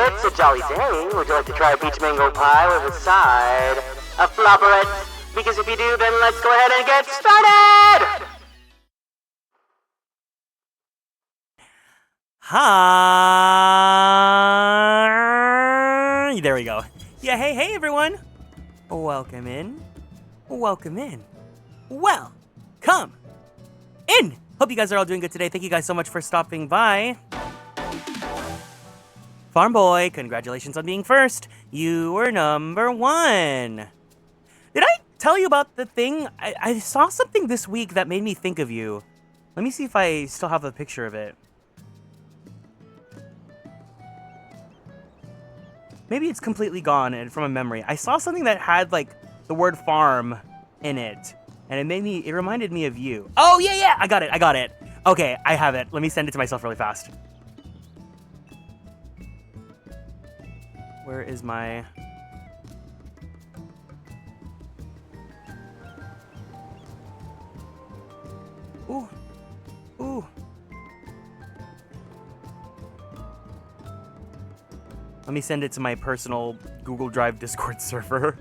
It's a jolly day. Would you like to try a peach mango pie with a side of Floporrits? Because if you do, then let's go ahead and get started! Hi! There we go. Yeah, hey everyone! Welcome in. Welcome in. Well, come in! Hope you guys are all doing good today. Thank you guys so much for stopping by. Farm Boy, congratulations on being first. You were number 1. Did I tell you about the thing? I saw something this week that made me think of you. Let me see if I still have a picture of it. Maybe it's completely gone and from a memory. I saw something that had like the word farm in it. And it reminded me of you. Oh yeah, I got it. Okay, I have it. Let me send it to myself really fast. Where is my... Ooh. Let me send it to my personal Google Drive Discord server.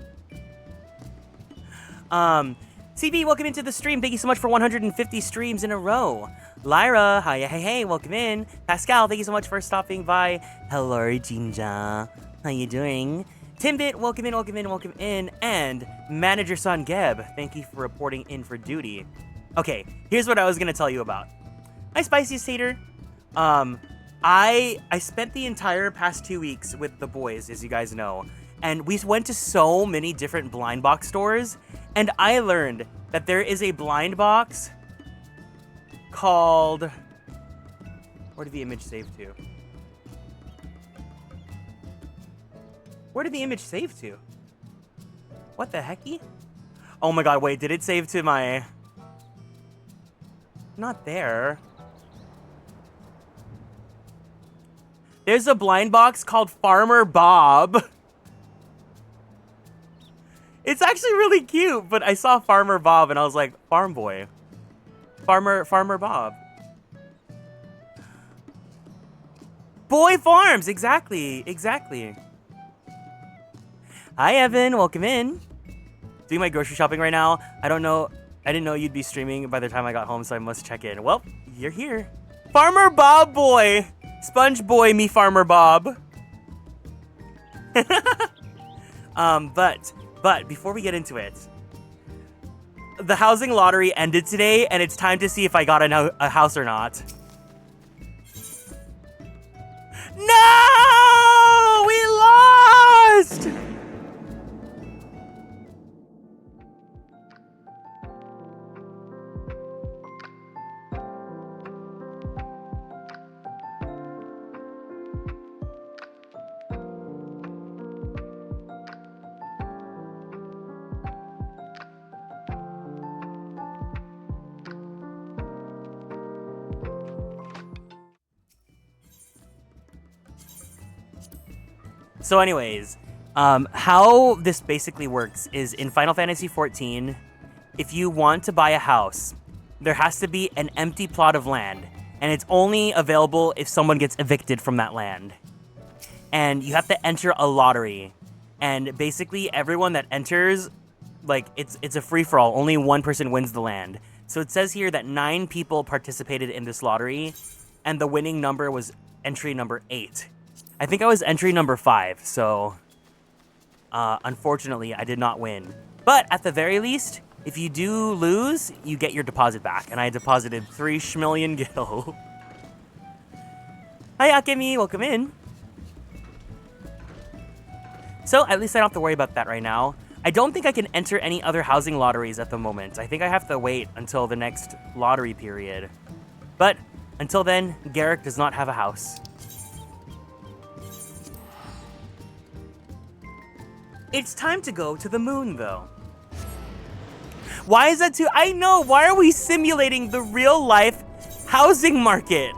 CV, welcome into the stream. Thank you so much for 150 streams in a row. Lyra, hi, hey, welcome in. Pascal, thank you so much for stopping by. Hello, Jinja. How you doing? Timbit, welcome in. And Manager Son Geb, thank you for reporting in for duty. Okay, here's what I was gonna tell you about. My spiciest hater. I spent the entire past 2 weeks with the boys, as you guys know, and we went to so many different blind box stores, and I learned that there is a blind box called... Where did the image save to? Where did the image save to? What the hecky? Oh my god, wait, did it save to my... Not there. There's a blind box called Farmer Bob. It's actually really cute, but I saw Farmer Bob and I was like, Farm Boy. Farmer Bob. Boy Farms, exactly. Hi, Evan, welcome in. Doing my grocery shopping right now. I didn't know you'd be streaming by the time I got home, so I must check in. Well, you're here. Farmer Bob boy. Sponge boy, me Farmer Bob. But before we get into it, the housing lottery ended today, and it's time to see if I got a house or not. No! We lost! So anyways, how this basically works is in Final Fantasy XIV, if you want to buy a house, there has to be an empty plot of land, and it's only available if someone gets evicted from that land. And you have to enter a lottery, and basically everyone that enters, like, it's a free-for-all, only one person wins the land. So it says here that 9 people participated in this lottery, and the winning number was entry number 8. I think I was entry number 5, so unfortunately I did not win. But at the very least, if you do lose, you get your deposit back, and I deposited 3 schmillion gil. Hi Akemi, welcome in. So at least I don't have to worry about that right now. I don't think I can enter any other housing lotteries at the moment. I think I have to wait until the next lottery period. But until then, Garrick does not have a house. It's time to go to the moon, though. Why is that too? I know, why are we simulating the real-life housing market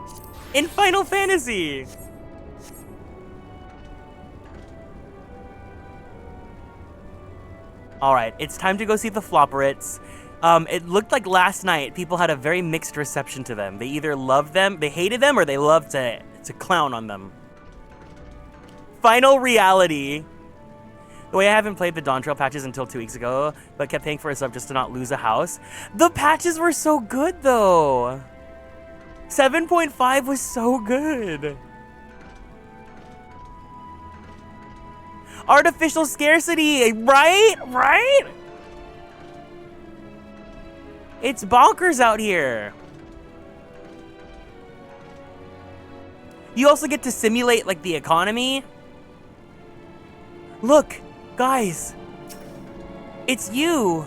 in Final Fantasy? Alright, it's time to go see the Floporrits. It looked like last night people had a very mixed reception to them. They either loved them, they hated them, or they loved to clown on them. Final reality. The way I haven't played the Dawn Trail patches until 2 weeks ago, but kept paying for a sub just to not lose a house. The patches were so good, though. 7.5 was so good. Artificial scarcity, right? It's bonkers out here. You also get to simulate, like, the economy. Look. Guys, it's you.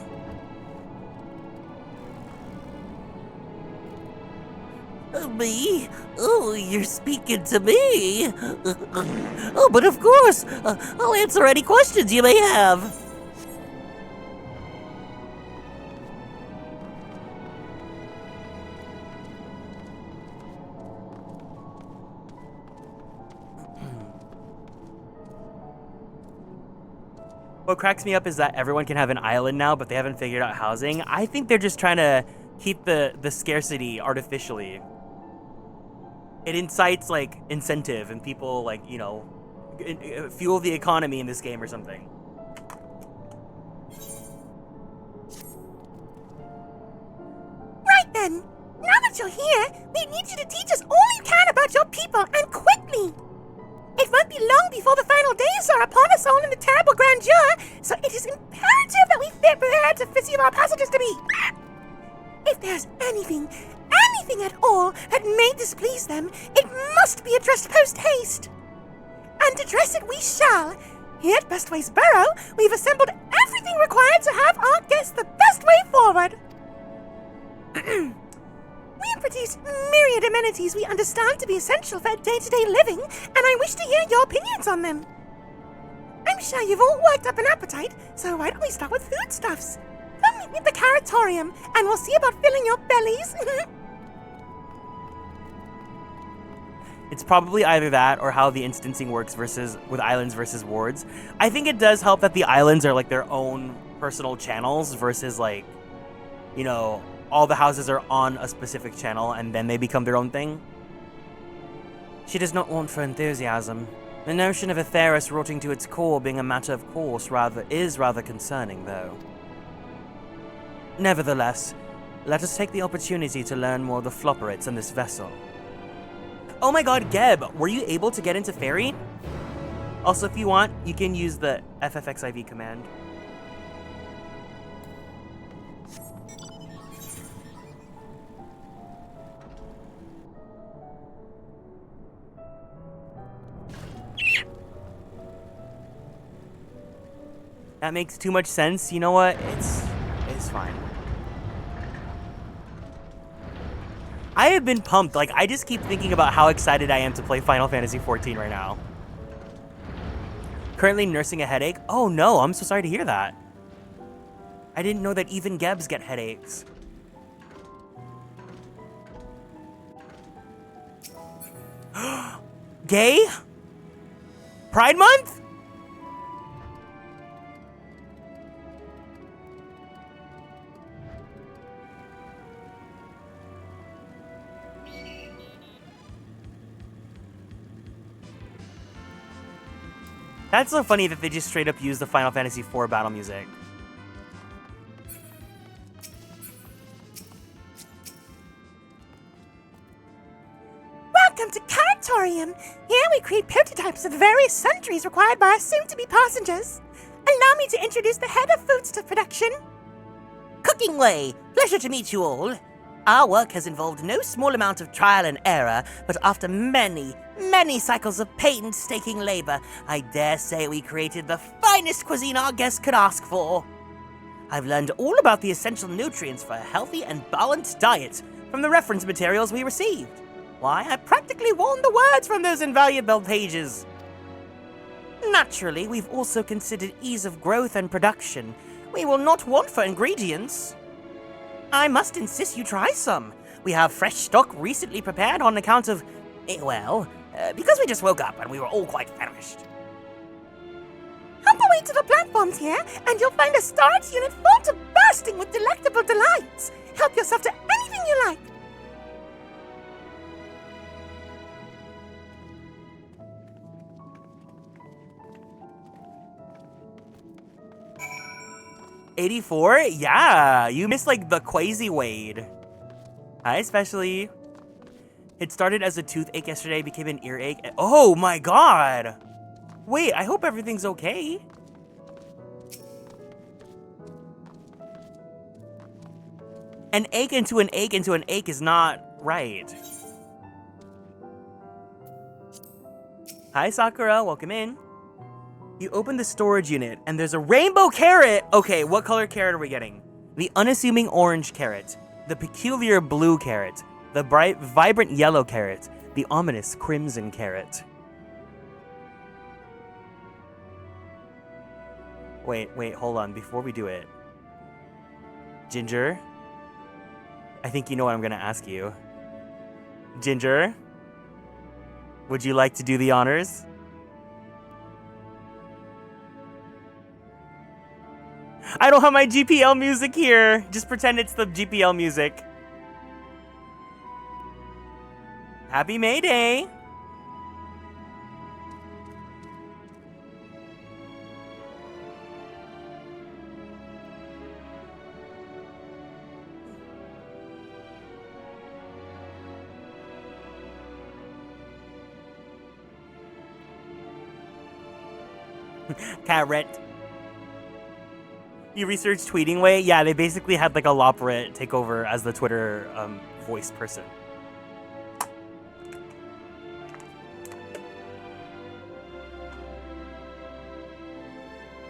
Me? Oh, you're speaking to me. Oh, but of course, I'll answer any questions you may have. What cracks me up is that everyone can have an island now, but they haven't figured out housing. I think they're just trying to keep the scarcity artificially. It incites, like, incentive, and people, like, you know, fuel the economy in this game or something. Right then, now that you're here, we need you to teach us all you can about your people, and quickly! It won't be long before the final days are upon us all in the terrible grandeur, so it is imperative that we fit prepared to receive our passages to be. If there's anything at all that may displease them, it must be addressed post-haste. And address it we shall, Here at Best Ways Borough, we've assembled everything required to have our guests the best way forward. We have produced myriad amenities we understand to be essential for day-to-day living, and I wish to hear your opinions on them. I'm sure you've all worked up an appetite, so why don't we start with foodstuffs? Come meet me at the Caratorium, and we'll see about filling your bellies. It's probably either that or how the instancing works with islands versus wards. I think it does help that the islands are like their own personal channels versus like, you know, all the houses are on a specific channel and then they become their own thing. She does not want for enthusiasm. The notion of Aetheris rotting to its core being a matter of course is rather concerning, though. Nevertheless, let us take the opportunity to learn more of the Floporrits in this vessel. Oh my god, Geb, were you able to get into Ferry? Also, if you want, you can use the ffxiv command. That makes too much sense. You know what? It's fine. I have been pumped. Like, I just keep thinking about how excited I am to play Final Fantasy XIV right now. Currently nursing a headache. Oh no, I'm so sorry to hear that. I didn't know that even Gebs get headaches. Gay? Pride Month? That's so funny that they just straight up use the Final Fantasy IV battle music. Welcome to Caratorium. Here we create prototypes of the various sundries required by our soon-to-be passengers. Allow me to introduce the head of foodstuff production. Cooking Way, pleasure to meet you all. Our work has involved no small amount of trial and error, but after many cycles of painstaking labor, I dare say we created the finest cuisine our guests could ask for. I've learned all about the essential nutrients for a healthy and balanced diet from the reference materials we received. Why, I practically won the words from those invaluable pages. Naturally, we've also considered ease of growth and production. We will not want for ingredients. I must insist you try some. We have fresh stock recently prepared on account of, because we just woke up and we were all quite famished. Hop away to the platforms here, and you'll find a storage unit full to bursting with delectable delights. Help yourself to anything you like. '84? Yeah, you missed like the Quasi Wade. Hi, especially. It started as a toothache yesterday, became an earache. Oh my god! Wait, I hope everything's okay. An ache into an ache into an ache is not right. Hi, Sakura, welcome in. You open the storage unit, and there's a rainbow carrot! Okay, what color carrot are we getting? The unassuming orange carrot, the peculiar blue carrot, the bright, vibrant yellow carrot, the ominous crimson carrot. Wait, hold on, before we do it. Ginger? I think you know what I'm gonna ask you. Ginger? Would you like to do the honors? I don't have my GPL music here. Just pretend it's the GPL music. Happy May Day. Carrot. You researched Tweeting Way? Yeah, they basically had like a Floporrit take over as the Twitter voice person.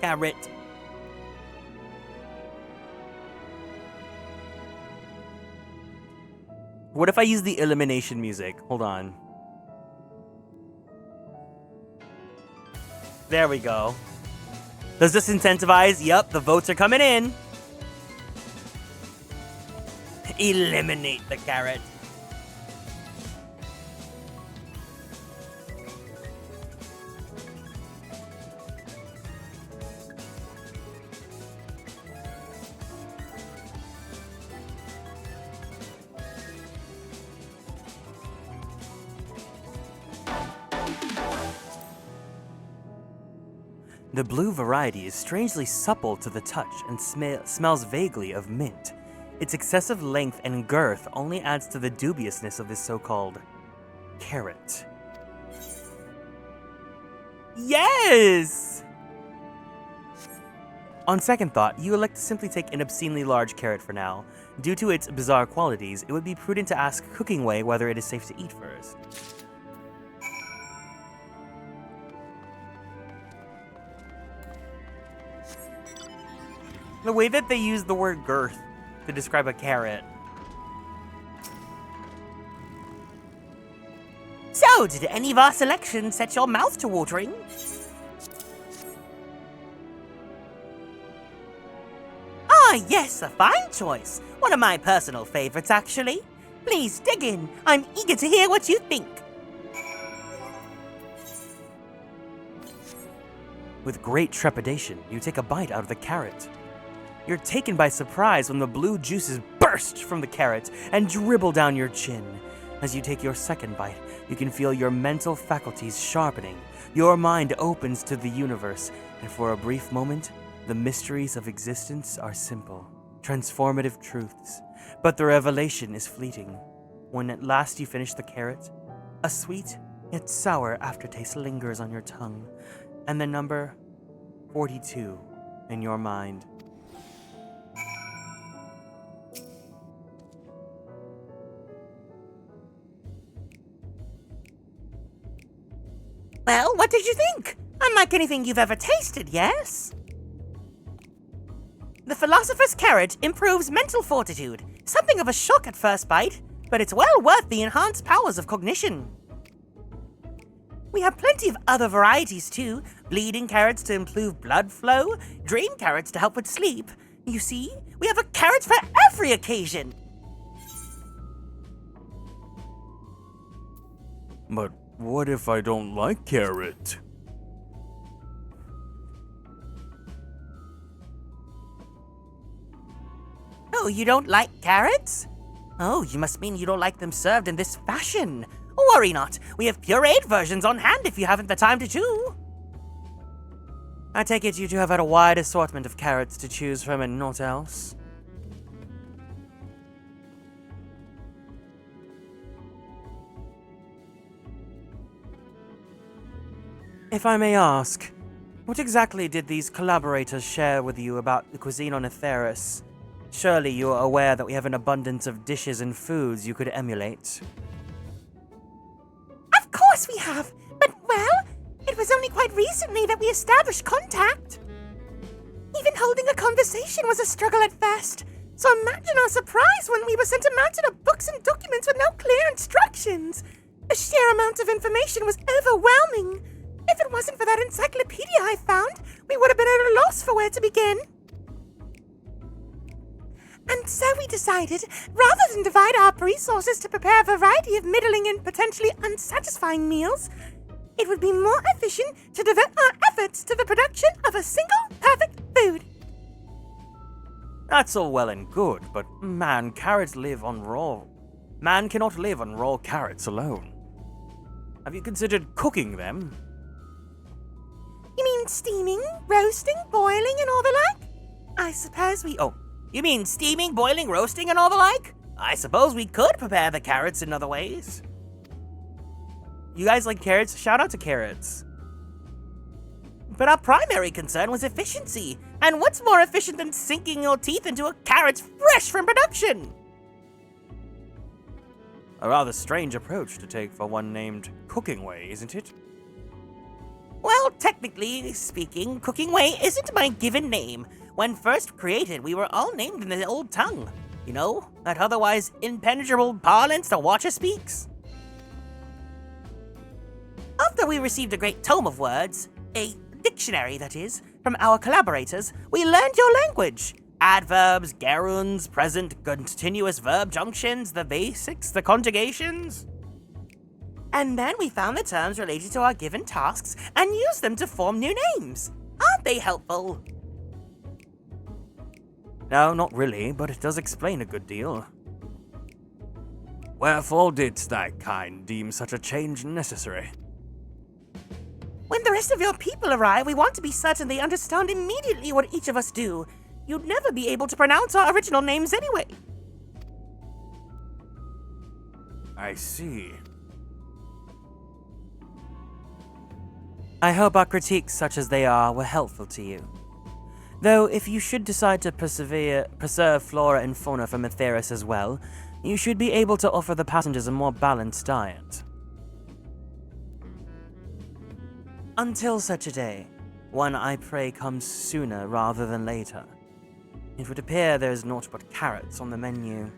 Carrot. What if I use the elimination music? Hold on. There we go. Does this incentivize? Yep, the votes are coming in. Eliminate the carrot. The blue variety is strangely supple to the touch and smells vaguely of mint. Its excessive length and girth only adds to the dubiousness of this so-called carrot. Yes! On second thought, you elect to simply take an obscenely large carrot for now. Due to its bizarre qualities, it would be prudent to ask Cooking Way whether it is safe to eat first. The way that they use the word girth to describe a carrot. So, did any of our selections set your mouth to watering? Ah, yes, a fine choice. One of my personal favorites, actually. Please dig in. I'm eager to hear what you think. With great trepidation, you take a bite out of the carrot. You're taken by surprise when the blue juices burst from the carrot and dribble down your chin. As you take your second bite, you can feel your mental faculties sharpening. Your mind opens to the universe, and for a brief moment, the mysteries of existence are simple, transformative truths. But the revelation is fleeting. When at last you finish the carrot, a sweet yet sour aftertaste lingers on your tongue, and the number 42 in your mind. Well, what did you think? Unlike anything you've ever tasted, yes? The philosopher's carrot improves mental fortitude. Something of a shock at first bite, but it's well worth the enhanced powers of cognition. We have plenty of other varieties too. Bleeding carrots to improve blood flow, dream carrots to help with sleep. You see, we have a carrot for every occasion. But what if I don't like carrot? Oh, you don't like carrots? Oh, you must mean you don't like them served in this fashion. Worry not, we have pureed versions on hand if you haven't the time to chew. I take it you two have had a wide assortment of carrots to choose from and naught else. If I may ask, what exactly did these collaborators share with you about the cuisine on Etheris? Surely you are aware that we have an abundance of dishes and foods you could emulate. Of course we have, but well, it was only quite recently that we established contact. Even holding a conversation was a struggle at first, so imagine our surprise when we were sent a mountain of books and documents with no clear instructions. The sheer amount of information was overwhelming. If it wasn't for that encyclopedia I found, we would have been at a loss for where to begin. And so we decided, rather than divide our resources to prepare a variety of middling and potentially unsatisfying meals, it would be more efficient to devote our efforts to the production of a single perfect food. That's all well and good, but man cannot live on raw carrots alone. Have you considered cooking them? You mean steaming, roasting, boiling, and all the like? I suppose we... Oh, you mean steaming, boiling, roasting, and all the like? I suppose we could prepare the carrots in other ways. You guys like carrots? Shout out to carrots. But our primary concern was efficiency. And what's more efficient than sinking your teeth into a carrot fresh from production? A rather strange approach to take for one named Cooking Way, isn't it? Well, Well, technically speaking, Cooking Way isn't my given name. When first created, we were all named in the old tongue. You know, that otherwise impenetrable parlance the Watcher speaks. After we received a great tome of words, a dictionary that is, from our collaborators, we learned your language. Adverbs, gerunds, present, continuous verb junctions, the basics, the conjugations. And then we found the terms related to our given tasks and used them to form new names. Aren't they helpful? No, not really, but it does explain a good deal. Wherefore didst thy kind deem such a change necessary? When the rest of your people arrive, we want to be certain they understand immediately what each of us do. You'd never be able to pronounce our original names anyway. I see. I hope our critiques, such as they are, were helpful to you. Though, if you should decide to preserve flora and fauna from Aetheris as well, you should be able to offer the passengers a more balanced diet. Until such a day, one I pray comes sooner rather than later. It would appear there is naught but carrots on the menu.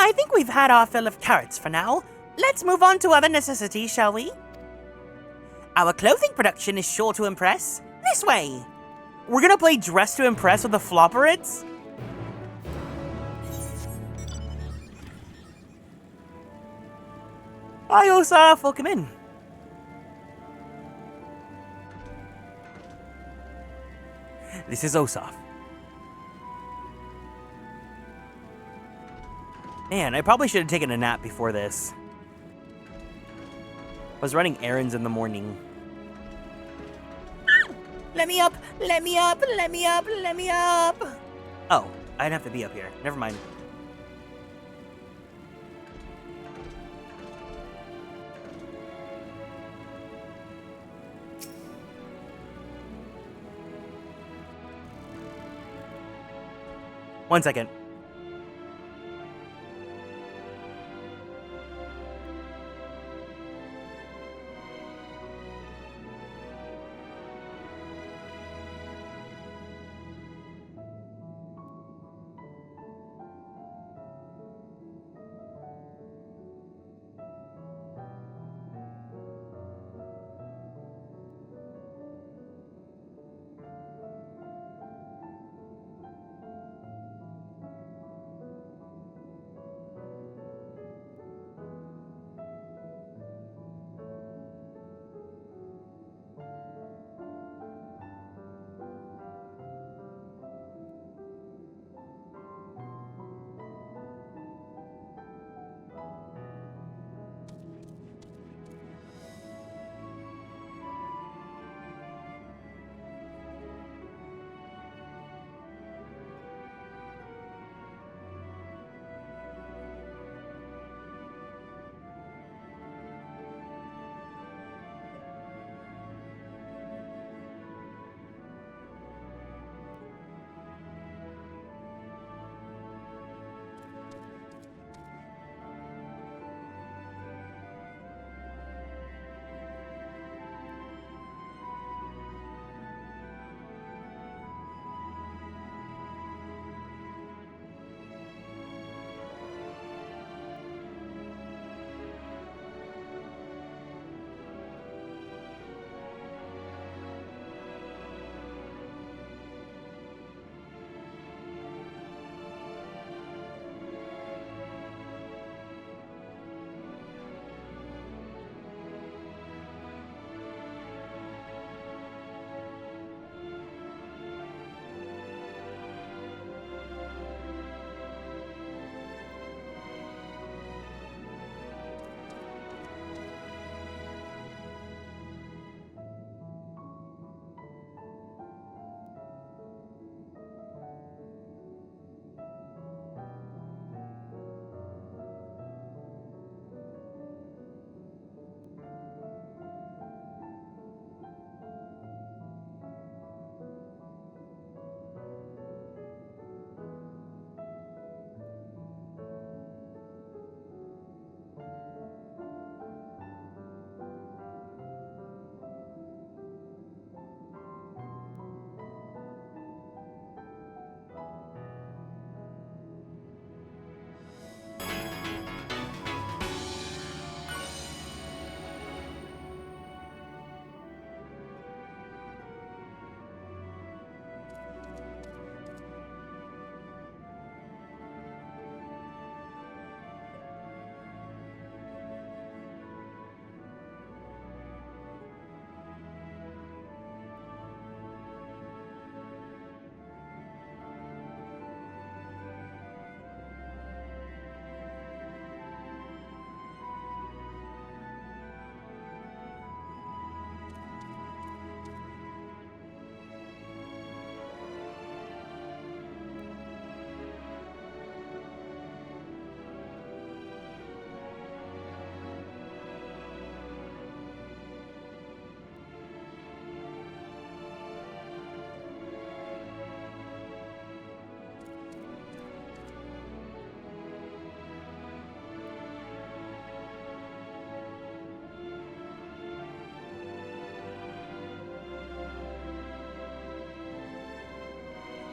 I think we've had our fill of carrots for now. Let's move on to other necessities, shall we? Our clothing production is sure to impress. This way! We're gonna play Dress to Impress with the Floporrits? Hi, Osaf, welcome in. This is Osaf. Man, I probably should have taken a nap before this. I was running errands in the morning. Let me up! Let me up! Let me up! Let me up! Oh, I'd have to be up here. Never mind. One second.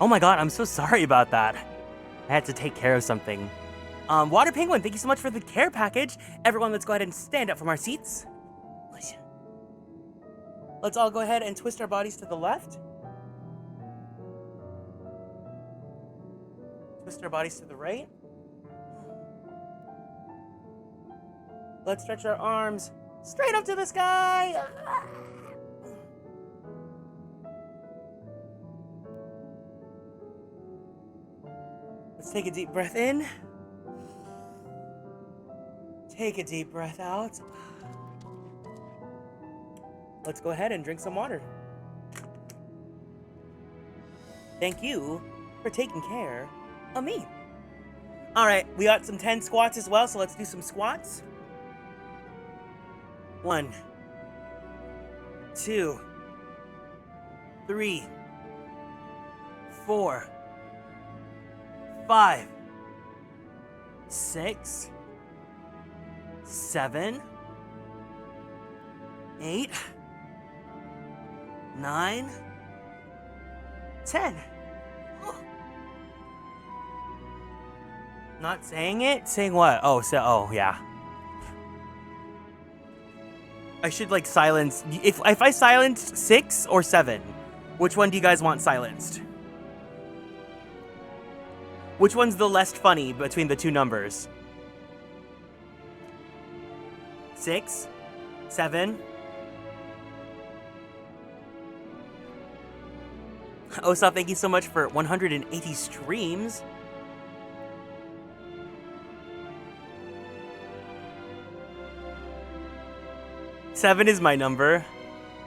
Oh my god, I'm so sorry about that. I had to take care of something. Water Penguin, thank you so much for the care package. Everyone, let's go ahead and stand up from our seats. Let's all go ahead and twist our bodies to the left. Twist our bodies to the right. Let's stretch our arms straight up to the sky. Let's take a deep breath in. Take a deep breath out. Let's go ahead and drink some water. Thank you for taking care of me. All right, we got some 10 squats as well, so let's do some squats. 1, 2, 3, 4, 5, 6, 7, 8, 9, 10. Not saying it? Saying what? Oh, yeah. I should, like, silence... If I silenced 6 or 7, which one do you guys want silenced? Which one's the less funny between the two numbers? 6? 7? Osa, thank you so much for 180 streams. Seven is my number.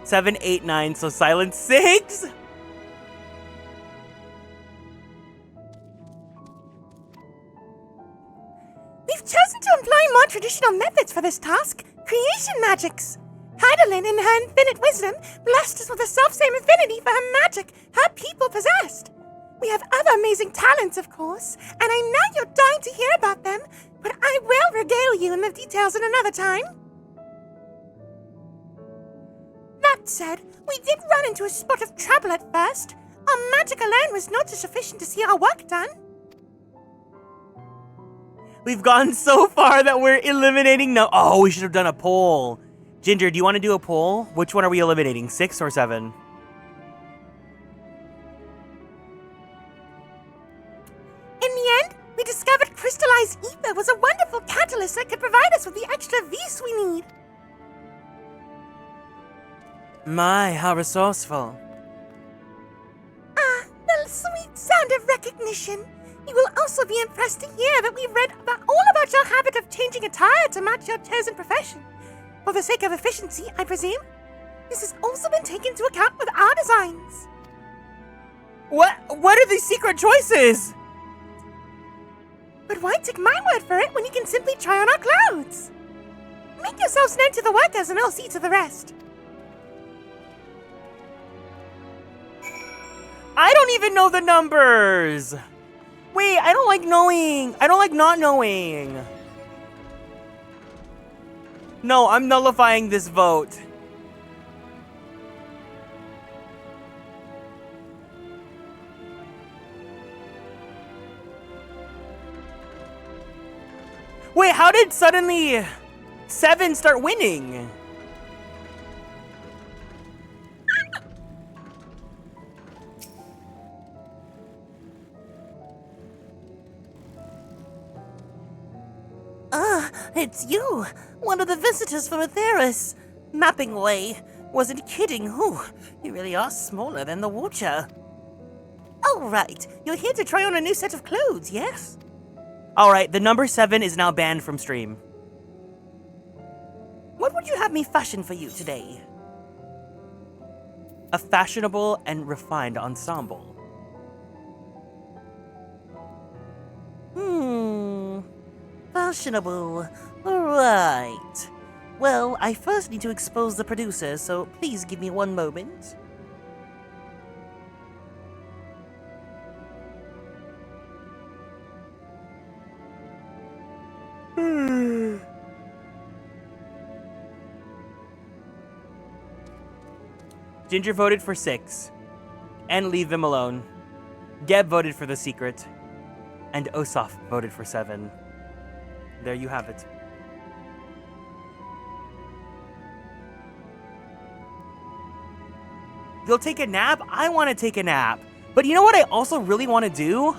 7, 8, 9, so silence 6. We've chosen to employ more traditional methods for this task. Creation magics. Heidelin, in her infinite wisdom, blessed us with the self-same affinity for her magic her people possessed. We have other amazing talents, of course, and I know you're dying to hear about them, but I will regale you in the details at another time. That said, we did run into a spot of trouble at first. Our magic alone was not sufficient to see our work done. We've gone so far that we're eliminating no. Oh, we should have done a poll. Ginger, do you want to do a poll? Which one are we eliminating, 6 or 7? In the end, we discovered crystallized ether was a wonderful catalyst that could provide us with the extra vis we need. My, how resourceful. Ah, the sweet sound of recognition. You will also be impressed to hear that we've read all about your habit of changing attire to match your chosen profession. For the sake of efficiency, I presume. This has also been taken into account with our designs. What are these secret choices? But why take my word for it when you can simply try on our clothes? Make yourselves known to the workers and I'll see to the rest. I don't even know the numbers. Wait, I don't like knowing. I don't like not knowing. No, I'm nullifying this vote. Wait, how did suddenly 7 start winning? It's you, one of the visitors from Atheris. Mapping Way. Wasn't kidding, who? You really are smaller than the Watcher. Oh, right. You're here to try on a new set of clothes, yes? Alright, the number 7 is now banned from stream. What would you have me fashion for you today? A fashionable and refined ensemble. Fashionable. Right. Well, I first need to expose the producer, so please give me one moment. Ginger voted for 6. And leave him alone. Geb voted for the secret. And Osaf voted for 7. There you have it. You'll take a nap? I want to take a nap. But you know what I also really want to do?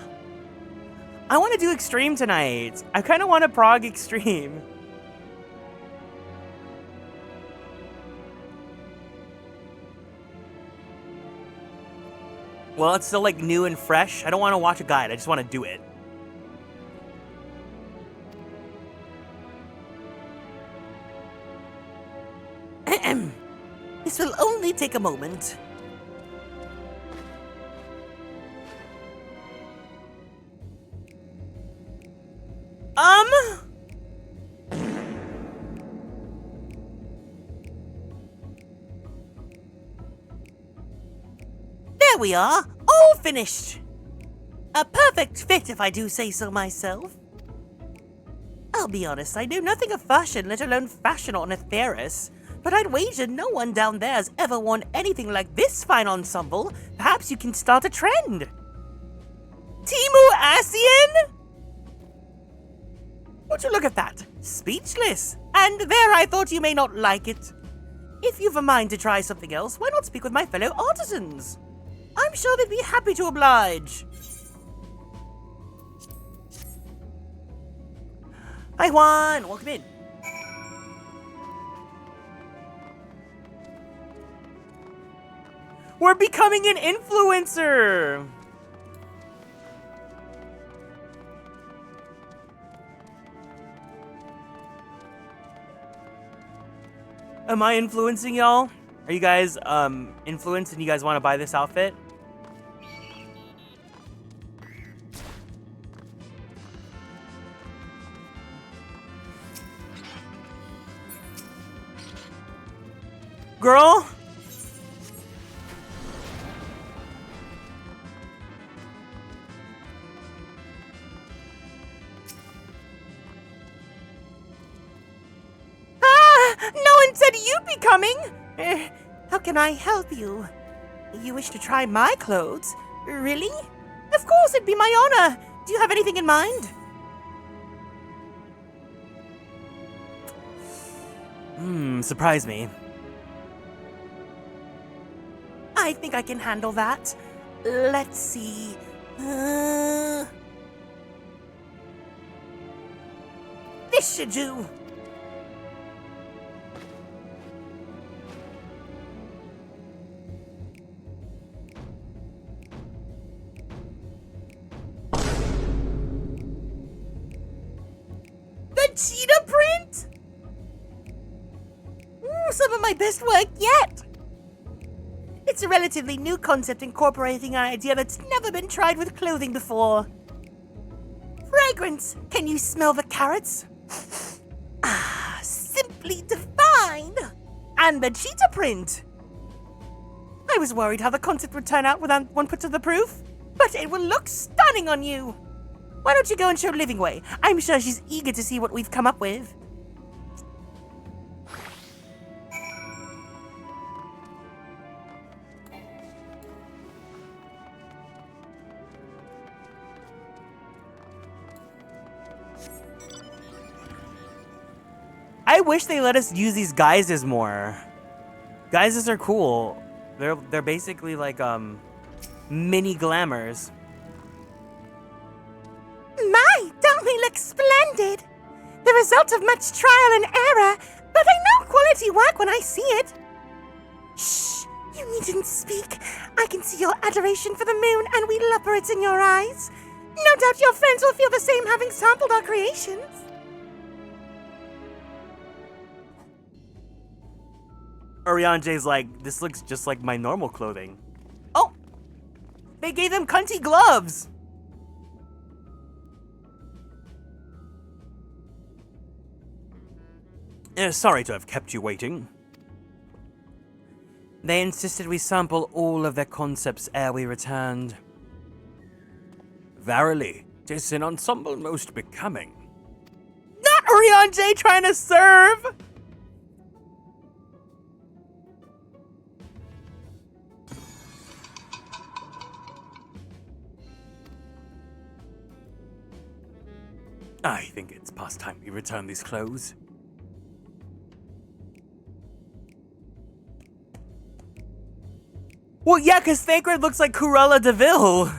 I want to do Extreme tonight. I kind of want to prog Extreme. Well, it's still like new and fresh. I don't want to watch a guide. I just want to do it. This will only take a moment. There we are, all finished. A perfect fit, if I do say so myself. I'll be honest, I know nothing of fashion, let alone fashion on Atheris. But I'd wager no one down there has ever worn anything like this fine ensemble. Perhaps you can start a trend. Timu Asian? Would you look at that? Speechless. And there I thought you may not like it. If you've a mind to try something else, why not speak with my fellow artisans? I'm sure they'd be happy to oblige. Hi Juan, welcome in. We're becoming an influencer! Am I influencing y'all? Are you guys influenced and you guys want to buy this outfit? Girl? No one said you'd be coming! How can I help you? You wish to try my clothes? Really? Of course, it'd be my honor! Do you have anything in mind? Surprise me. I think I can handle that. Let's see. This should do. Cheetah print? Some of my best work yet. It's a relatively new concept incorporating an idea that's never been tried with clothing before. Fragrance. Can you smell the carrots? Simply divine. And the cheetah print. I was worried how the concept would turn out without one put to the proof, but it will look stunning on you. Why don't you go and show Livingway? I'm sure she's eager to see what we've come up with. I wish they let us use these guises more. Guises are cool. They're basically like mini glamours. My, don't we look splendid? The result of much trial and error, but I know quality work when I see it. Shh, you needn't speak. I can see your adoration for the moon and we Floporrits in your eyes. No doubt your friends will feel the same having sampled our creations. Orianje's like, this looks just like my normal clothing. Oh! They gave him cunty gloves! Sorry to have kept you waiting. They insisted we sample all of their concepts ere we returned. Verily, 'tis an ensemble most becoming. Not Orianje trying to serve! I think it's past time we return these clothes. Well, yeah, because Thancred looks like Cruella de Vil.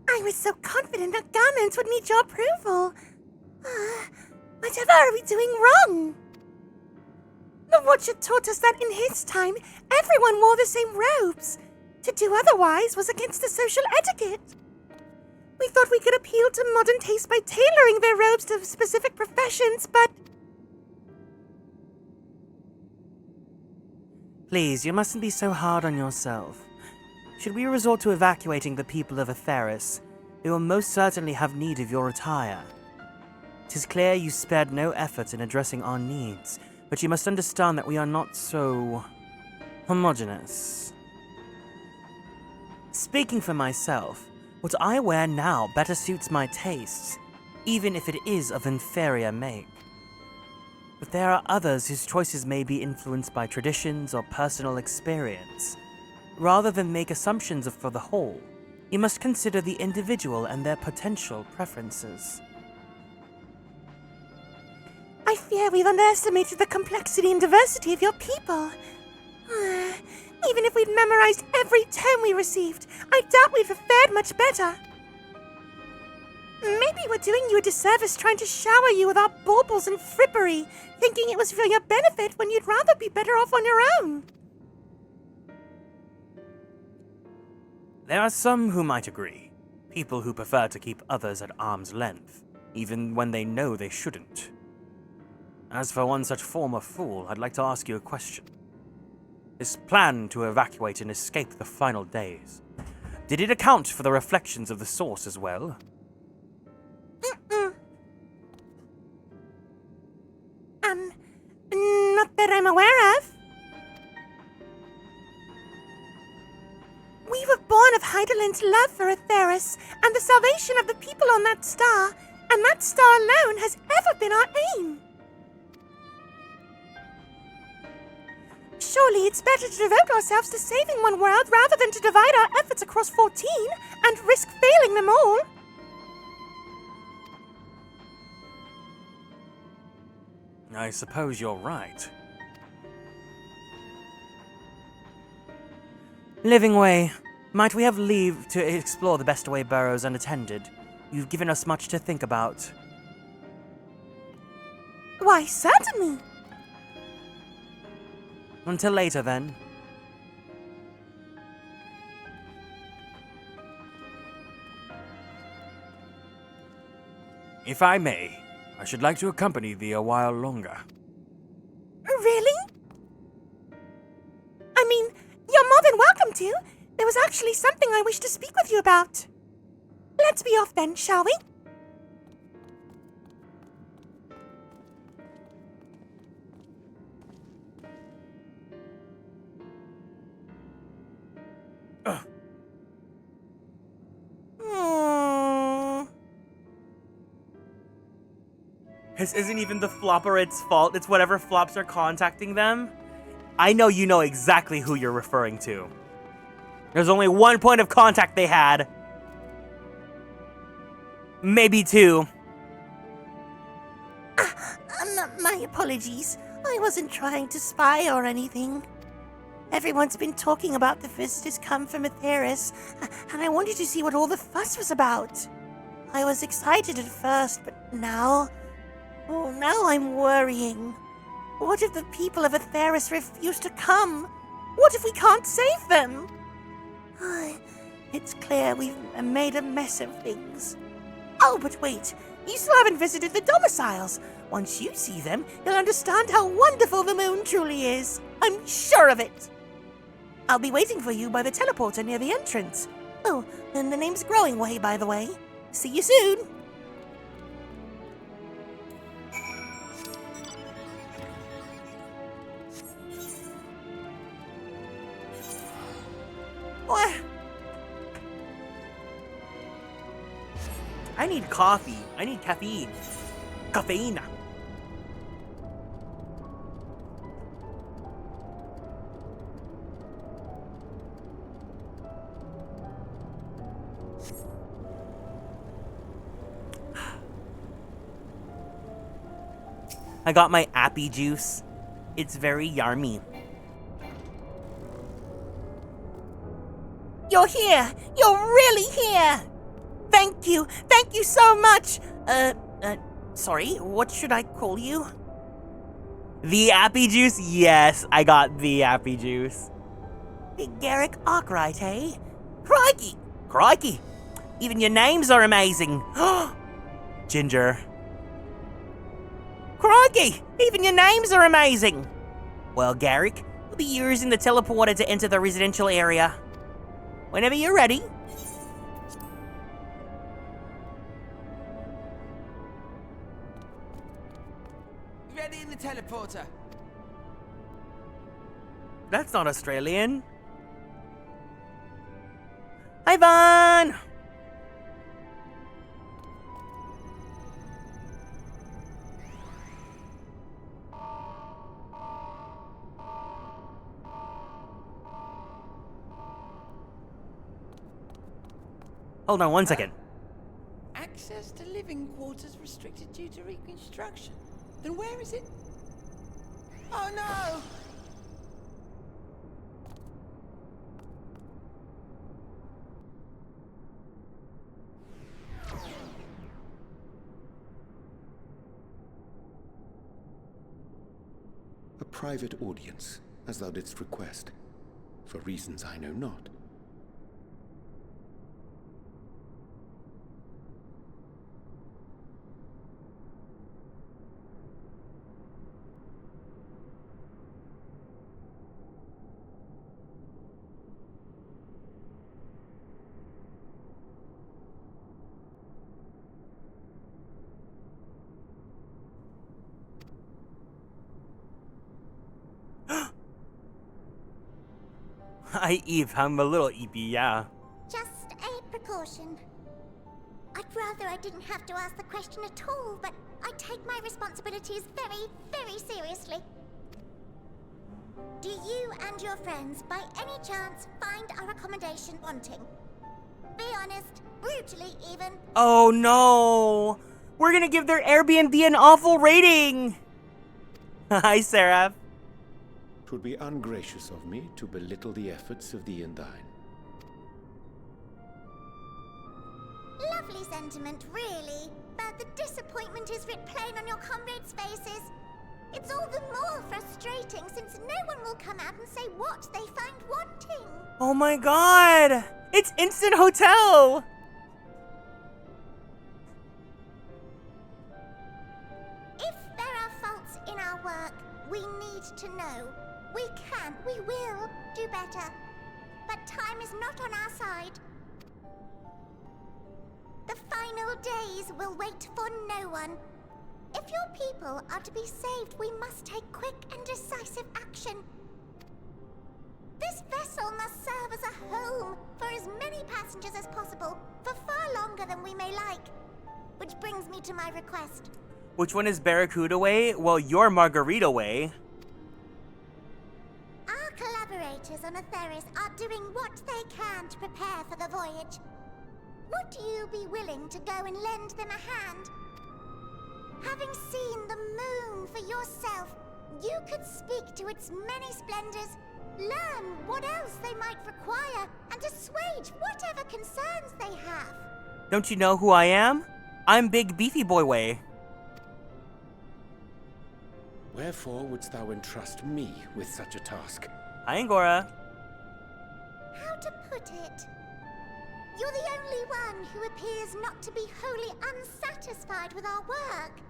I was so confident our garments would meet your approval. Whatever are we doing wrong? The Watcher taught us that in his time, everyone wore the same robes. To do otherwise was against the social etiquette. We thought we could appeal to modern taste by tailoring their robes to specific professions, but... Please, you mustn't be so hard on yourself. Should we resort to evacuating the people of Atheris, they will most certainly have need of your attire. 'Tis clear you spared no effort in addressing our needs, but you must understand that we are not so... homogeneous. Speaking for myself, what I wear now better suits my tastes, even if it is of inferior make. But there are others whose choices may be influenced by traditions or personal experience. Rather than make assumptions for the whole, you must consider the individual and their potential preferences. I fear we've underestimated the complexity and diversity of your people. Even if we'd memorized every tome we received, I doubt we'd have fared much better. Maybe we're doing you a disservice trying to shower you with our baubles and frippery, thinking it was for your benefit when you'd rather be better off on your own. There are some who might agree. People who prefer to keep others at arm's length, even when they know they shouldn't. As for one such former fool, I'd like to ask you a question. This plan to evacuate and escape the final days, did it account for the reflections of the source as well? Not that I'm aware of. We were born of Heidelind's love for Atheris and the salvation of the people on that star, and that star alone has ever been our aim. Surely it's better to devote ourselves to saving one world rather than to divide our efforts across 14 and risk failing them all. I suppose you're right. Livingway, might we have leave to explore the Bestaway burrows unattended? You've given us much to think about. Why, certainly. Until later, then. If I may, I should like to accompany thee a while longer. Really? I mean, you're more than welcome to. There was actually something I wish to speak with you about. Let's be off then, shall we? This isn't even the Floporrits' fault, it's whatever flops are contacting them. I know you know exactly who you're referring to. There's only one point of contact they had. Maybe two. My apologies. I wasn't trying to spy or anything. Everyone's been talking about the visitors come from Atheris, and I wanted to see what all the fuss was about. I was excited at first, but now... Oh, now I'm worrying. What if the people of Atheris refuse to come? What if we can't save them? It's clear we've made a mess of things. Oh, but wait. You still haven't visited the domiciles. Once you see them, you'll understand how wonderful the moon truly is. I'm sure of it. I'll be waiting for you by the teleporter near the entrance. Oh, and the name's Growing Way, by the way. See you soon. I need coffee. I need caffeine. Caffeine. I got my appy juice. It's very yummy. You're here! You're really here! Thank you! Thank you so much! Sorry, what should I call you? The appy juice? Yes, I got the appy juice. Garrick Arkwright, eh? Crikey! Crikey! Even your names are amazing. Ginger. Crikey! Even your names are amazing. Well, Garrick, we'll be using the teleporter to enter the residential area. Whenever you're ready. Ready in the teleporter. That's not Australian. Ivan! Hold on one second. Access to living quarters restricted due to reconstruction. Then where is it? Oh no! A private audience, as thou didst request, for reasons I know not. Hi, Eve. I'm a little eepy, yeah. Just a precaution. I'd rather I didn't have to ask the question at all, but I take my responsibilities very, very seriously. Do you and your friends, by any chance, find our accommodation wanting? Be honest, brutally even. Oh no! We're gonna give their Airbnb an awful rating! Hi, Seraph. 'Twould be ungracious of me to belittle the efforts of thee and thine. Lovely sentiment, really. But the disappointment is writ plain on your comrades' faces. It's all the more frustrating since no one will come out and say what they find wanting. Oh my god! It's Instant Hotel! If there are faults in our work, we need to know. We can, we will do better. But time is not on our side. The final days will wait for no one. If your people are to be saved, we must take quick and decisive action. This vessel must serve as a home for as many passengers as possible, for far longer than we may like. Which brings me to my request. Which one is Barracuda Way? Well, you're Margarita Way. Our collaborators on Atheris are doing what they can to prepare for the voyage. Would you be willing to go and lend them a hand? Having seen the moon for yourself, you could speak to its many splendors, learn what else they might require, and assuage whatever concerns they have. Don't you know who I am? I'm Big Beefy Boy Way. Wherefore wouldst thou entrust me with such a task? Hi, Angora. How to put it? You're the only one who appears not to be wholly unsatisfied with our work.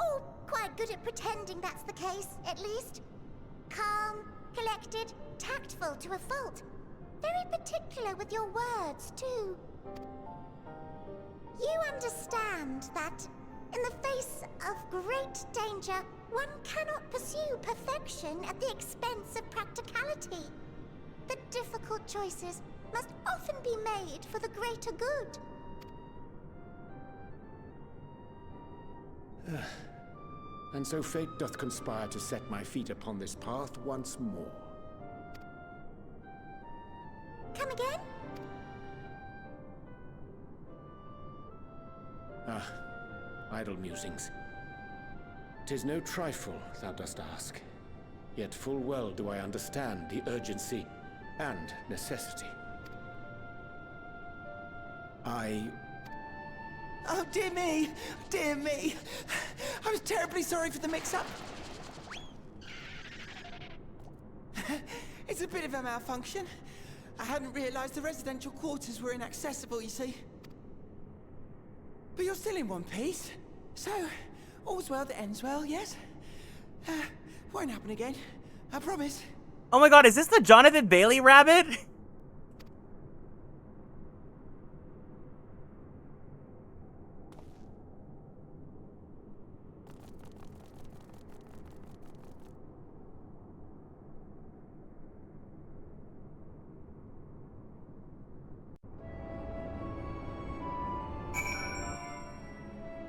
Oh, quite good at pretending that's the case, at least. Calm, collected, tactful to a fault. Very particular with your words, too. You understand that, in the face of great danger, one cannot pursue perfection at the expense of practicality. The difficult choices must often be made for the greater good. And so fate doth conspire to set my feet upon this path once more. Come again? Idle musings. 'Tis no trifle, thou dost ask. Yet full well do I understand the urgency and necessity. Oh, dear me! Dear me! I was terribly sorry for the mix-up. It's a bit of a malfunction. I hadn't realized the residential quarters were inaccessible, you see. But you're still in one piece. So, all's well that ends well, yes? Won't happen again. I promise. Oh my god, is this the Jonathan Bailey rabbit?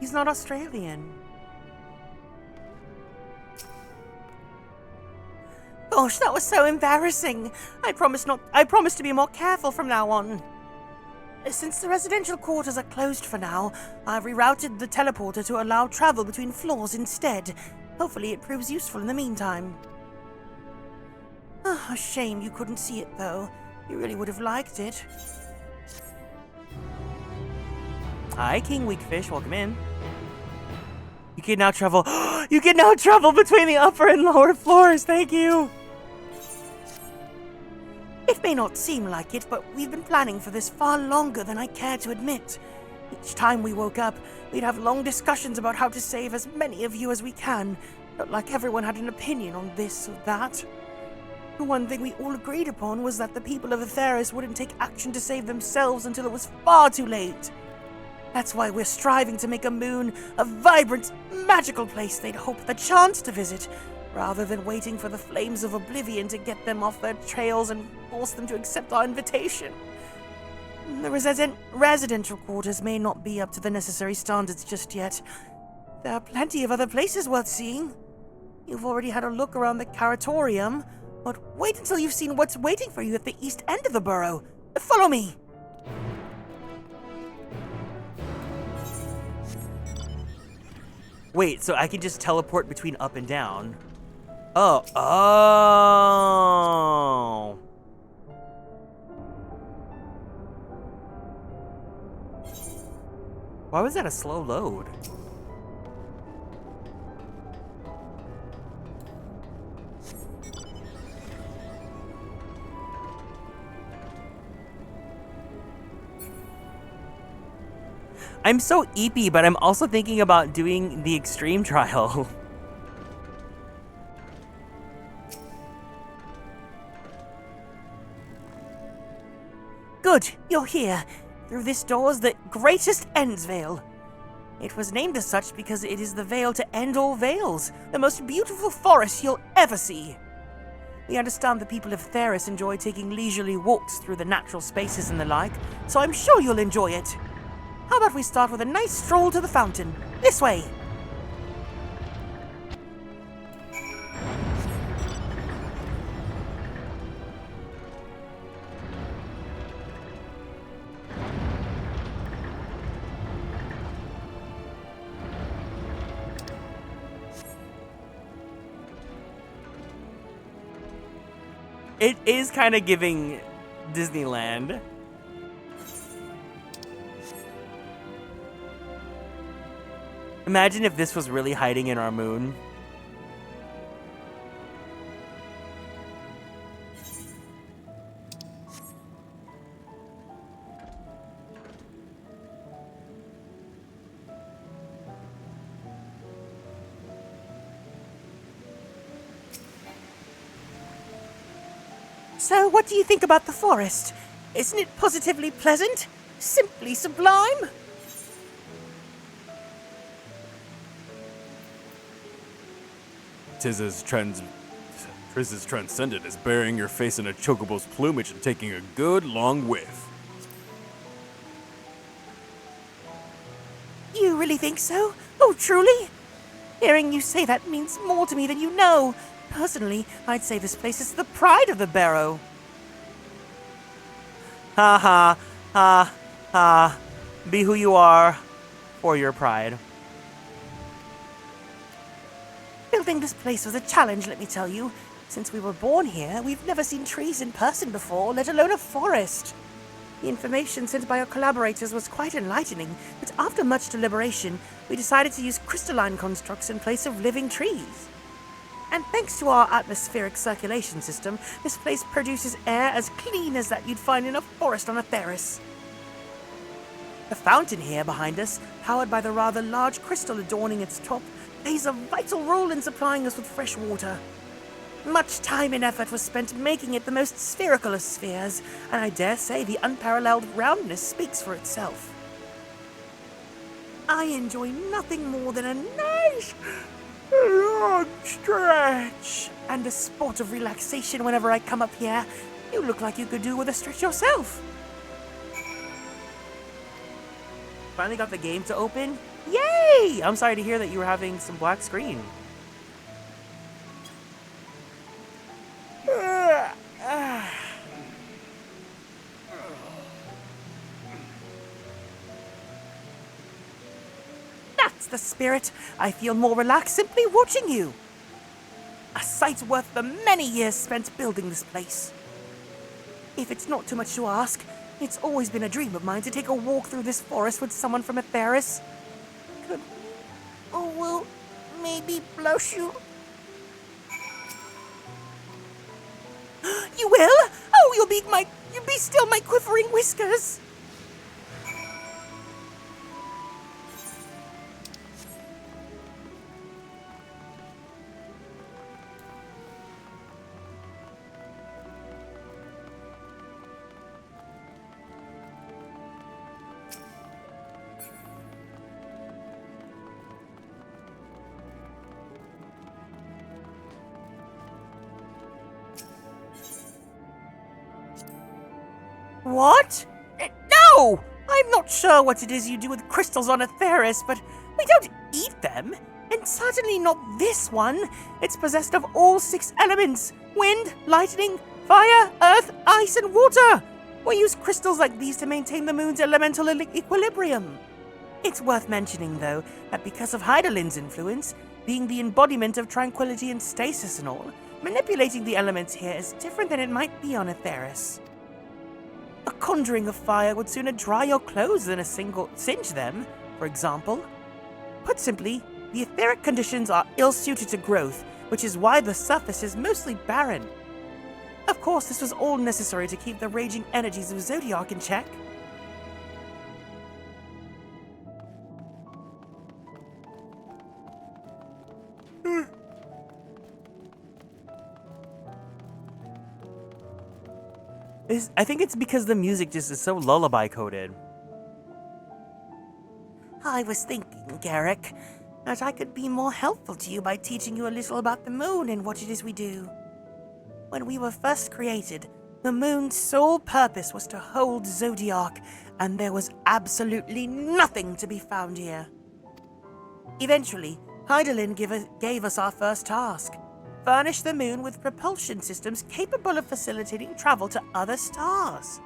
He's not Australian. Gosh, that was so embarrassing. I promise to be more careful from now on. Since the residential quarters are closed for now, I've rerouted the teleporter to allow travel between floors instead. Hopefully it proves useful in the meantime. A shame you couldn't see it, though. You really would have liked it. Hi, King Weakfish. Welcome in. You can now travel. You can now travel between the upper and lower floors. Thank you. It may not seem like it, but we've been planning for this far longer than I care to admit. Each time we woke up, we'd have long discussions about how to save as many of you as we can. Not like everyone had an opinion on this or that. The one thing we all agreed upon was that the people of Etheris wouldn't take action to save themselves until it was far too late. That's why we're striving to make a moon a vibrant, magical place they'd hope the chance to visit, rather than waiting for the flames of oblivion to get them off their trails and force them to accept our invitation. The residential quarters may not be up to the necessary standards just yet. There are plenty of other places worth seeing. You've already had a look around the Caratorium, but wait until you've seen what's waiting for you at the east end of the borough. Follow me! Wait, so I can just teleport between up and down? Oh. Why was that a slow load? I'm so eepy, but I'm also thinking about doing the extreme trial. Good, you're here. Through this door's the greatest Endsvale. It was named as such because it is the veil to end all veils, the most beautiful forest you'll ever see. We understand the people of Theris enjoy taking leisurely walks through the natural spaces and the like, so I'm sure you'll enjoy it. How about we start with a nice stroll to the fountain? This way! It is kind of giving Disneyland. Imagine if this was really hiding in our moon. So, what do you think about the forest? Isn't it positively pleasant? Simply sublime? Tis as transcendent as burying your face in a chocobo's plumage and taking a good long whiff. You really think so? Oh, truly? Hearing you say that means more to me than you know. Personally, I'd say this place is the pride of the Barrow. Ha ha, ha ha. Be who you are for your pride. Building this place was a challenge, let me tell you. Since we were born here, we've never seen trees in person before, let alone a forest. The information sent by our collaborators was quite enlightening, but after much deliberation, we decided to use crystalline constructs in place of living trees. And thanks to our atmospheric circulation system, this place produces air as clean as that you'd find in a forest on a terrace. The fountain here behind us, powered by the rather large crystal adorning its top, plays a vital role in supplying us with fresh water. Much time and effort was spent making it the most spherical of spheres, and I dare say the unparalleled roundness speaks for itself. I enjoy nothing more than a nice, long stretch and a spot of relaxation whenever I come up here. You look like you could do with a stretch yourself. Finally got the game to open? Yay! I'm sorry to hear that you were having some black screen. That's the spirit. I feel more relaxed simply watching you. A sight worth the many years spent building this place. If it's not too much to ask, it's always been a dream of mine to take a walk through this forest with someone from Etheris. Could... Oh, well, maybe blush you? You will? Oh, you'll be still my quivering whiskers. What? No! I'm not sure what it is you do with crystals on Etheris, but we don't eat them. And certainly not this one. It's possessed of all 6 elements: wind, lightning, fire, earth, ice, and water. We use crystals like these to maintain the moon's elemental equilibrium. It's worth mentioning, though, that because of Hydalin's influence, being the embodiment of tranquility and stasis and all, manipulating the elements here is different than it might be on Etheris. A conjuring of fire would sooner dry your clothes than singe them, for example. Put simply, the etheric conditions are ill-suited to growth, which is why the surface is mostly barren. Of course, this was all necessary to keep the raging energies of Zodiac in check. I think it's because the music just is so lullaby coded. I was thinking, Garrick, that I could be more helpful to you by teaching you a little about the moon and what it is we do. When we were first created, the moon's sole purpose was to hold Zodiac, and there was absolutely nothing to be found here. Eventually, Hydaelyn gave us our first task: furnish the moon with propulsion systems capable of facilitating travel to other stars.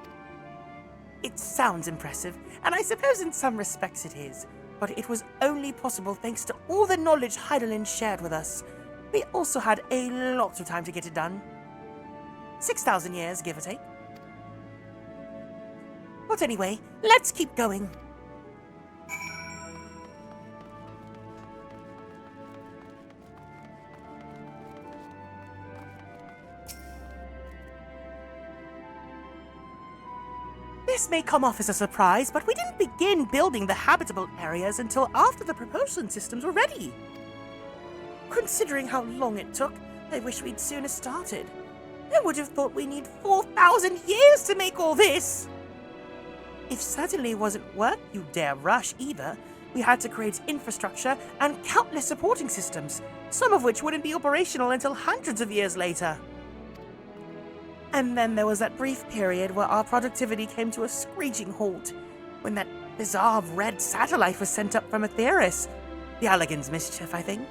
It sounds impressive, and I suppose in some respects it is, but it was only possible thanks to all the knowledge Hydaelyn shared with us. We also had a lot of time to get it done. 6,000 years, give or take. But anyway, let's keep going. This may come off as a surprise, but we didn't begin building the habitable areas until after the propulsion systems were ready. Considering how long it took, I wish we'd sooner started. I would have thought we need 4,000 years to make all this. It certainly wasn't work you dare rush either. We had to create infrastructure and countless supporting systems, some of which wouldn't be operational until hundreds of years later. And then there was that brief period where our productivity came to a screeching halt, when that bizarre red satellite was sent up from Etheris. The Allagan's mischief, I think.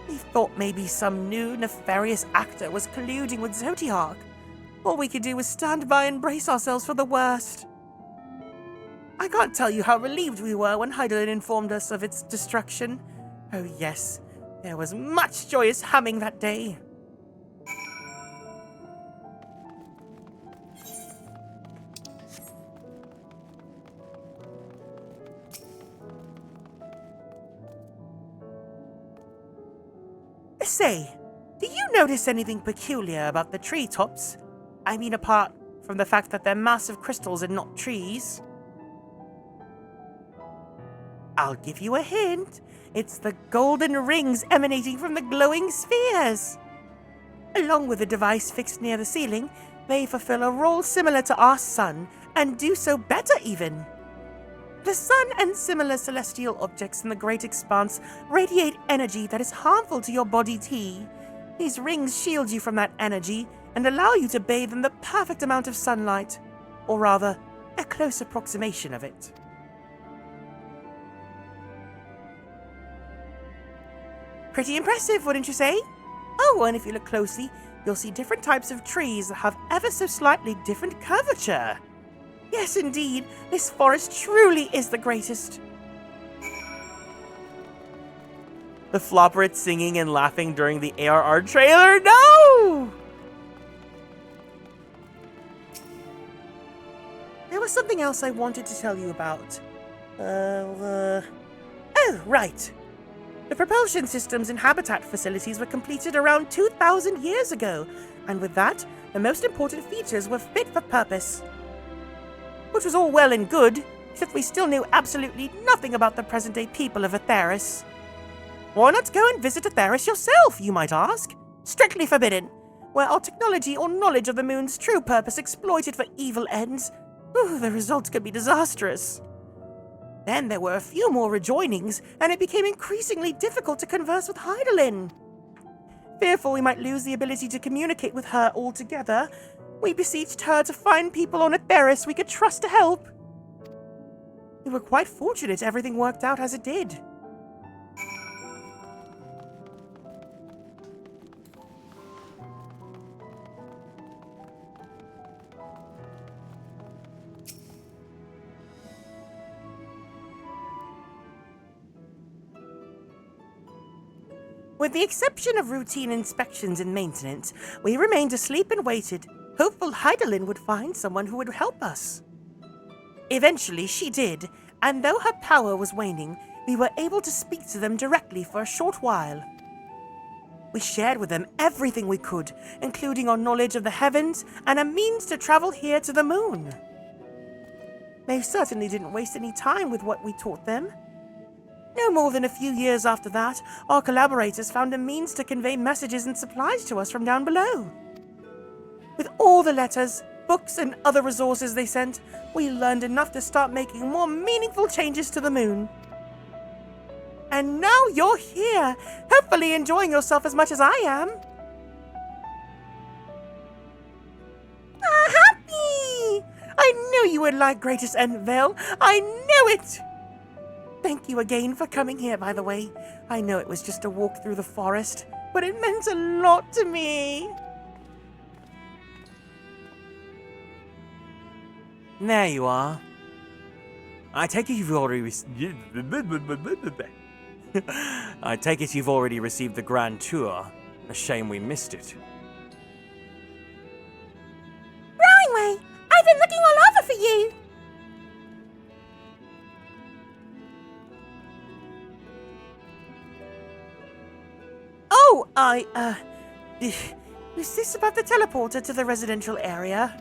We thought maybe some new nefarious actor was colluding with Zodiac. All we could do was stand by and brace ourselves for the worst. I can't tell you how relieved we were when Hydaelyn informed us of its destruction. Oh yes, There was much joyous humming that day. Say, do you notice anything peculiar about the treetops? I mean, apart from the fact that they're massive crystals and not trees. I'll give you a hint. It's the golden rings emanating from the glowing spheres. Along with a device fixed near the ceiling, they fulfill a role similar to our sun, and do so better even. The sun and similar celestial objects in the great expanse radiate energy that is harmful to your body T. These rings shield you from that energy and allow you to bathe in the perfect amount of sunlight, or rather, a close approximation of it. Pretty impressive, wouldn't you say? Oh, and if you look closely, you'll see different types of trees that have ever so slightly different curvature. Yes, indeed, this forest truly is the greatest. The Floporrits singing and laughing during the ARR trailer? No! There was something else I wanted to tell you about. Oh, right. The propulsion systems and habitat facilities were completed around 2,000 years ago, and with that, the most important features were fit for purpose. Which was all well and good, except we still knew absolutely nothing about the present-day people of Atheris. Why not go and visit Atheris yourself, you might ask? Strictly forbidden. Where our technology or knowledge of the moon's true purpose exploited for evil ends, the results could be disastrous. Then there were a few more rejoinings, and it became increasingly difficult to converse with Heidelin. Fearful we might lose the ability to communicate with her altogether, we beseeched her to find people on Atheris we could trust to help. We were quite fortunate everything worked out as it did. With the exception of routine inspections and maintenance, we remained asleep and waited, hopeful Heidelin would find someone who would help us. Eventually, she did, and though her power was waning, we were able to speak to them directly for a short while. We shared with them everything we could, including our knowledge of the heavens and a means to travel here to the moon. They certainly didn't waste any time with what we taught them. No more than a few years after that, our collaborators found a means to convey messages and supplies to us from down below. With all the letters, books, and other resources they sent, we learned enough to start making more meaningful changes to the moon. And now you're here, hopefully enjoying yourself as much as I am. Happy! I knew you would like Greatest Endvale. I knew it! Thank you again for coming here, by the way. I know it was just a walk through the forest, but it meant a lot to me. There you are. I take it you've already I take it you've already received the Grand Tour. A shame we missed it. Rowingway, I've been looking all over for you. Oh, is this about the teleporter to the residential area?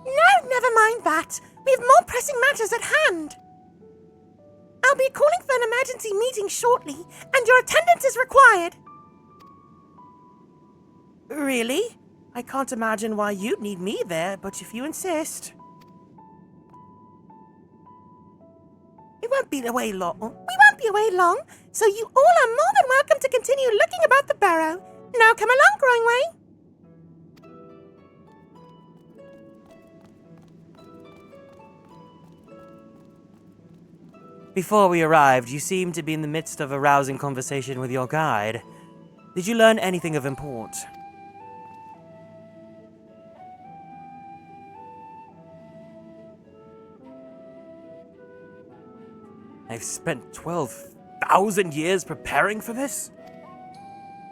No, never mind that. We have more pressing matters at hand. I'll be calling for an emergency meeting shortly, and your attendance is required. Really? I can't imagine why you'd need me there, but if you insist. We won't be away long, so you all are more than welcome to continue looking about the barrow. Now come along, Growingway. Before we arrived, you seemed to be in the midst of a rousing conversation with your guide. Did you learn anything of import? I've spent 12 1,000 years preparing for this?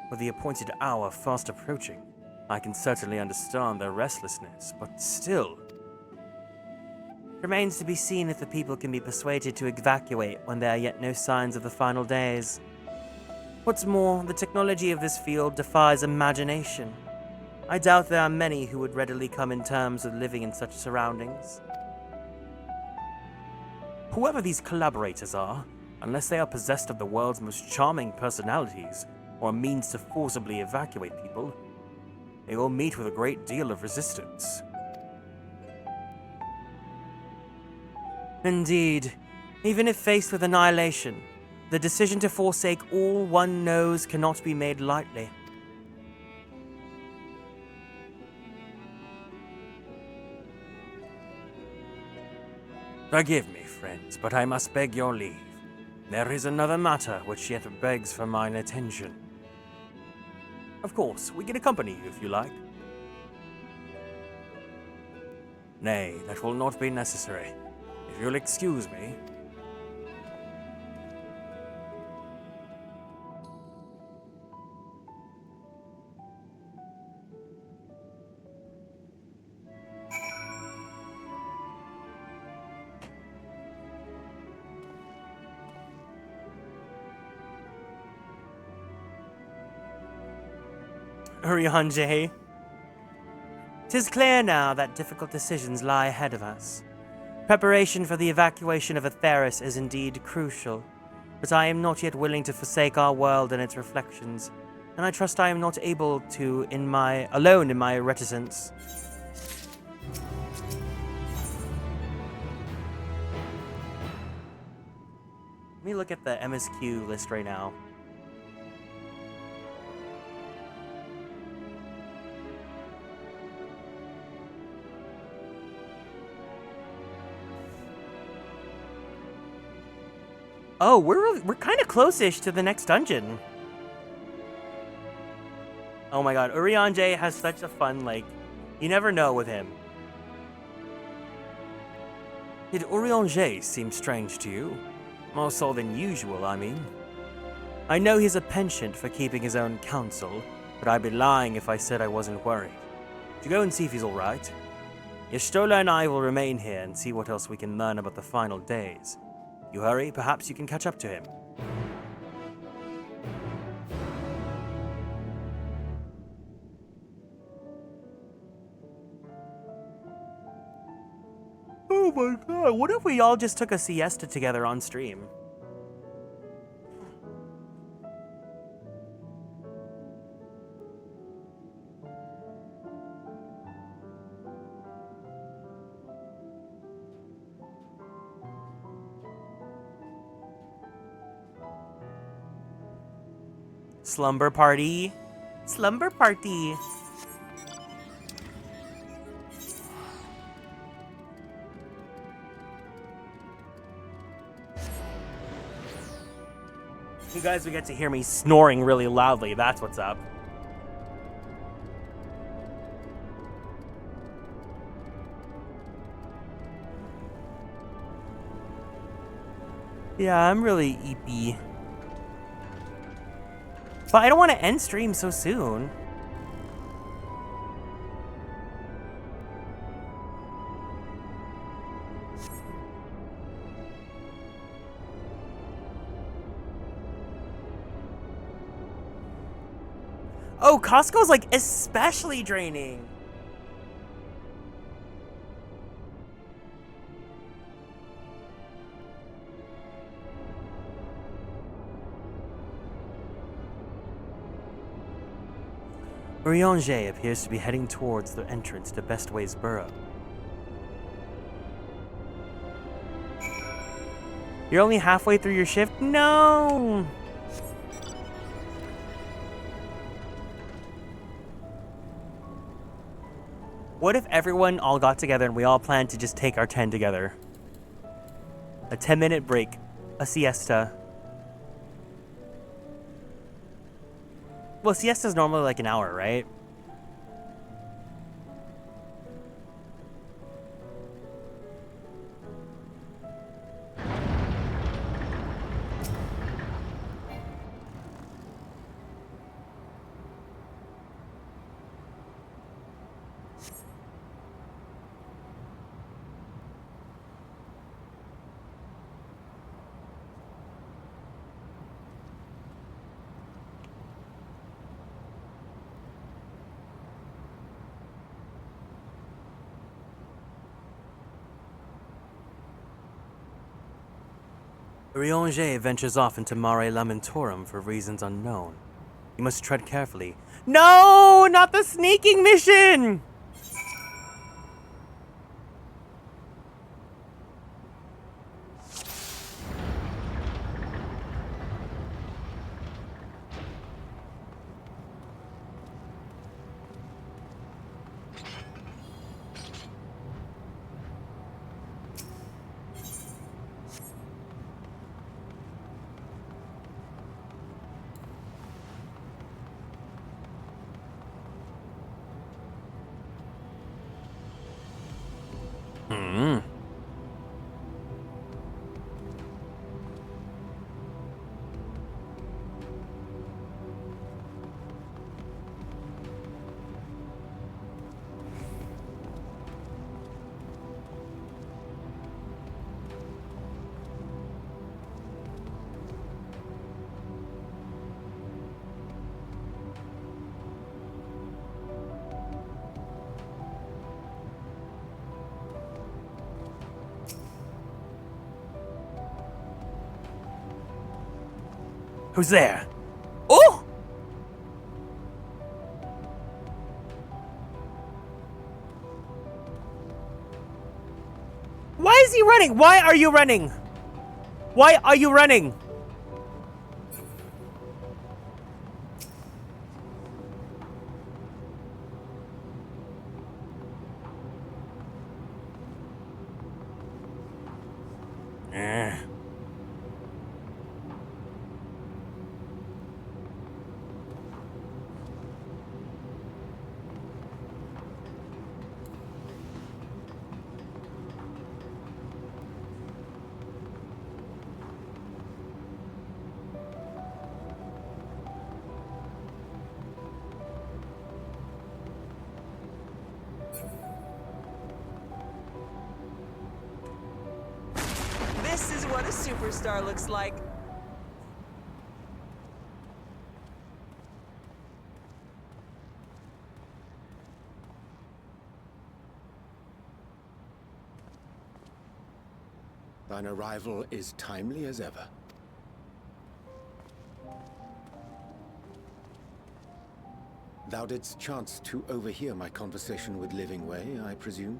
With the appointed hour fast approaching, I can certainly understand their restlessness, but still. It remains to be seen if the people can be persuaded to evacuate when there are yet no signs of the final days. What's more, the technology of this field defies imagination. I doubt there are many who would readily come in terms with living in such surroundings. Whoever these collaborators are, unless they are possessed of the world's most charming personalities, or a means to forcibly evacuate people, they will meet with a great deal of resistance. Indeed, even if faced with annihilation, the decision to forsake all one knows cannot be made lightly. Forgive me, friends, but I must beg your leave. There is another matter which yet begs for mine attention. Of course, we can accompany you if you like. Nay, that will not be necessary. If you'll excuse me. Urianger. 'Tis clear now that difficult decisions lie ahead of us. Preparation for the evacuation of Atheris is indeed crucial, but I am not yet willing to forsake our world and its reflections, and I trust I am not able to alone in my reticence. Let me look at the MSQ list right now. Oh, we're kind of close-ish to the next dungeon. Oh my god, Urianger has such a fun, you never know with him. Did Urianger seem strange to you? More so than usual, I mean. I know he's a penchant for keeping his own counsel, but I'd be lying if I said I wasn't worried. To go and see if he's alright. Y'shtola and I will remain here and see what else we can learn about the final days. You hurry, perhaps you can catch up to him. Oh my god, what if we all just took a siesta together on stream? Slumber party. Slumber party. You guys will get to hear me snoring really loudly. That's what's up. Yeah, I'm really eepy. But I don't want to end stream so soon. Oh, Costco's especially draining. Urianger appears to be heading towards the entrance to Bestway's burrow. You're only halfway through your shift? No! What if everyone all got together and we all planned to just take our 10 together? A 10-minute break. A siesta. Well, siesta's normally an hour, right? Rianger ventures off into Mare Lamentorum for reasons unknown. You must tread carefully. No, not the sneaking mission! Who's there? Oh! Why is he running? Why are you running? Why are you running? This is what a superstar looks like. Thine arrival is timely as ever. Thou didst chance to overhear my conversation with Living Way, I presume?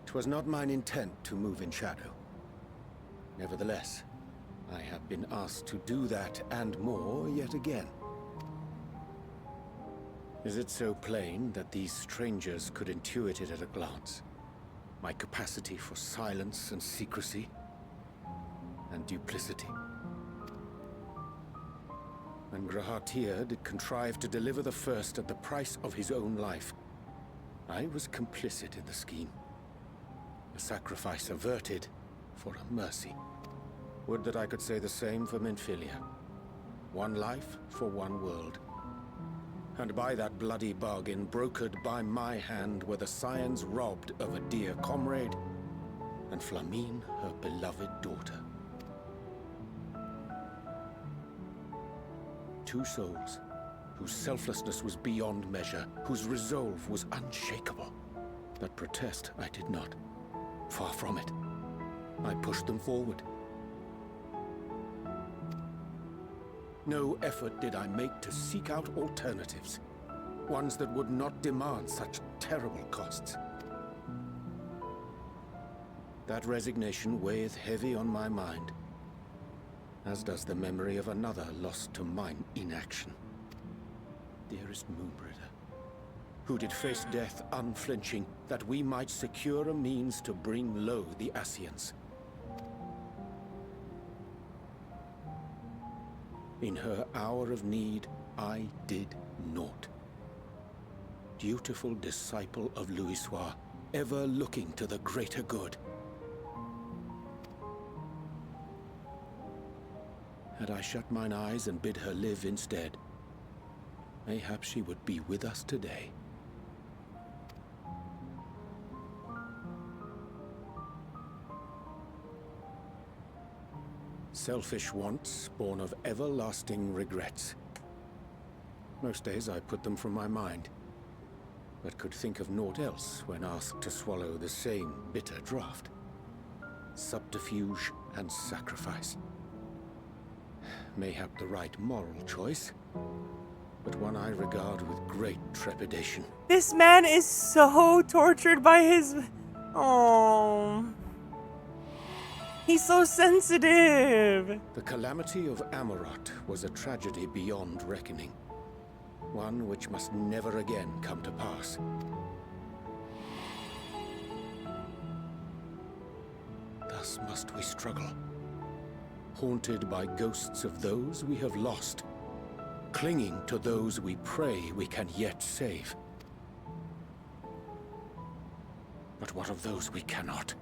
'Twas not mine intent to move in shadow. Nevertheless, I have been asked to do that and more yet again. Is it so plain that these strangers could intuit it at a glance? My capacity for silence and secrecy and duplicity. When Grahatir did contrive to deliver the first at the price of his own life, I was complicit in the scheme. A sacrifice averted for a mercy. Would that I could say the same for Minfilia. One life for one world. And by that bloody bargain, brokered by my hand, were the scions robbed of a dear comrade, and Flamine her beloved daughter. Two souls, whose selflessness was beyond measure, whose resolve was unshakable. But protest I did not. Far from it. I pushed them forward. No effort did I make to seek out alternatives, ones that would not demand such terrible costs. That resignation weigheth heavy on my mind, as does the memory of another lost to mine inaction. Dearest Moonbringer, who did face death unflinching, that we might secure a means to bring low the Ascians. In her hour of need, I did naught. Dutiful disciple of Louisoix, ever looking to the greater good. Had I shut mine eyes and bid her live instead, mayhap she would be with us today. Selfish wants, born of everlasting regrets. Most days I put them from my mind. but could think of naught else when asked to swallow the same bitter draught. Subterfuge and sacrifice. Mayhap the right moral choice, but one I regard with great trepidation. This man is so tortured by his... Oh. He's so sensitive. The calamity of Amarot was a tragedy beyond reckoning. One which must never again come to pass. Thus must we struggle, haunted by ghosts of those we have lost, clinging to those we pray we can yet save. But what of those we cannot?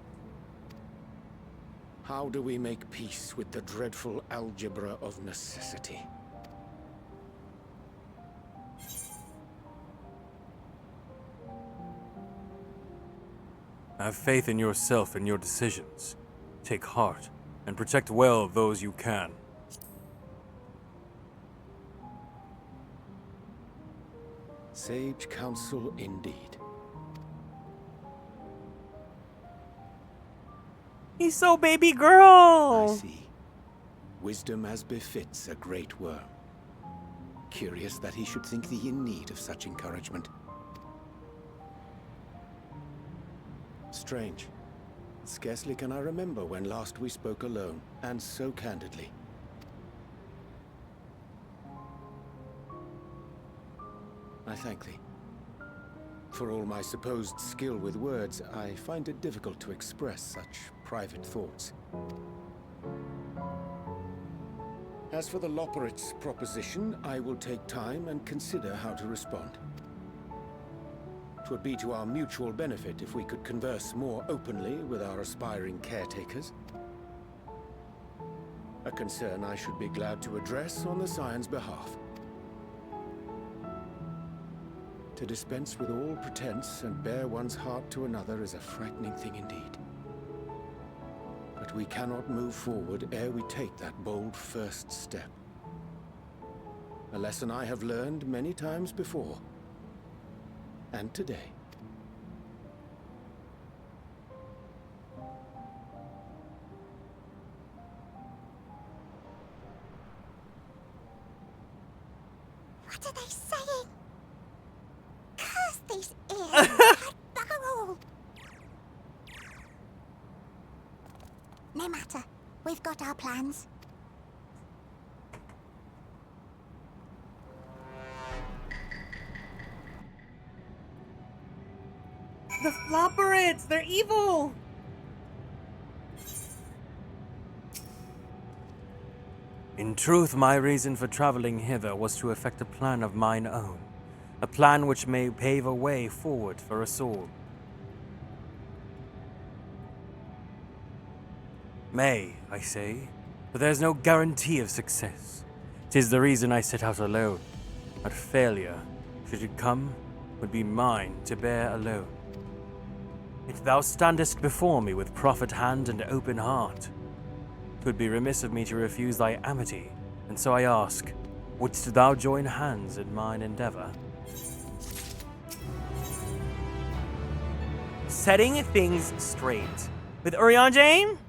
How do we make peace with the dreadful algebra of necessity? Have faith in yourself and your decisions. Take heart, and protect well those you can. Sage counsel indeed. He's so baby I girl. see. Wisdom as befits a great worm. Curious that he should think thee in need of such encouragement. Strange. Scarcely can I remember when last we spoke alone, and so candidly. I thank thee. For all my supposed skill with words, I find it difficult to express such private thoughts. As for the Floporrits proposition, I will take time and consider how to respond. 'Twould be to our mutual benefit if we could converse more openly with our aspiring caretakers. A concern I should be glad to address on the Scion's behalf. To dispense with all pretense and bare one's heart to another is a frightening thing indeed. But we cannot move forward ere we take that bold first step. A lesson I have learned many times before. And today. What are they saying? Curse these ears! Bugger. No matter. We've got our plans. The Floporrits, they're evil. In truth, my reason for traveling hither was to effect a plan of mine own. A plan which may pave a way forward for us all. May, I say, but there's no guarantee of success. 'Tis the reason I set out alone. But failure, should it come, would be mine to bear alone. If thou standest before me with proffered hand and open heart, 'twould be remiss of me to refuse thy amity, and so I ask, wouldst thou join hands in mine endeavor? Setting things straight. With Urian Jane?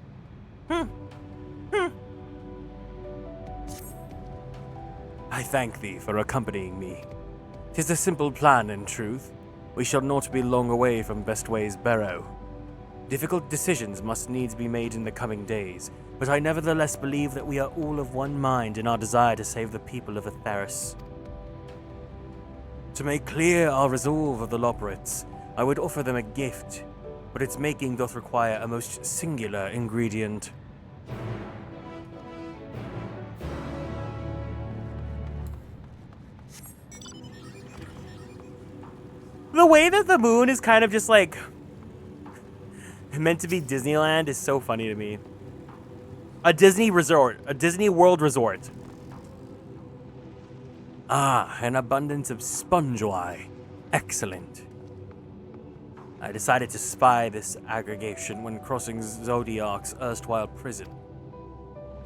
I thank thee for accompanying me. 'Tis a simple plan, in truth. We shall not be long away from Bestway's Barrow. Difficult decisions must needs be made in the coming days, but I nevertheless believe that we are all of one mind in our desire to save the people of Etheris. To make clear our resolve of the Floporrits, I would offer them a gift, but its making doth require a most singular ingredient. The way that the moon is kind of just like meant to be Disneyland is so funny to me. A Disney resort, a Disney World resort. Ah, an abundance of sponge-eye. Excellent. I decided to spy this aggregation when crossing Zodiac's erstwhile prison.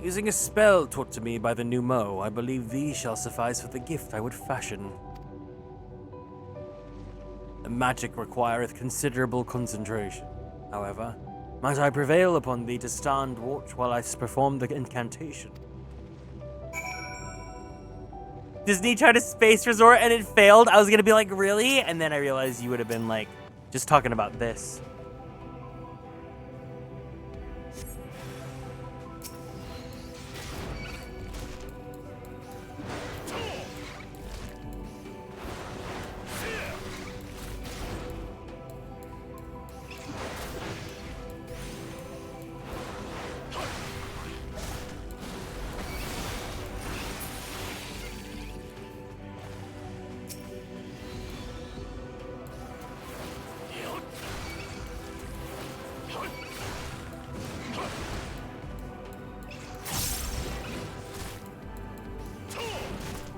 Using a spell taught to me by the Numo, I believe these shall suffice for the gift I would fashion. The magic requireth considerable concentration. However, might I prevail upon thee to stand watch while I perform the incantation? Disney tried a space resort and it failed. I was gonna be like, really? And then I realized you would have been like, just talking about this.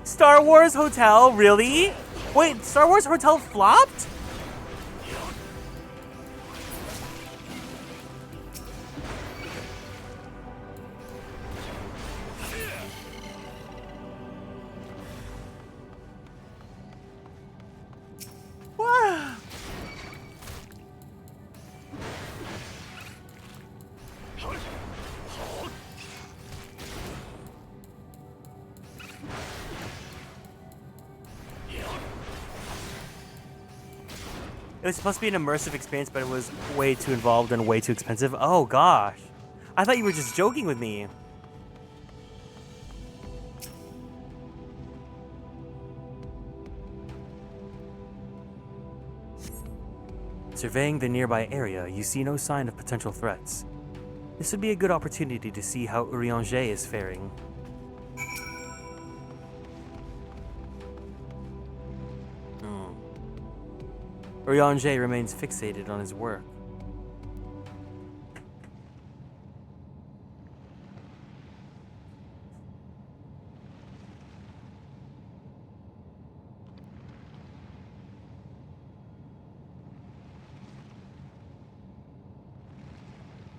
Star Wars Hotel, really? Wait, Star Wars Hotel flopped? Wow. It was supposed to be an immersive experience, but it was way too involved and way too expensive. Oh gosh. I thought you were just joking with me. Surveying the nearby area, you see no sign of potential threats. This would be a good opportunity to see how Urianger is faring. Urianger remains fixated on his work.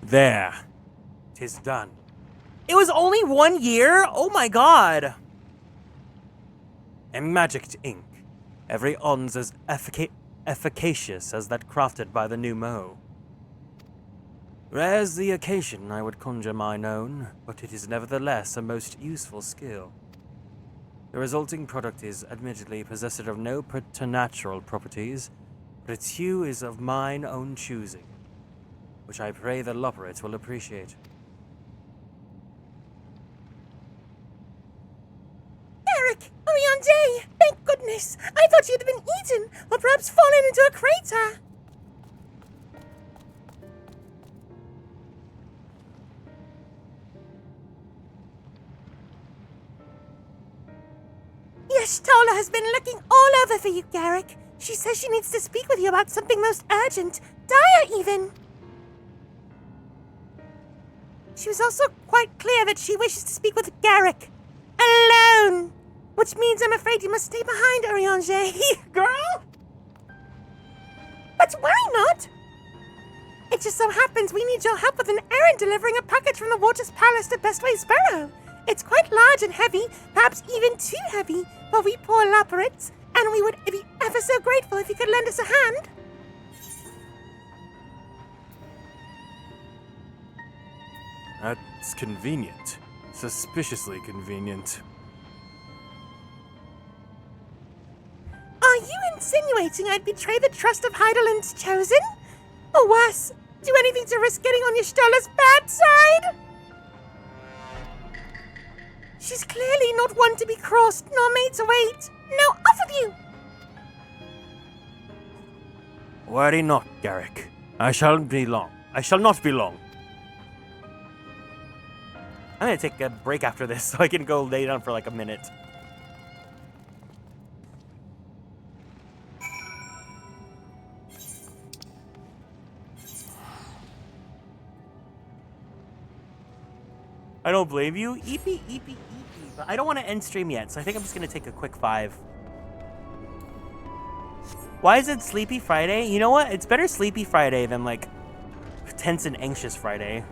There. 'Tis done. It was only 1 year? Oh my god. A magicked ink. Every ons as efficacious as that crafted by the new Mo. Rare's the occasion I would conjure mine own, but it is nevertheless a most useful skill. The resulting product is admittedly possessed of no preternatural properties, but its hue is of mine own choosing, which I pray the Floporrits will appreciate. Eric! Urianger! Thank goodness! I thought you'd been eaten, or perhaps fallen into a crater! Y'shtola has been looking all over for you, Garrick. She says she needs to speak with you about something most urgent, dire even. She was also quite clear that she wishes to speak with Garrick. Alone! Which means I'm afraid you must stay behind, Urianger. Girl? But why not? It just so happens we need your help with an errand delivering a package from the Water's Palace to Bestway Sparrow. It's quite large and heavy, perhaps even too heavy for we poor Floporrits, and we would be ever so grateful if you could lend us a hand. That's convenient. Suspiciously convenient. Are you insinuating I'd betray the trust of Heidelland's Chosen? Or worse, do anything to risk getting on Y'shtola's bad side? She's clearly not one to be crossed nor made to wait. Now off with you! Worry not, Garrick. I shall not be long. I'm gonna take a break after this so I can go lay down for like a minute. I don't blame you. Eepy, eepy, eepy. But I don't want to end stream yet, so I think I'm just gonna take a quick 5. Why is it Sleepy Friday? You know what? It's better Sleepy Friday than like tense and anxious Friday.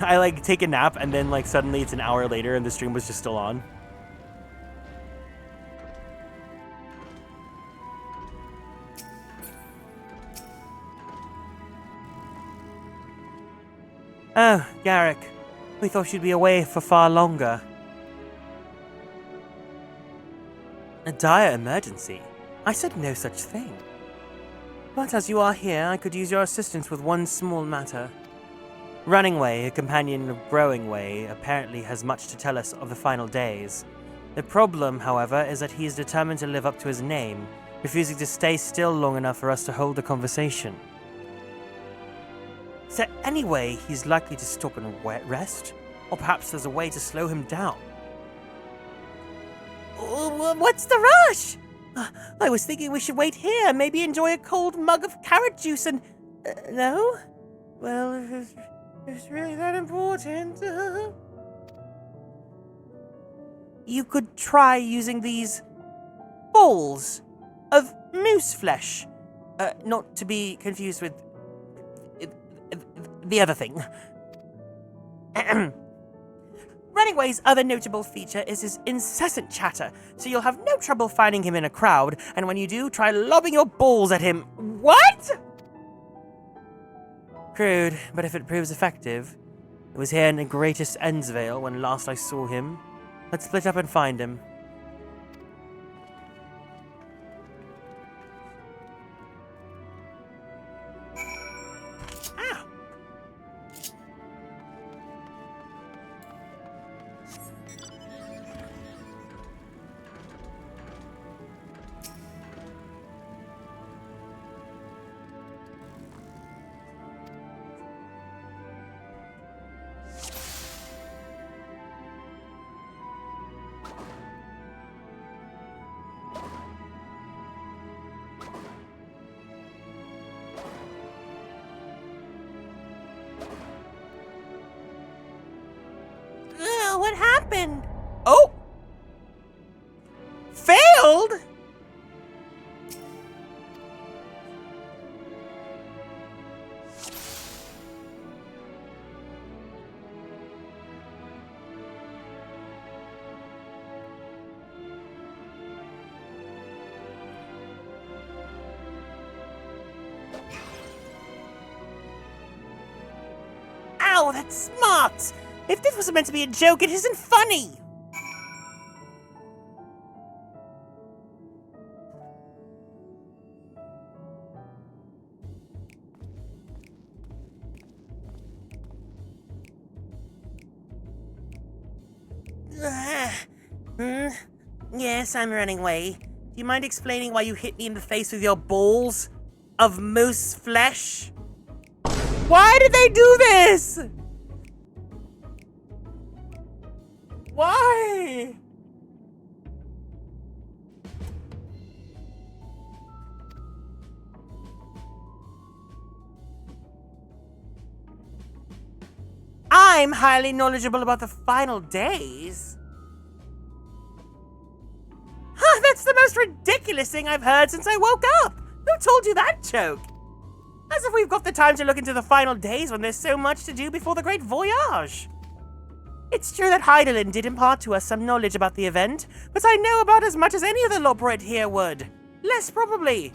I like take a nap and then like suddenly it's an hour later and the stream was just still on. Oh, Garrick. We thought you'd be away for far longer. A dire emergency? I said no such thing. But as you are here, I could use your assistance with one small matter. Running Way, a companion of Growing Way, apparently has much to tell us of the final days. The problem, however, is that he is determined to live up to his name, refusing to stay still long enough for us to hold a conversation. Is there any way he's likely to stop and rest? Or perhaps there's a way to slow him down? What's the rush? I was thinking we should wait here, maybe enjoy a cold mug of carrot juice and... no? Well, if it's really that important... You could try using these balls of moose flesh. Not to be confused with the other thing. Running Way's other notable feature is his incessant chatter, so you'll have no trouble finding him in a crowd, and when you do, try lobbing your balls at him. What? Crude, but if it proves effective. It was here in the greatest Endsvale when last I saw him. Let's split up and find him. What happened? Oh! Failed? Ow, that's smart! If this was meant to be a joke, it isn't funny! Yes, I'm running away. Do you mind explaining why you hit me in the face with your balls of moose flesh? Why did they do this? Why? I'm highly knowledgeable about the final days. That's the most ridiculous thing I've heard since I woke up. Who told you that joke? As if we've got the time to look into the final days when there's so much to do before the great voyage. It's true that Heidelin did impart to us some knowledge about the event, but I know about as much as any other Floporrit here would. Less probably.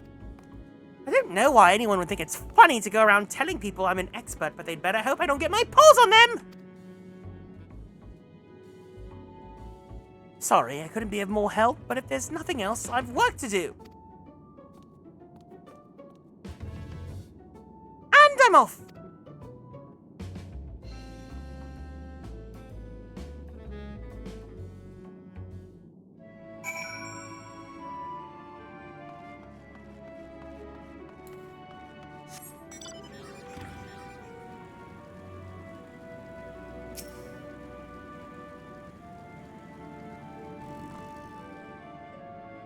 I don't know why anyone would think it's funny to go around telling people I'm an expert, but they'd better hope I don't get my paws on them! Sorry, I couldn't be of more help, but if there's nothing else, I've work to do. And I'm off!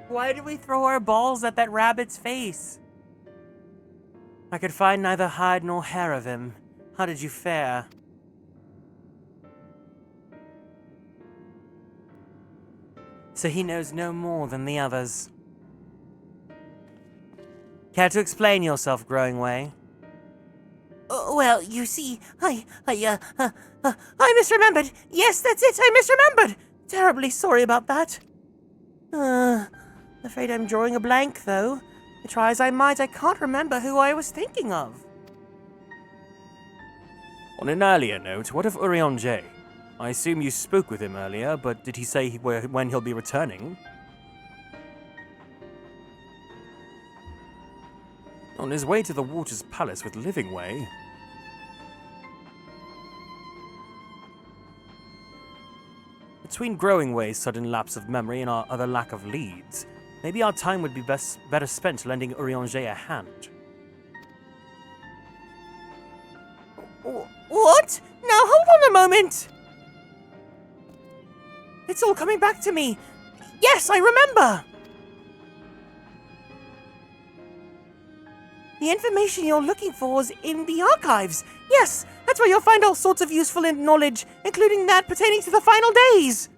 Why did we throw our balls at that rabbit's face? I could find neither hide nor hair of him. How did you fare? So he knows no more than the others. Care to explain yourself, Growing Way? Well, you see, I misremembered. Yes, that's it, I misremembered. Terribly sorry about that. Afraid I'm drawing a blank, though. Try as I might, I can't remember who I was thinking of. On an earlier note, what of Urianger? I assume you spoke with him earlier, but did he say when he'll be returning? On his way to the Waters Palace with Livingway. Between Growingway's sudden lapse of memory and our other lack of leads, maybe our time would be better spent lending Urianger a hand. What? Now hold on a moment! It's all coming back to me. Yes, I remember! The information you're looking for is in the archives. Yes, that's where you'll find all sorts of useful knowledge, including that pertaining to the final days.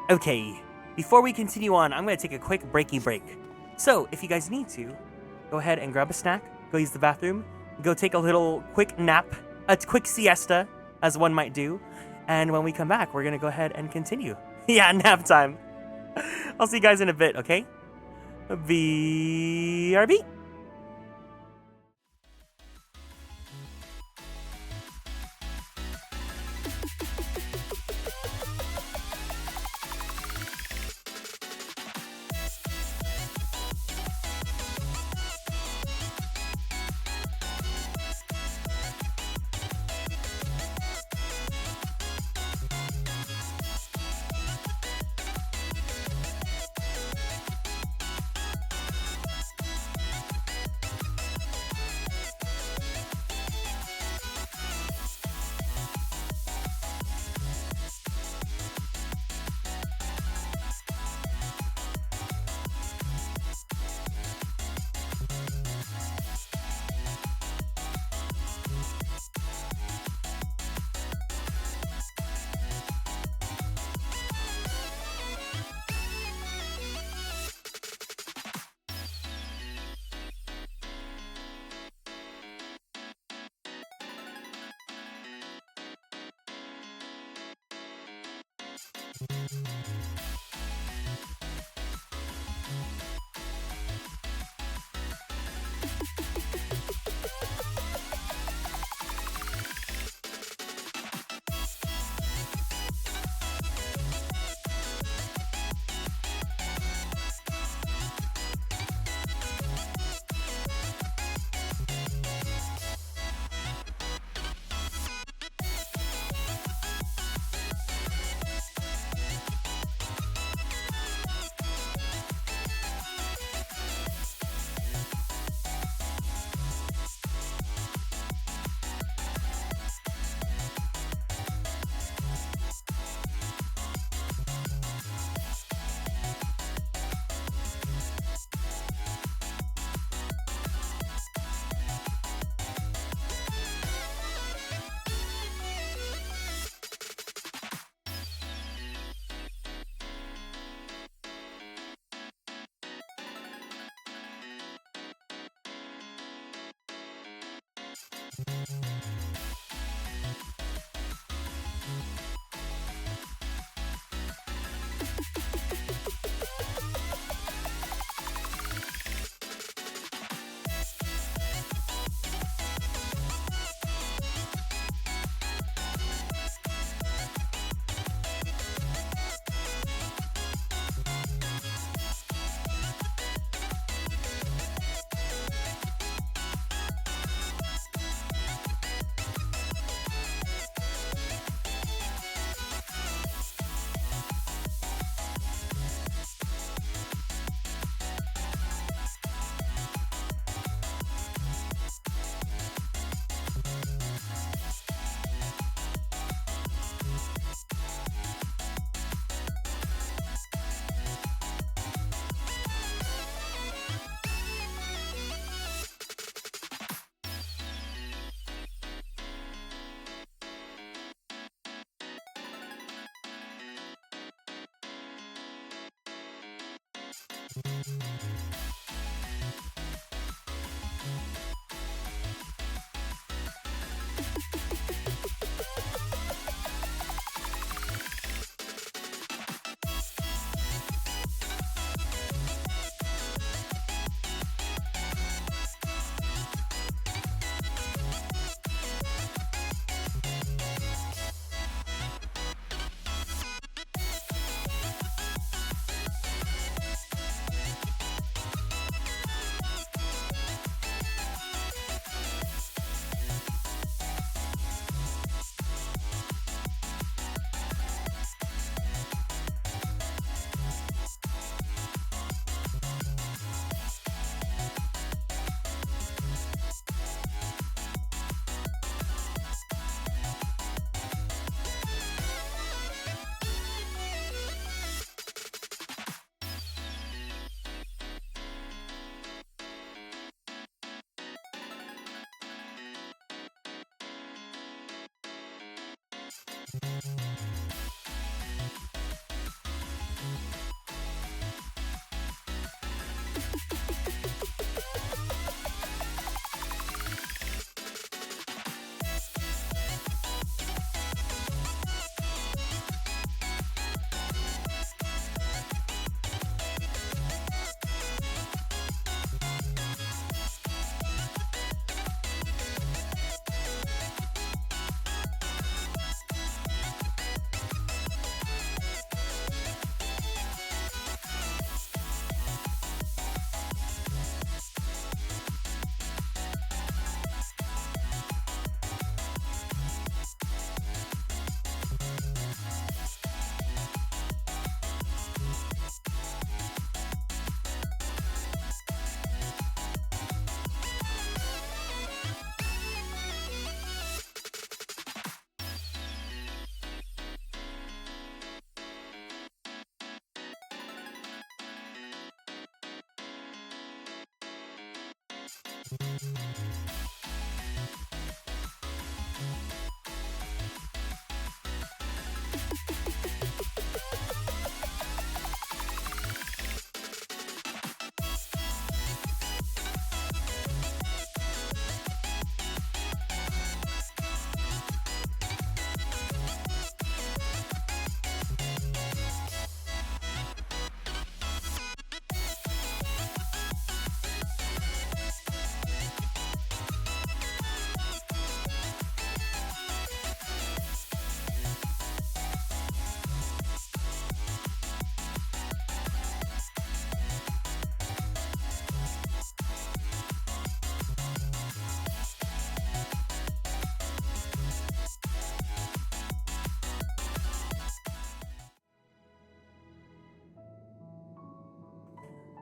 Okay, before we continue on, I'm going to take a quick breaky break. So, if you guys need to, go ahead and grab a snack, go use the bathroom, go take a little quick nap, a quick siesta, as one might do, and when we come back, we're going to go ahead and continue. Yeah, nap time. I'll see you guys in a bit, okay? BRB.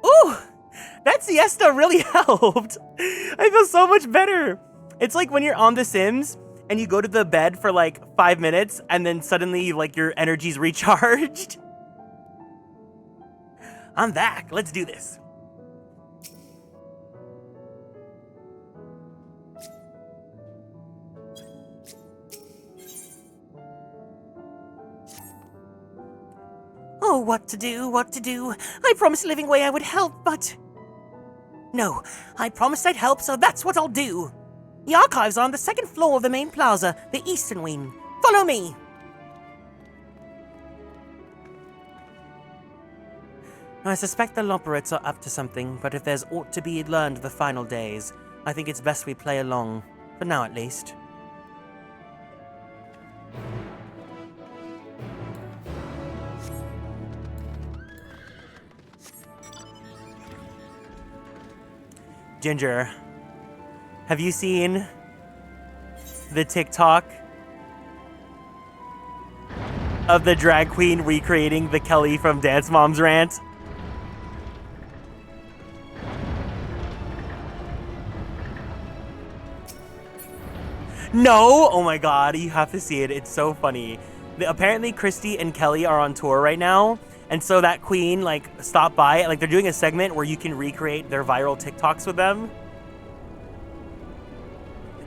Ooh, that siesta really helped. I feel so much better. It's like when you're on The Sims and you go to the bed for like 5 minutes and then suddenly like your energy's recharged. I'm back. Let's do this. Oh, what to do, what to do. I promised Living Way I would help, but... No, I promised I'd help, so that's what I'll do. The archives are on the second floor of the main plaza, the eastern wing. Follow me. I suspect the Floporrits are up to something, but if there's aught to be learned the final days, I think it's best we play along. For now, at least. Ginger, have you seen the TikTok of the drag queen recreating the Kelly from Dance Moms rant? No! Oh my god, you have to see it. It's so funny. Apparently, Christy and Kelly are on tour right now, and so that queen, like, stopped by. Like, they're doing a segment where you can recreate their viral TikToks with them.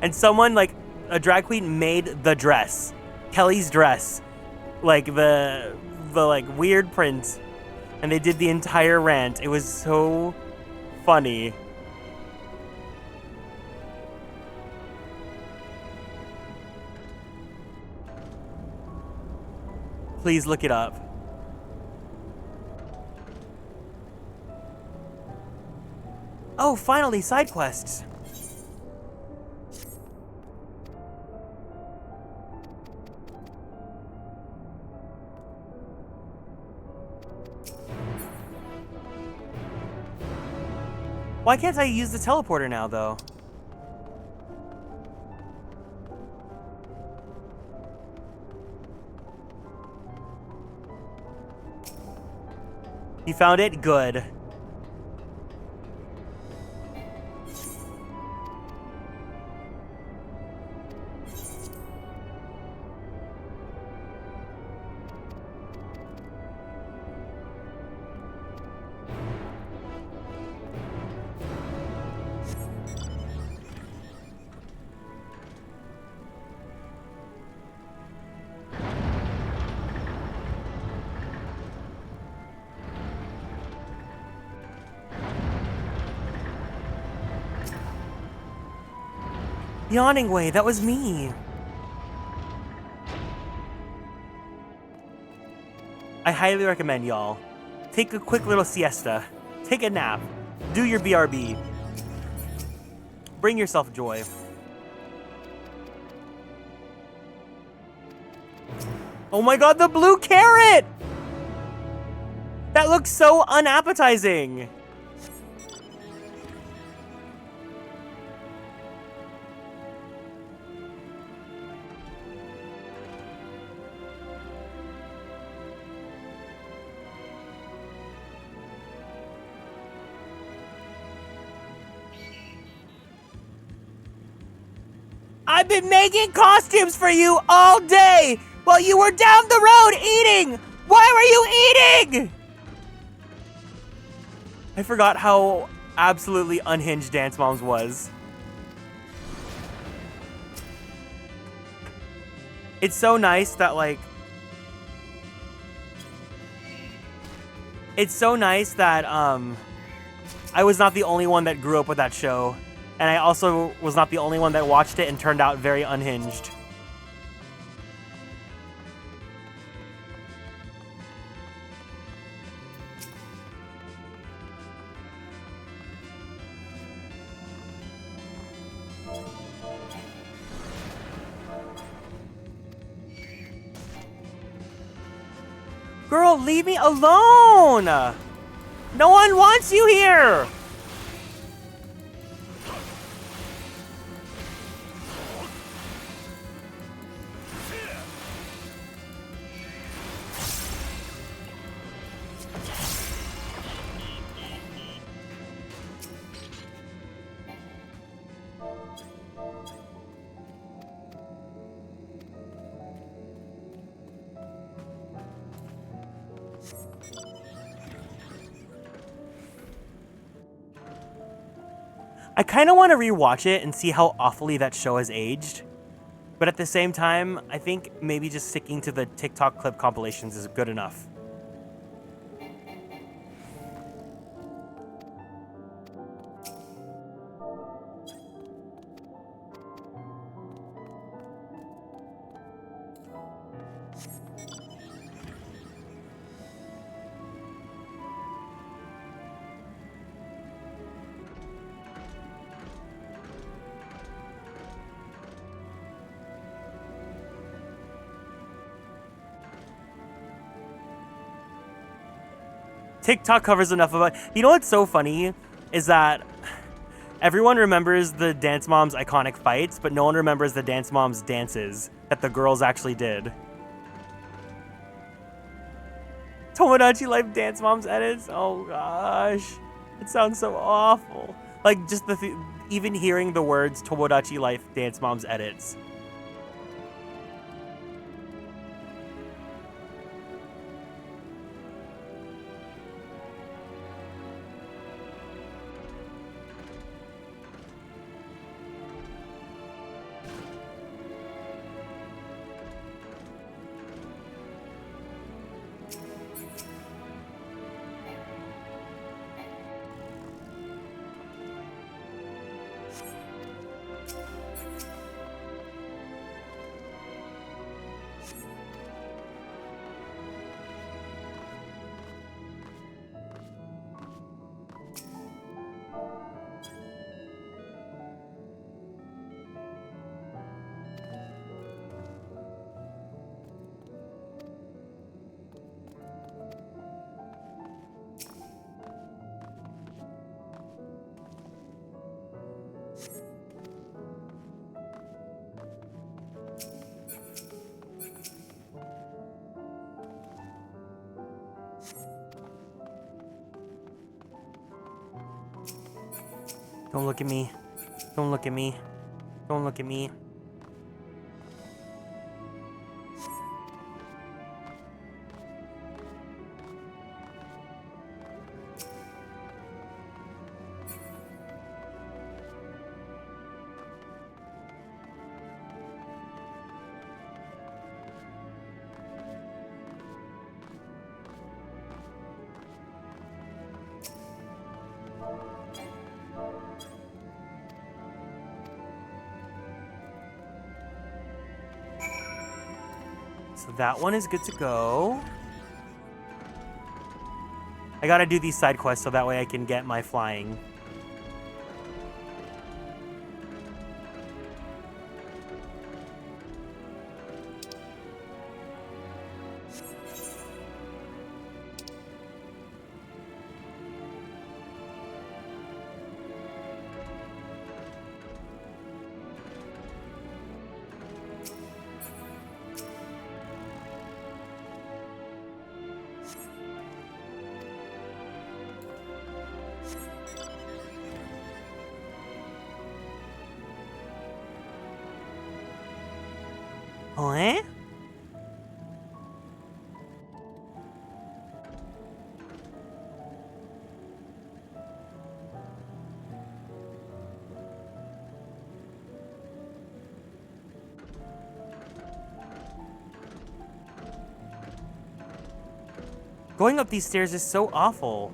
And someone, like, a drag queen made the dress. Kelly's dress. Like, the like, weird print And they did the entire rant. It was so funny. Please look it up. Oh, finally, side quests. Why can't I use the teleporter now, though? You found it? Good. Yawning Way, that was me. I highly recommend y'all. Take a quick little siesta. Take a nap. Do your BRB. Bring yourself joy. Oh my god, the blue carrot! That looks so unappetizing. I've been making costumes for you all day while you were down the road eating! Why were you eating? I forgot how absolutely unhinged Dance Moms was. It's so nice that, like... It's so nice that, I was not the only one that grew up with that show. And I also was not the only one that watched it and turned out very unhinged. Girl, leave me alone! No one wants you here! I kind of want to rewatch it and see how awfully that show has aged. But at the same time, I think maybe just sticking to the TikTok clip compilations is good enough. TikTok covers enough of it. You know what's so funny is that everyone remembers the Dance Moms iconic fights, but no one remembers the Dance Moms dances that the girls actually did. Tomodachi Life Dance Moms edits? Oh gosh. It sounds so awful. Like just even hearing the words Tomodachi Life Dance Moms edits. Don't look at me. Don't look at me. Don't look at me. So that one is good to go. I gotta do these side quests so that way I can get my flying. Oh, eh? Going up these stairs is so awful.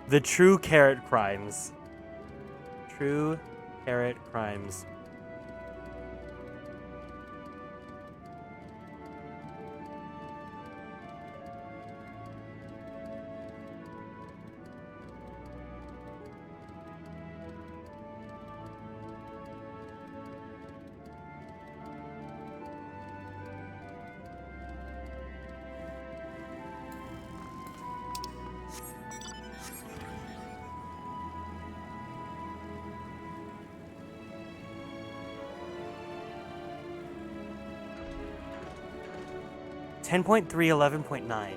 The true carrot crimes. True carrot crimes. Ten 11.9.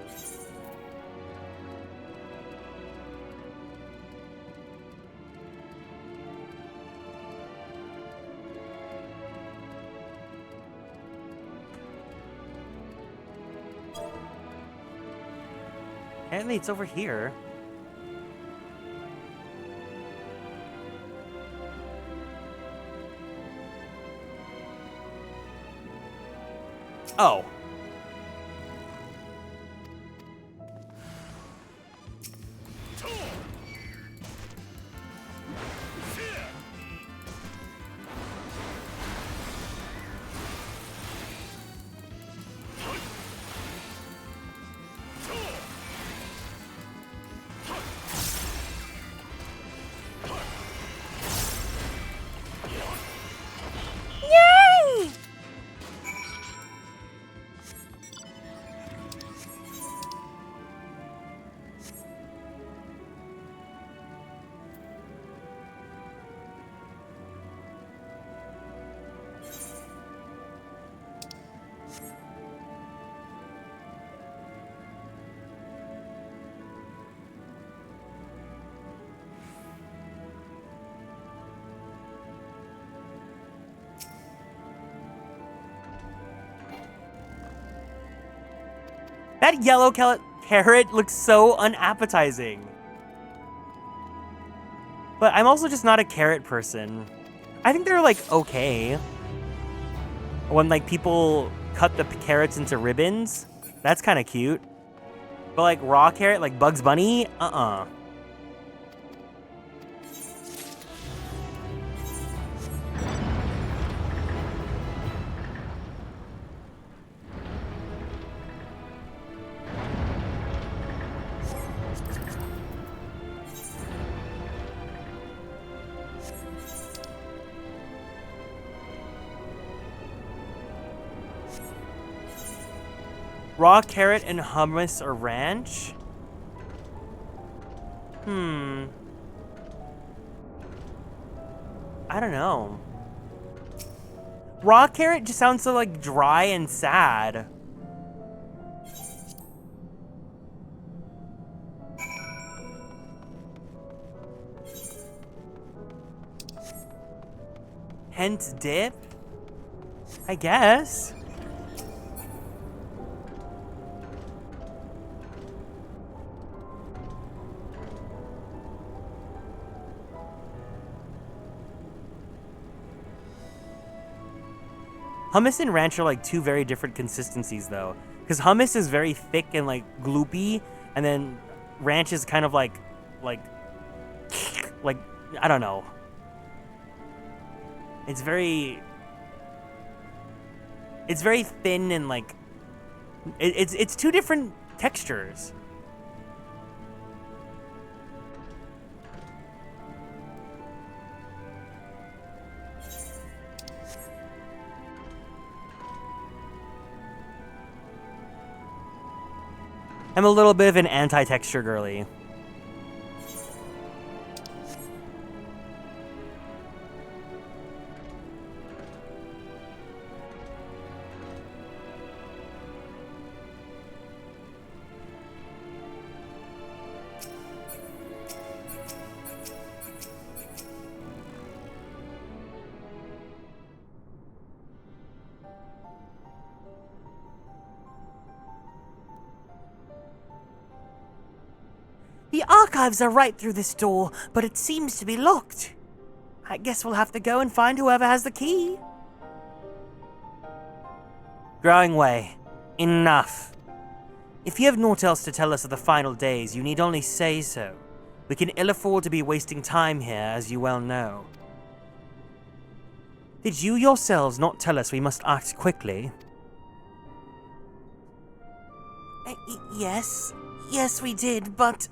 Apparently it's over here. Oh. That yellow carrot looks so unappetizing. But I'm also just not a carrot person. I think they're like okay. When like people cut the carrots into ribbons, that's kind of cute. But like raw carrot, like Bugs Bunny, Raw carrot and hummus or ranch? I don't know. Raw carrot just sounds so like dry and sad. Hence dip? I guess. Hummus and ranch are like two very different consistencies though. Because hummus is very thick and like gloopy, and then ranch is kind of like, I don't know. It's very thin and like, it's two different textures. I'm a little bit of an anti-texture girly. The archives are right through this door, but it seems to be locked. I guess we'll have to go and find whoever has the key. Growing way. Enough. If you have naught else to tell us of the final days, you need only say so. We can ill afford to be wasting time here, as you well know. Did you yourselves not tell us we must act quickly? Yes, we did, but...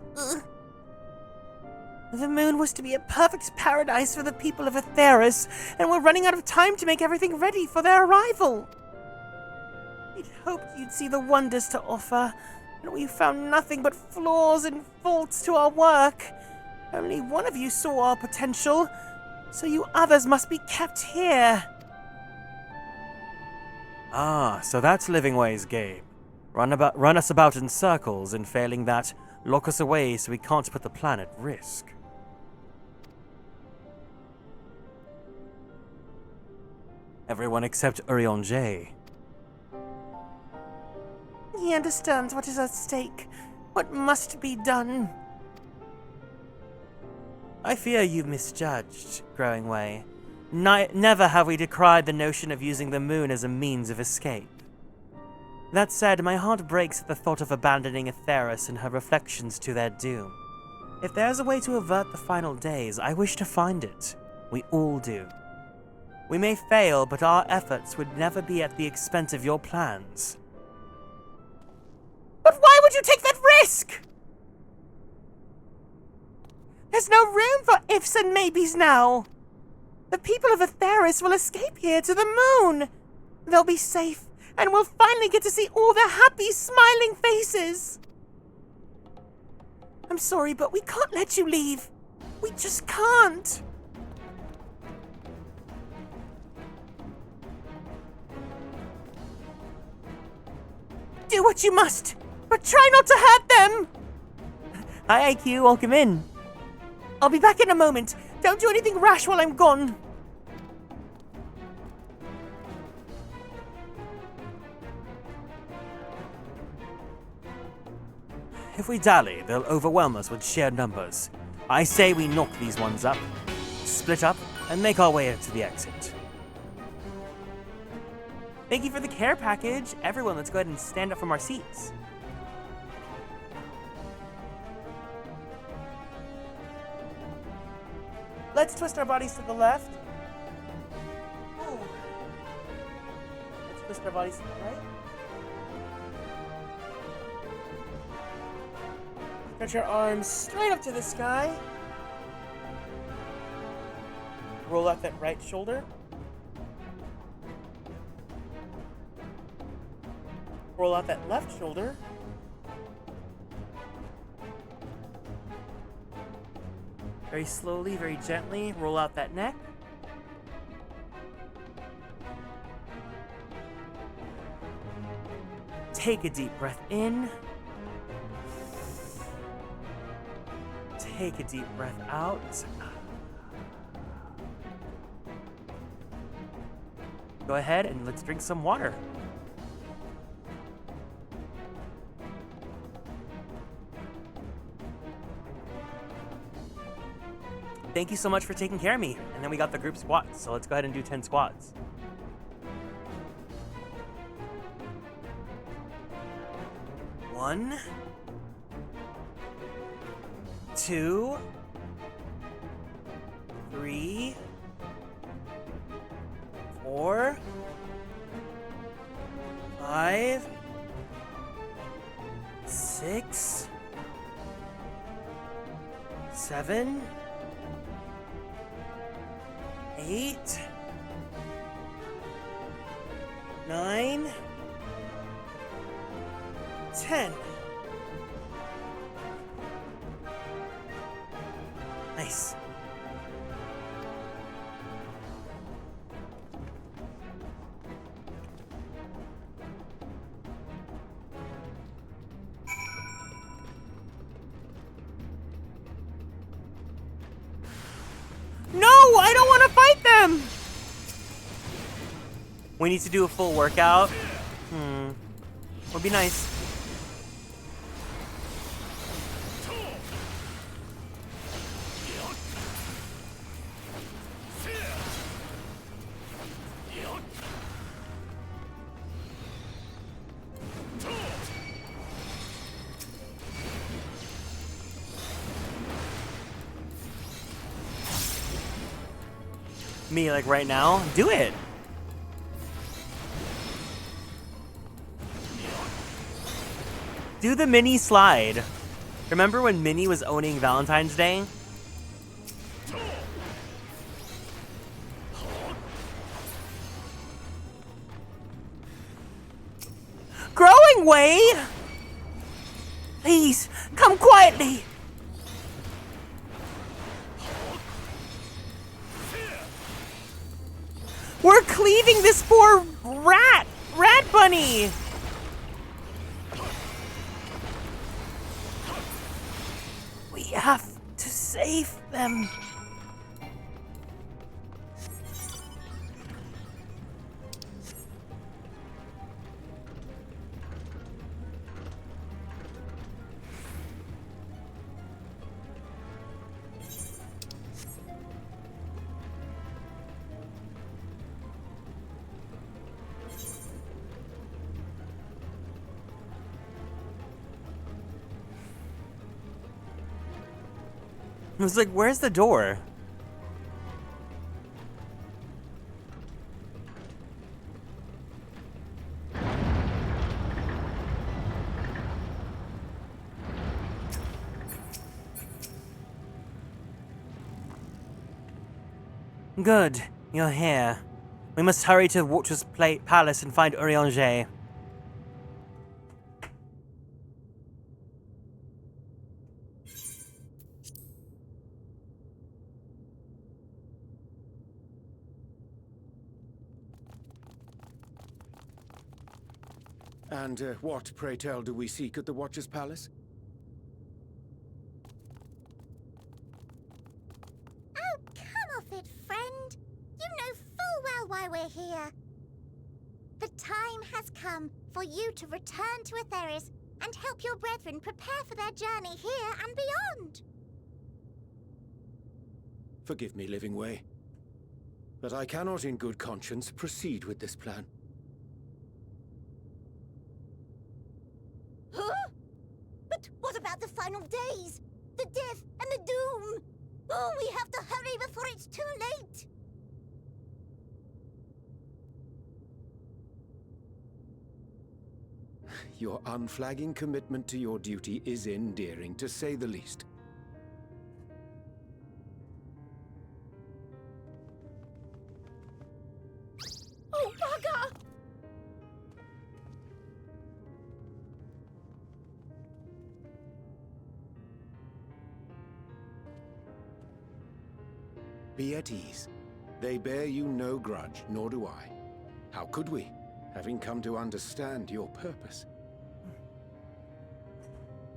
The moon was to be a perfect paradise for the people of Atheris, and we're running out of time to make everything ready for their arrival. We'd hoped you'd see the wonders to offer, and we found nothing but flaws and faults to our work. Only one of you saw our potential, so you others must be kept here. Ah, so that's Livingway's game. Run us about in circles, and failing that, lock us away so we can't put the planet at risk. Everyone except Urion J. He understands what is at stake, what must be done. I fear you've misjudged, Growing Way. Never have we decried the notion of using the moon as a means of escape. That said, my heart breaks at the thought of abandoning Atheris and her reflections to their doom. If there's a way to avert the final days, I wish to find it. We all do. We may fail, but our efforts would never be at the expense of your plans. But why would you take that risk? There's no room for ifs and maybes now. The people of Atheris will escape here to the moon. They'll be safe, and we'll finally get to see all their happy, smiling faces. I'm sorry, but we can't let you leave. We just can't. Do what you must, but try not to hurt them. Hi, IQ, welcome in. I'll be back in a moment. Don't do anything rash while I'm gone. If we dally, they'll overwhelm us with sheer numbers. I say we knock these ones up, split up, and make our way to the exit. Thank you for the care package. Everyone, let's go ahead and stand up from our seats. Let's twist our bodies to the left. Ooh. Let's twist our bodies to the right. Stretch your arms straight up to the sky. Roll out that right shoulder. Roll out that left shoulder. Very slowly, very gently, roll out that neck. Take a deep breath in. Take a deep breath out. Go ahead and let's drink some water. Thank you so much for taking care of me. And then we got the group squats, so let's go ahead and do 10 squats. One, 2, 3, 4, 5, 6, 7, 8, 9, 10. Nice. No, I don't want to fight them. We need to do a full workout. Would be nice. Me, like right now? Do it! Do the mini slide. Remember when Minnie was owning Valentine's Day? Growing way! Please, come quietly! We're cleaving this poor rat bunny. We have to save them. I was like, where's the door? Good, you're here. We must hurry to Watcher's Palace and find Urianger. And what, pray tell, do we seek at the Watcher's Palace? Oh, come off it, friend. You know full well why we're here. The time has come for you to return to Etheris and help your brethren prepare for their journey here and beyond. Forgive me, Living Way, but I cannot in good conscience proceed with this plan. Huh? But what about the final days? The death and the doom? Oh, we have to hurry before it's too late. Your unflagging commitment to your duty is endearing, to say the least. Oh, bugger! Be at ease. They bear you no grudge, nor do I. How could we, having come to understand your purpose?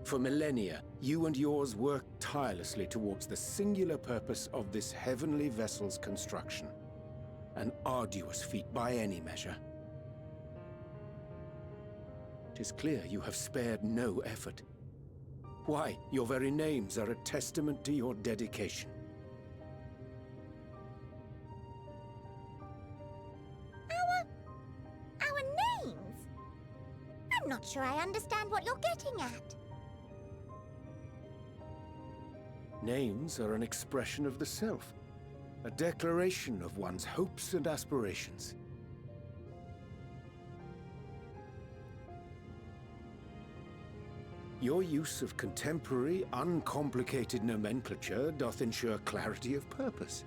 For millennia, you and yours worked tirelessly towards the singular purpose of this heavenly vessel's construction. An arduous feat by any measure. It is clear you have spared no effort. Why, your very names are a testament to your dedication. Our names? I'm not sure I understand what you're getting at. Names are an expression of the self, a declaration of one's hopes and aspirations. Your use of contemporary, uncomplicated nomenclature doth ensure clarity of purpose.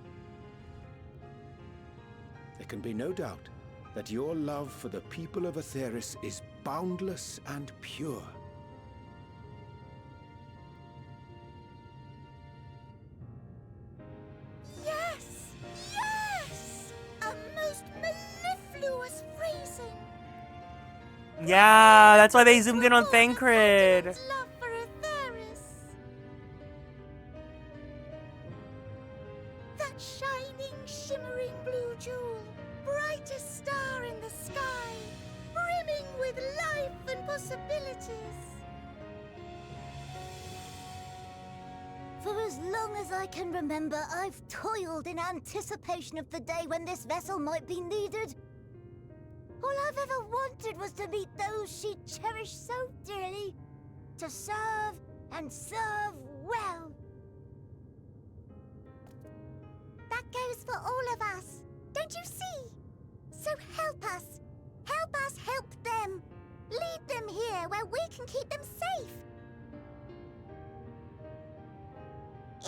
There can be no doubt that your love for the people of Aetheris is boundless and pure. Yes! Yes! A most mellifluous phrasing! Yeah, that's why they zoomed in on Thancred. Love for Aetheris. That shining, shimmering blue jewel, brightest star in the sky, brimming with life and possibilities. For as long as I can remember, I've toiled in anticipation of the day when this vessel might be needed. All I've ever wanted was to meet those she cherished so dearly, to serve and serve well. That goes for all of us, don't you see? So help us help them. Lead them here where we can keep them safe.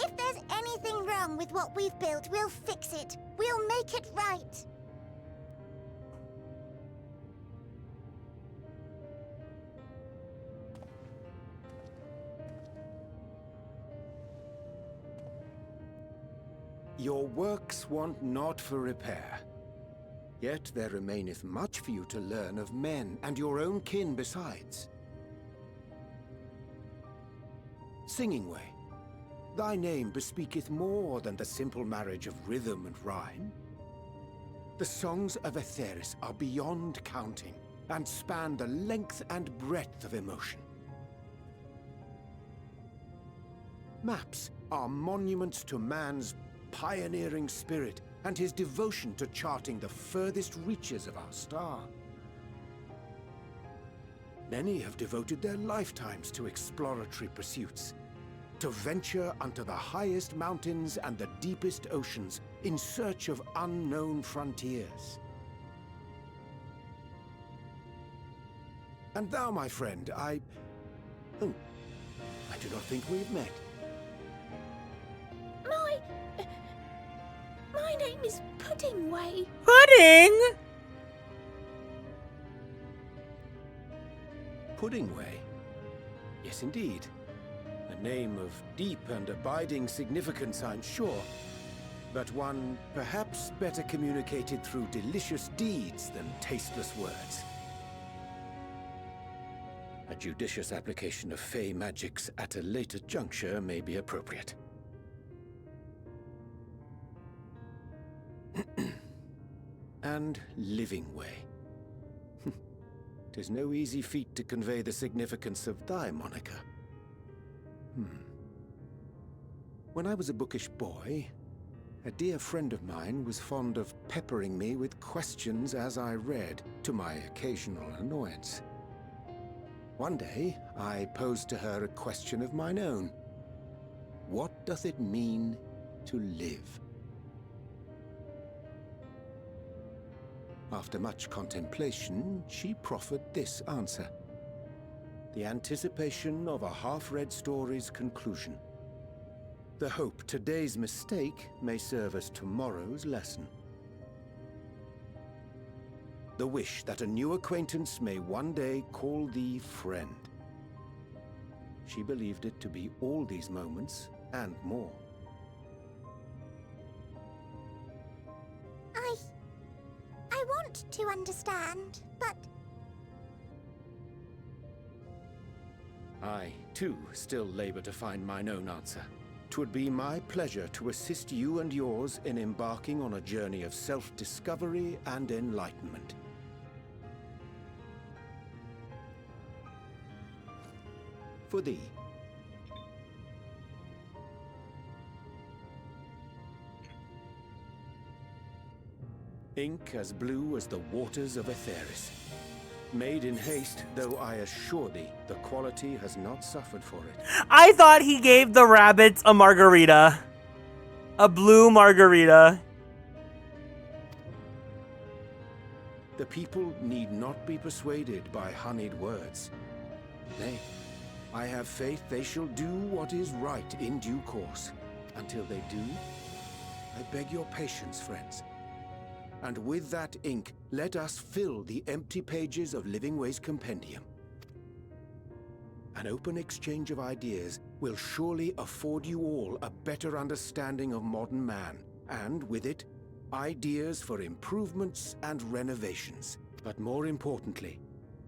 If there's anything wrong with what we've built, we'll fix it. We'll make it right. Your works want not for repair. Yet there remaineth much for you to learn of men, and your own kin besides. Singing Way, thy name bespeaketh more than the simple marriage of rhythm and rhyme. The songs of Aetheris are beyond counting, and span the length and breadth of emotion. Maps are monuments to man's pioneering spirit and his devotion to charting the furthest reaches of our star. Many have devoted their lifetimes to exploratory pursuits, to venture unto the highest mountains and the deepest oceans in search of unknown frontiers. And thou, my friend, I do not think we've met. My name is Puddingway. Pudding? Puddingway? Yes, indeed. A name of deep and abiding significance, I'm sure. But one perhaps better communicated through delicious deeds than tasteless words. A judicious application of fey magics at a later juncture may be appropriate. And Living Way. 'Tis no easy feat to convey the significance of thy moniker. When I was a bookish boy, a dear friend of mine was fond of peppering me with questions as I read, to my occasional annoyance. One day, I posed to her a question of mine own. What doth it mean to live? After much contemplation, she proffered this answer. The anticipation of a half-read story's conclusion. The hope today's mistake may serve as tomorrow's lesson. The wish that a new acquaintance may one day call thee friend. She believed it to be all these moments and more. want to understand, but I, too, still labor to find mine own answer. 'Twould be my pleasure to assist you and yours in embarking on a journey of self-discovery and enlightenment. For thee. Ink as blue as the waters of Aetheris. Made in haste, though I assure thee, the quality has not suffered for it. I thought he gave the rabbits a margarita. A blue margarita. The people need not be persuaded by honeyed words. Nay, I have faith they shall do what is right in due course. Until they do, I beg your patience, friends. And with that ink, let us fill the empty pages of Living Way's compendium. An open exchange of ideas will surely afford you all a better understanding of modern man, and with it, ideas for improvements and renovations. But more importantly,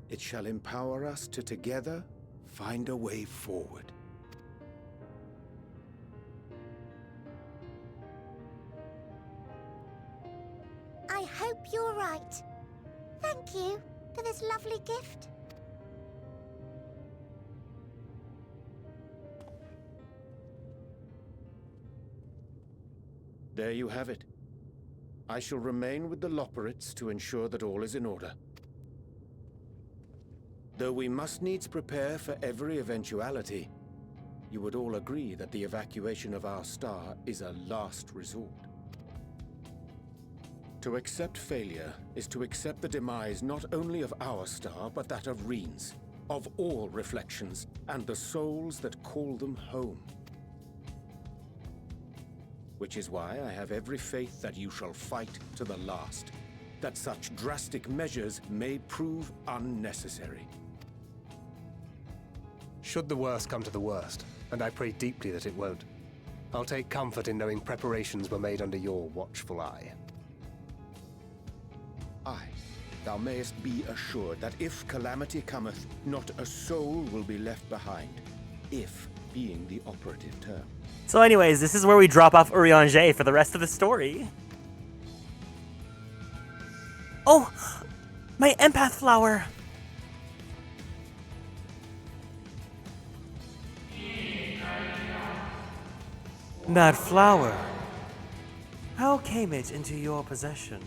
it shall empower us to together find a way forward. I hope you're right. Thank you for this lovely gift. There you have it. I shall remain with the Floporrits to ensure that all is in order. Though we must needs prepare for every eventuality, you would all agree that the evacuation of our star is a last resort. To accept failure is to accept the demise not only of our star, but that of Reen's, of all reflections, and the souls that call them home. Which is why I have every faith that you shall fight to the last, that such drastic measures may prove unnecessary. Should the worst come to the worst, and I pray deeply that it won't, I'll take comfort in knowing preparations were made under your watchful eye. Aye, thou mayest be assured that if calamity cometh, not a soul will be left behind. If being the operative term. So anyways, this is where we drop off Urianger for the rest of the story. Oh, my empath flower. That flower. How came it into your possession?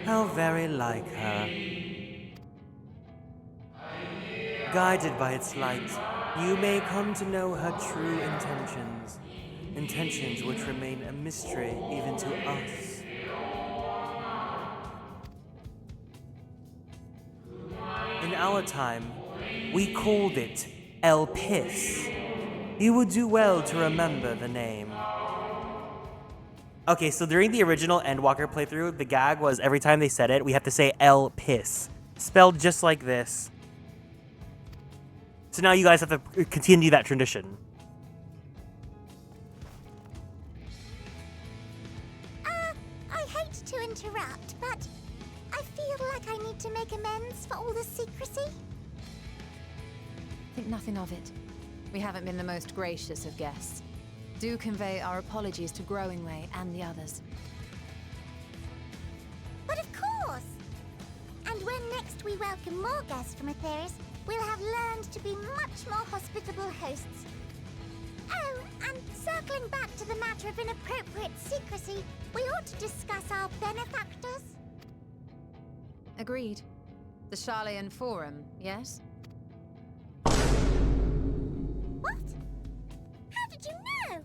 How very like her. Guided by its light, you may come to know her true intentions. Intentions which remain a mystery even to us. In our time, we called it El Piss. You would do well to remember the name. Okay, so during the original Endwalker playthrough, the gag was every time they said it, we have to say El Piss. Spelled just like this. So now you guys have to continue that tradition. I hate to interrupt, but I feel like I need to make amends for all the secrecy. Think nothing of it. We haven't been the most gracious of guests. Do convey our apologies to Growing Way and the others. But of course! And when next we welcome more guests from Aetheris, we'll have learned to be much more hospitable hosts. Oh, and circling back to the matter of inappropriate secrecy, we ought to discuss our benefactors. Agreed. The Charlayan Forum, yes? What? How did you know?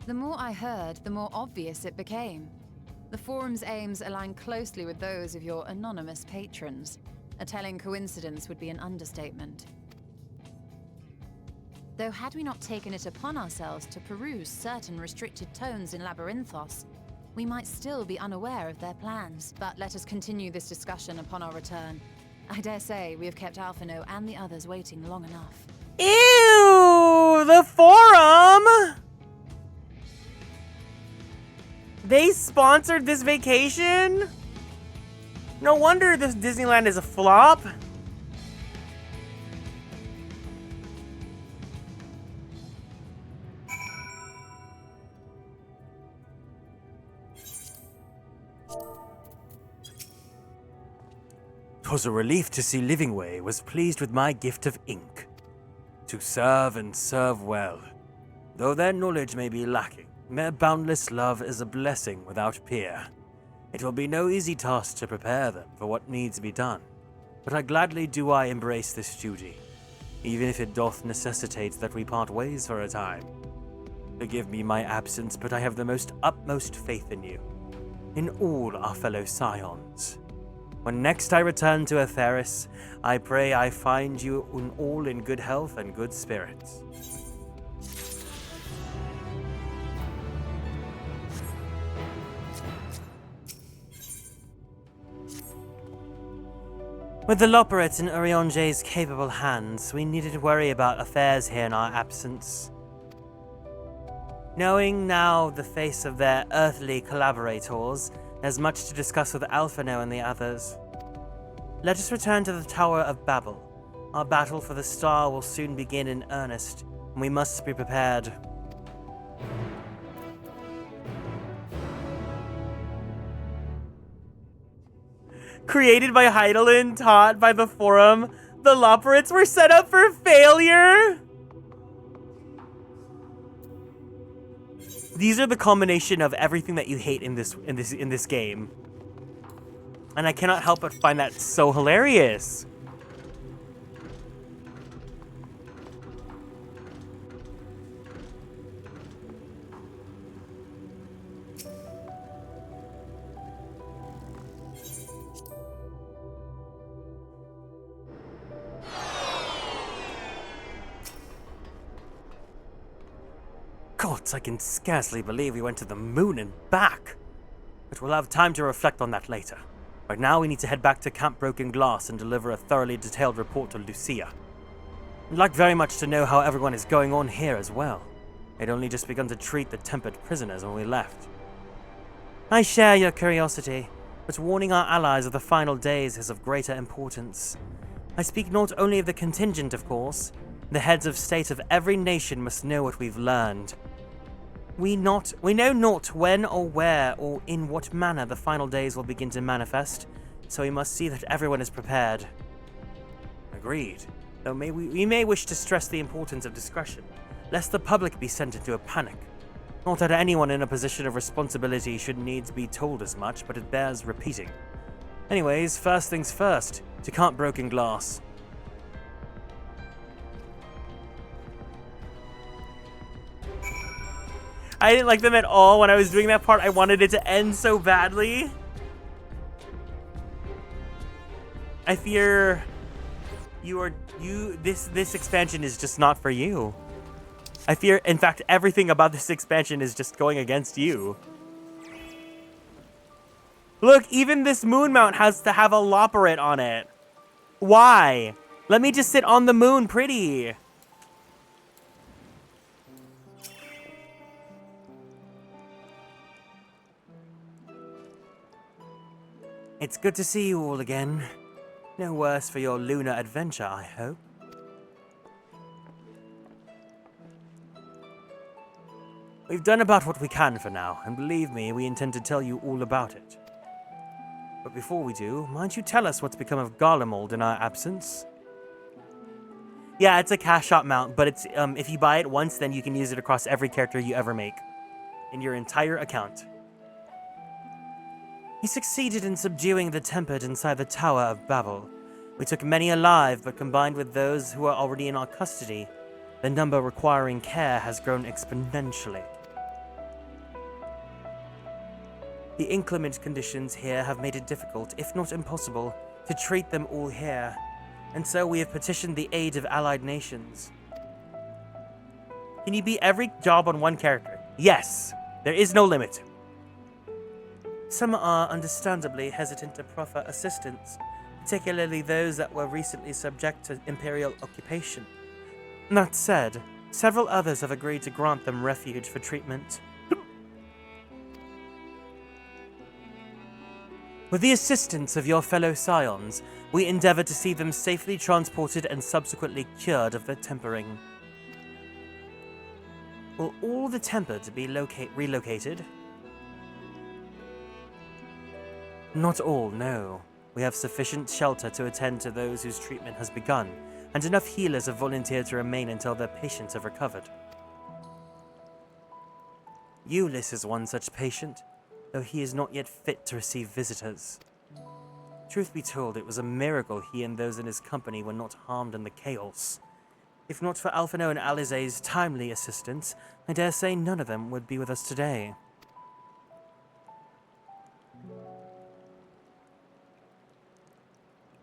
The more I heard, the more obvious it became. The Forum's aims align closely with those of your anonymous patrons. A telling coincidence would be an understatement. Though had we not taken it upon ourselves to peruse certain restricted tones in Labyrinthos, we might still be unaware of their plans. But let us continue this discussion upon our return. I dare say we have kept Alphino and the others waiting long enough. Ew! The Forum! They sponsored this vacation? No wonder this Disneyland is a flop. "'Twas a relief to see Livingway was pleased with my gift of ink. To serve and serve well. Though their knowledge may be lacking, their boundless love is a blessing without peer. It will be no easy task to prepare them for what needs to be done, but gladly do I embrace this duty, even if it doth necessitate that we part ways for a time. Forgive me my absence, but I have the most utmost faith in you, in all our fellow scions. When next I return to Atheris, I pray I find you all in good health and good spirits." With the Floporrits in Orionje's capable hands, we needn't worry about affairs here in our absence. Knowing now the face of their earthly collaborators, there's much to discuss with Alphino and the others. Let us return to the Tower of Babel. Our battle for the star will soon begin in earnest, and we must be prepared. Created by Heidelin, taught by the Forum, the Floporrits were set up for failure? These are the combination of everything that you hate in this game. And I cannot help but find that so hilarious. Gods, I can scarcely believe we went to the moon and back. But we'll have time to reflect on that later. Right now, we need to head back to Camp Broken Glass and deliver a thoroughly detailed report to Lucia. I'd like very much to know how everyone is going on here as well. They'd only just begun to treat the tempered prisoners when we left. I share your curiosity, but warning our allies of the final days is of greater importance. I speak not only of the contingent, of course. The heads of state of every nation must know what we've learned. We know not when or where or in what manner the final days will begin to manifest, so we must see that everyone is prepared. Agreed, though we may wish to stress the importance of discretion, lest the public be sent into a panic. Not that anyone in a position of responsibility should needs be told as much, but it bears repeating. Anyways, first things first, to Camp Broken Glass. I didn't like them at all when I was doing that part. I wanted it to end so badly. I fear this expansion is just not for you. I fear, in fact, everything about this expansion is just going against you. Look, even this moon mount has to have a Floporrit on it. Why? Let me just sit on the moon pretty. It's good to see you all again. No worse for your lunar adventure, I hope. We've done about what we can for now, and believe me, we intend to tell you all about it. But before we do, mind you tell us what's become of Garlemald in our absence? Yeah, it's a cash shop mount, but it's if you buy it once, then you can use it across every character you ever make. In your entire account. He succeeded in subduing the tempered inside the Tower of Babel. We took many alive, but combined with those who are already in our custody, the number requiring care has grown exponentially. The inclement conditions here have made it difficult, if not impossible, to treat them all here, and so we have petitioned the aid of allied nations. Can you be every job on one character? Yes, there is no limit. Some are understandably hesitant to proffer assistance, particularly those that were recently subject to imperial occupation. That said, several others have agreed to grant them refuge for treatment. With the assistance of your fellow scions, we endeavor to see them safely transported and subsequently cured of their tempering. Will all the tempered be relocated? Not all, no. We have sufficient shelter to attend to those whose treatment has begun, and enough healers have volunteered to remain until their patients have recovered. Eulis is one such patient, though he is not yet fit to receive visitors. Truth be told, it was a miracle he and those in his company were not harmed in the chaos. If not for Alphino and Alize's timely assistance, I dare say none of them would be with us today.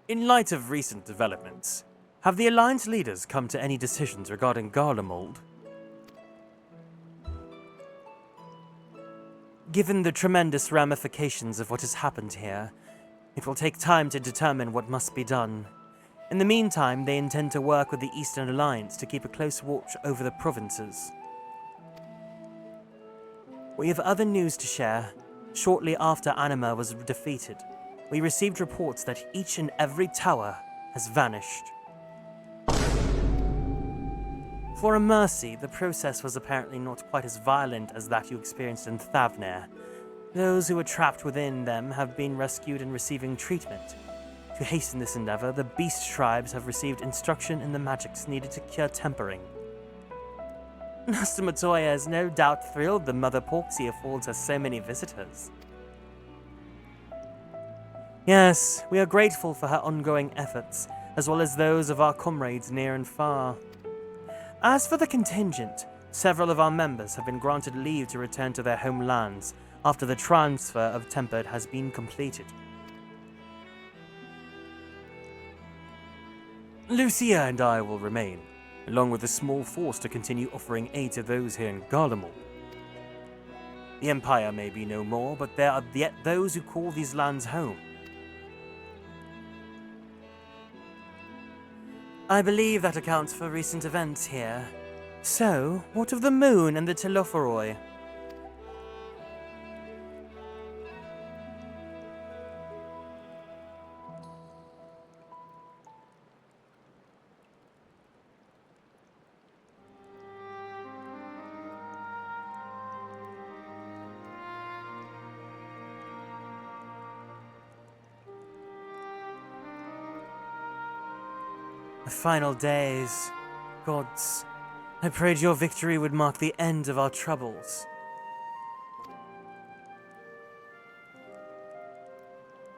In light of recent developments, have the Alliance leaders come to any decisions regarding Garlemald? Given the tremendous ramifications of what has happened here, it will take time to determine what must be done. In the meantime, they intend to work with the Eastern Alliance to keep a close watch over the provinces. We have other news to share. Shortly after Anima was defeated, we received reports that each and every tower has vanished. For a mercy, the process was apparently not quite as violent as that you experienced in Thavner. Those who were trapped within them have been rescued and receiving treatment. To hasten this endeavor, the beast tribes have received instruction in the magics needed to cure tempering. Master Matoya is no doubt thrilled the Mother Porksy affords us so many visitors. Yes, we are grateful for her ongoing efforts, as well as those of our comrades near and far. As for the contingent, several of our members have been granted leave to return to their homelands after the transfer of Tempered has been completed. Lucia and I will remain, along with a small force to continue offering aid to those here in Garlemald. The Empire may be no more, but there are yet those who call these lands home. I believe that accounts for recent events here. So, what of the moon and the Telophoroi? The final days. Gods, I prayed your victory would mark the end of our troubles.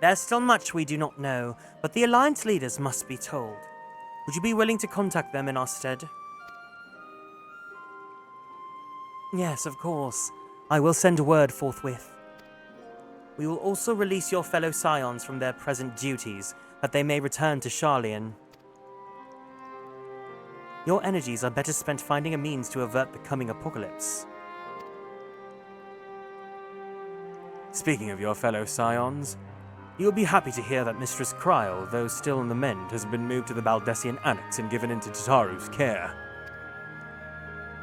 There's still much we do not know, but the Alliance leaders must be told. Would you be willing to contact them in our stead? Yes, of course. I will send word forthwith. We will also release your fellow scions from their present duties, that they may return to Sharlayan. Your energies are better spent finding a means to avert the coming apocalypse. Speaking of your fellow scions, you'll be happy to hear that Mistress Kryl, though still in the mend, has been moved to the Baldessian Annex and given into Tataru's care.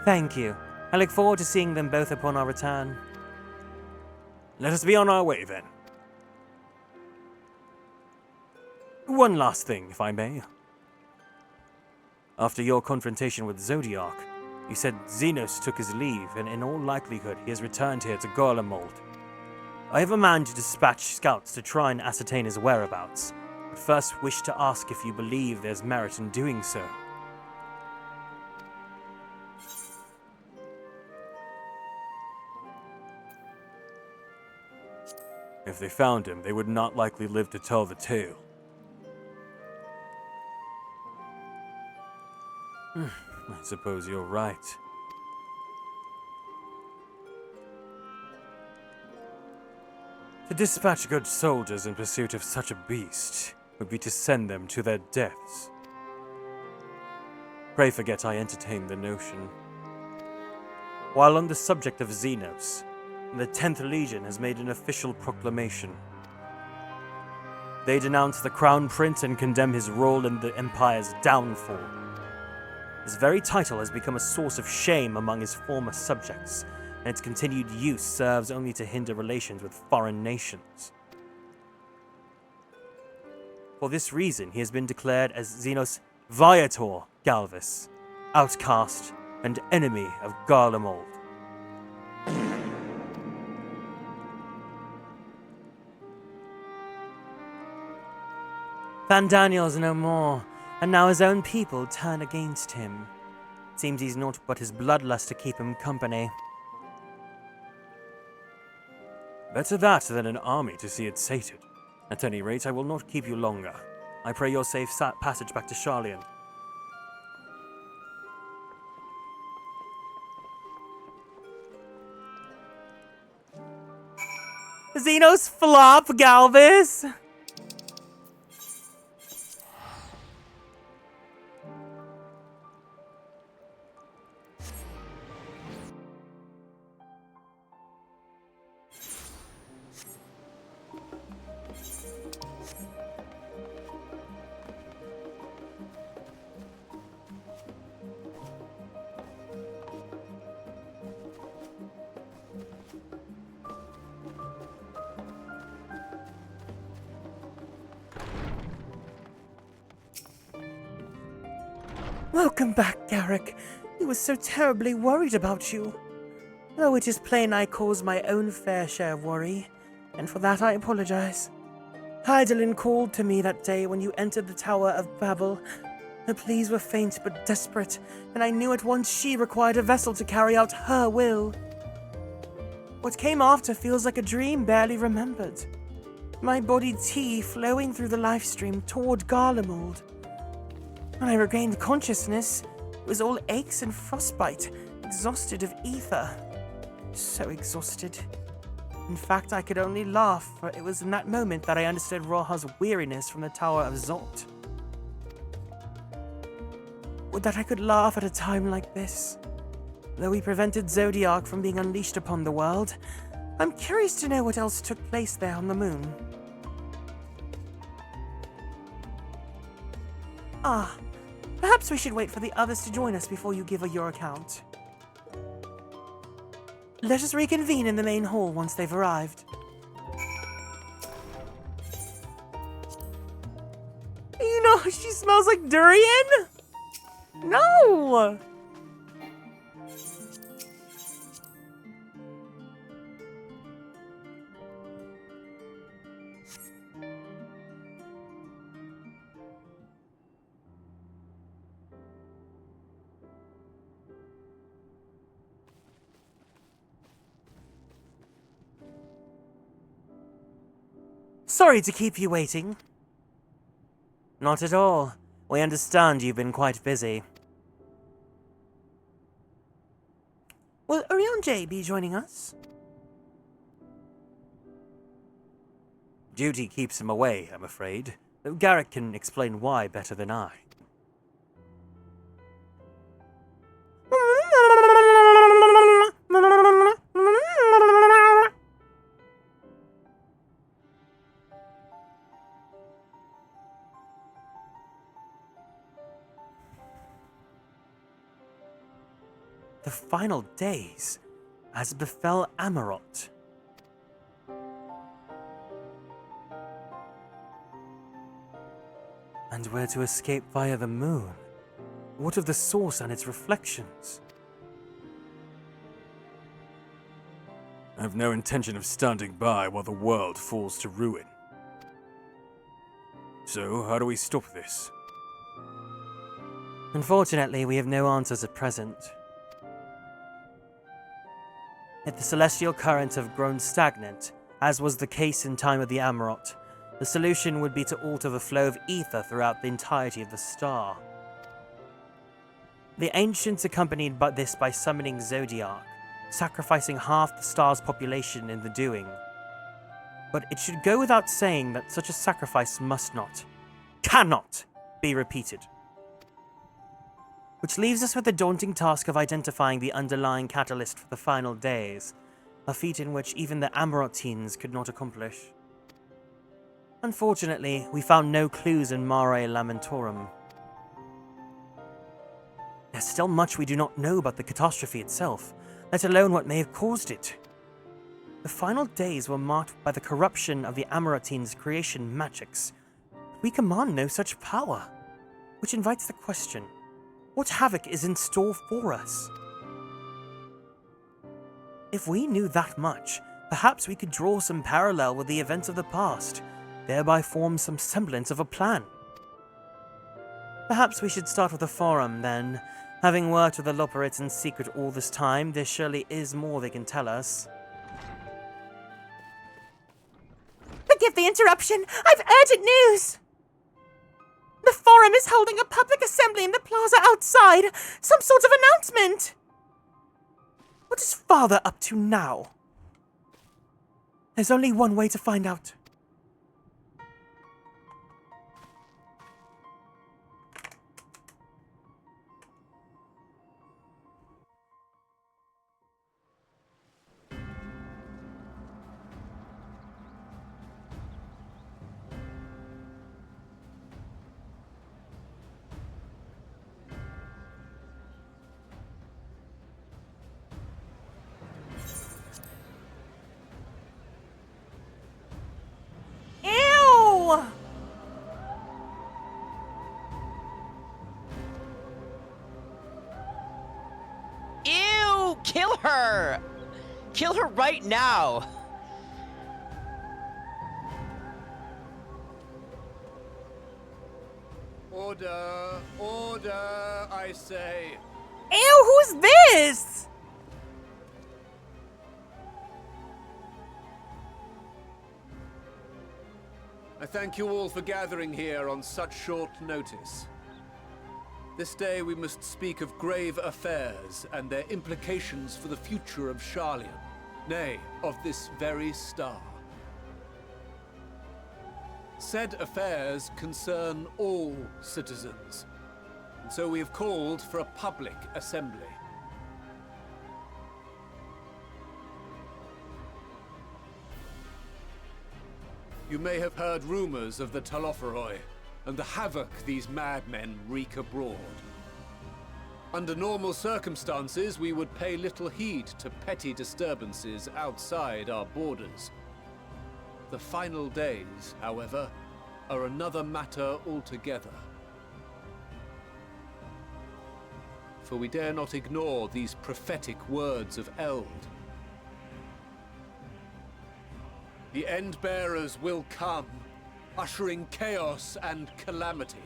Thank you. I look forward to seeing them both upon our return. Let us be on our way, then. One last thing, if I may. After your confrontation with Zodiark, you said Xenos took his leave, and in all likelihood he has returned here to Garlemald. I have a man to dispatch scouts to try and ascertain his whereabouts, but first wish to ask if you believe there's merit in doing so. If they found him, they would not likely live to tell the tale. I suppose you're right. To dispatch good soldiers in pursuit of such a beast would be to send them to their deaths. Pray forget I entertained the notion. While on the subject of Xenos, the 10th Legion has made an official proclamation. They denounce the Crown Prince and condemn his role in the Empire's downfall. His very title has become a source of shame among his former subjects, and its continued use serves only to hinder relations with foreign nations. For this reason, he has been declared as Xenos Viator Galvus, outcast and enemy of Garlemald. Van Daniel's no more, and now his own people turn against him. Seems he's naught but his bloodlust to keep him company. Better that than an army to see it sated. At any rate, I will not keep you longer. I pray your safe passage back to Sharlayan. Xenos flop, Galvus! Welcome back, Garrick. I was so terribly worried about you. Though it is plain I caused my own fair share of worry, and for that I apologize. Hydaelyn called to me that day when you entered the Tower of Babel. Her pleas were faint but desperate, and I knew at once she required a vessel to carry out her will. What came after feels like a dream barely remembered. My body tea flowing through the life stream toward Garlemald. When I regained consciousness, it was all aches and frostbite, exhausted of ether. So exhausted. In fact, I could only laugh, for it was in that moment that I understood Roha's weariness from the Tower of Zolt. Would that I could laugh at a time like this. Though we prevented Zodiac from being unleashed upon the world, I'm curious to know what else took place there on the moon. Perhaps we should wait for the others to join us before you give your account. Let us reconvene in the main hall once they've arrived. You know, she smells like durian? No! Sorry to keep you waiting. Not at all. We understand you've been quite busy. Will Orion J be joining us? Duty keeps him away, I'm afraid. Though Garrick can explain why better than I. The final days, as befell Amarot. And we're to escape via the moon. What of the source and its reflections? I have no intention of standing by while the world falls to ruin. So, how do we stop this? Unfortunately, we have no answers at present. If the celestial currents have grown stagnant, as was the case in time of the Amarot, the solution would be to alter the flow of ether throughout the entirety of the star. The ancients accompanied this by summoning Zodiac, sacrificing half the star's population in the doing. But it should go without saying that such a sacrifice must not, cannot, be repeated. Which leaves us with the daunting task of identifying the underlying catalyst for the final days, a feat in which even the Amarot teens could not accomplish. Unfortunately, we found no clues in Mare Lamentorum. There's still much we do not know about the catastrophe itself, let alone what may have caused it. The final days were marked by the corruption of the Amarot teens' creation magics. we command no such power. Which invites the question, what havoc is in store for us? If we knew that much, perhaps we could draw some parallel with the events of the past, thereby form some semblance of a plan. Perhaps we should start with the Forum, then. Having worked with the Floporrits in secret all this time, there surely is more they can tell us. Forgive the interruption. I've urgent news. The Forum is holding a public assembly in the plaza outside. Some sort of announcement. What is Father up to now? There's only one way to find out. Ew! Kill her! Kill her right now! Order! Order, I say! Ew, who's this? I thank you all for gathering here on such short notice. This day we must speak of grave affairs and their implications for the future of Sharlayan, nay, of this very star. Said affairs concern all citizens, and so we have called for a public assembly. You may have heard rumors of the Talofferoi and the havoc these madmen wreak abroad. Under normal circumstances, we would pay little heed to petty disturbances outside our borders. The final days, however, are another matter altogether. For we dare not ignore these prophetic words of Eld. The Endbearers will come, ushering chaos and calamity.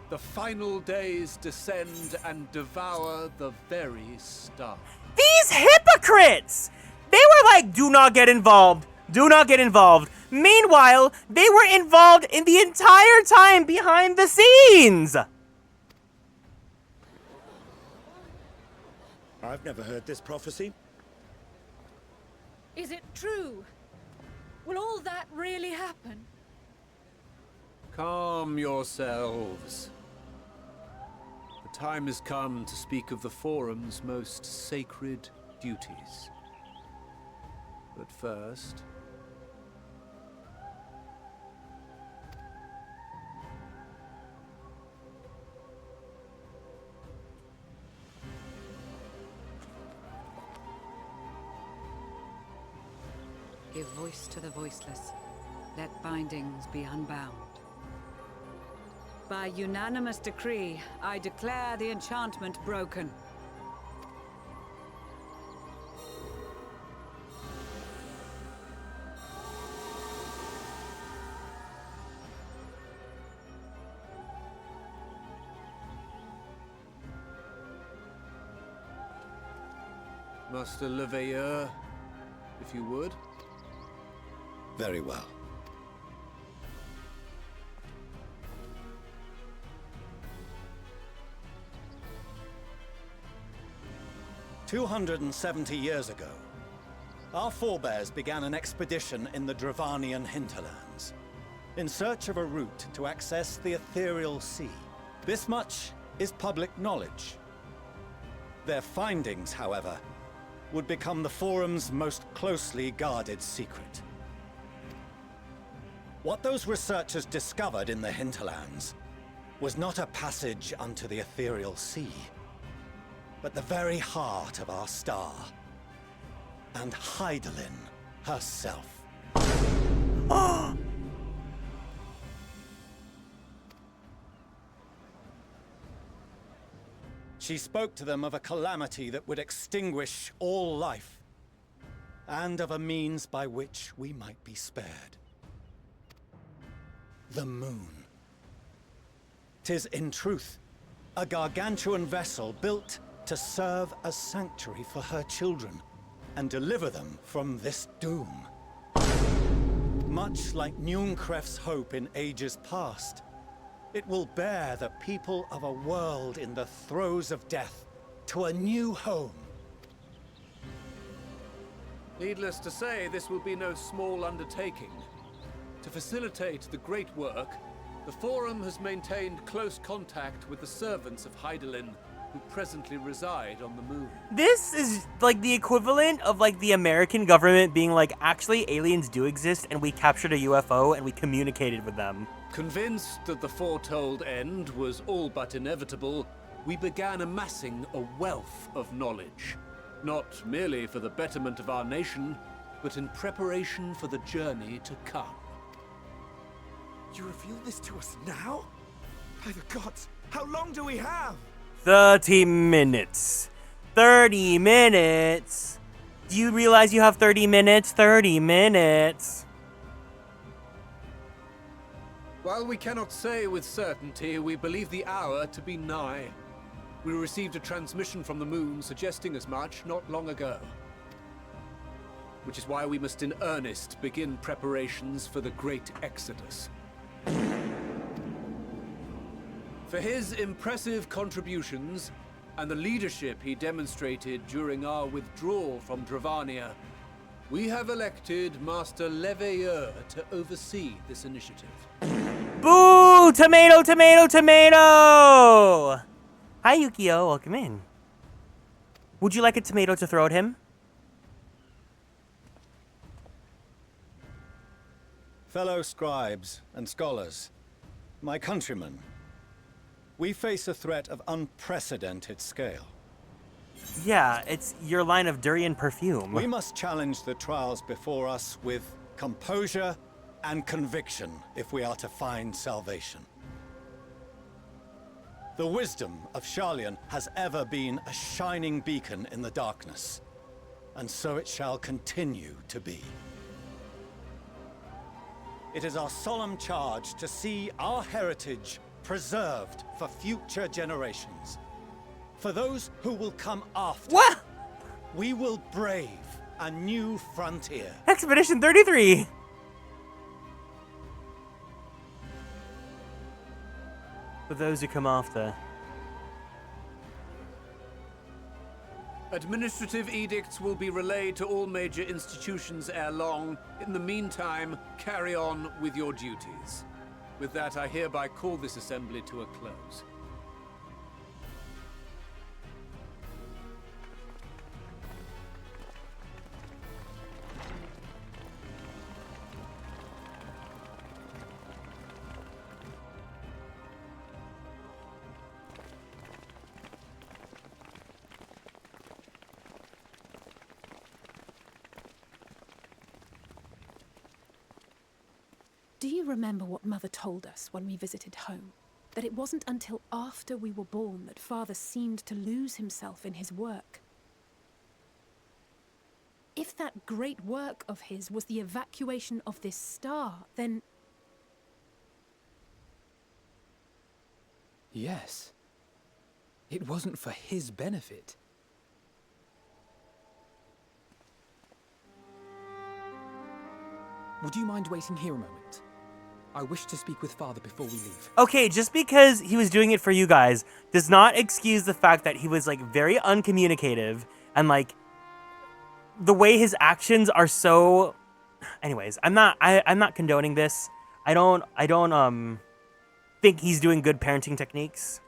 The final days descend and devour the very star. These hypocrites! They were like, do not get involved. Do not get involved. Meanwhile, they were involved in the entire time behind the scenes! I've never heard this prophecy. Is it true? Will all that really happen? Calm yourselves. The time has come to speak of the Forum's most sacred duties. But first... Give voice to the voiceless. Let bindings be unbound. By unanimous decree, I declare the enchantment broken. Master Leveilleur, if you would. Very well. "270 years ago, our forebears began an expedition in the Dravanian hinterlands, in search of a route to access the ethereal sea. This much is public knowledge. Their findings, however, would become the Forum's most closely guarded secret. What those researchers discovered in the hinterlands was not a passage unto the ethereal sea, but the very heart of our star, and Hydaelyn herself. She spoke to them of a calamity that would extinguish all life, and of a means by which we might be spared. The moon. 'Tis in truth a gargantuan vessel built to serve as sanctuary for her children and deliver them from this doom. Much like Njunkref's hope in ages past, it will bear the people of a world in the throes of death to a new home. Needless to say, this will be no small undertaking. To facilitate the great work, the Forum has maintained close contact with the servants of Hydaelyn, who presently reside on the moon. This is like the equivalent of like the American government being like, actually aliens do exist and we captured a UFO and we communicated with them. Convinced that the foretold end was all but inevitable, we began amassing a wealth of knowledge. Not merely for the betterment of our nation, but in preparation for the journey to come. You reveal this to us now? By the gods, how long do we have? 30 minutes. 30 minutes. Do you realize you have 30 minutes? 30 minutes. While we cannot say with certainty, we believe the hour to be nigh. We received a transmission from the moon suggesting as much not long ago. Which is why we must in earnest begin preparations for the great exodus. For his impressive contributions and the leadership he demonstrated during our withdrawal from Dravania, we have elected Master Leveilleur to oversee this initiative. Boo! Tomato, tomato, tomato! Hi, Yukio. Welcome in. Would you like a tomato to throw at him? Fellow scribes and scholars, my countrymen, we face a threat of unprecedented scale. Yeah, it's your line of durian perfume. We must challenge the trials before us with composure and conviction if we are to find salvation. The wisdom of Sharlayan has ever been a shining beacon in the darkness, and so it shall continue to be. It is our solemn charge to see our heritage preserved for future generations. For those who will come after, what? We will brave a new frontier. Expedition 33! For those who come after. Administrative edicts will be relayed to all major institutions ere long. In the meantime, carry on with your duties. With that, I hereby call this assembly to a close. Do you remember what Mother told us when we visited home? That it wasn't until after we were born that Father seemed to lose himself in his work. If that great work of his was the evacuation of this star, then... Yes. It wasn't for his benefit. Would you mind waiting here a moment? I wish to speak with Father before we leave. Okay, just because he was doing it for you guys does not excuse the fact that he was like very uncommunicative and like the way his actions are so. Anyways, I'm not condoning this. I don't think he's doing good parenting techniques.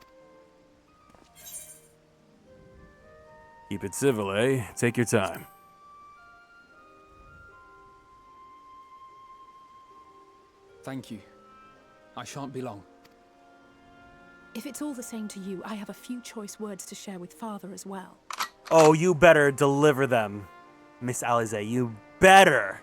Keep it civil, eh? Take your time. Thank you. I shan't be long. If it's all the same to you, I have a few choice words to share with Father as well. Oh, you better deliver them, Miss Alize. You better.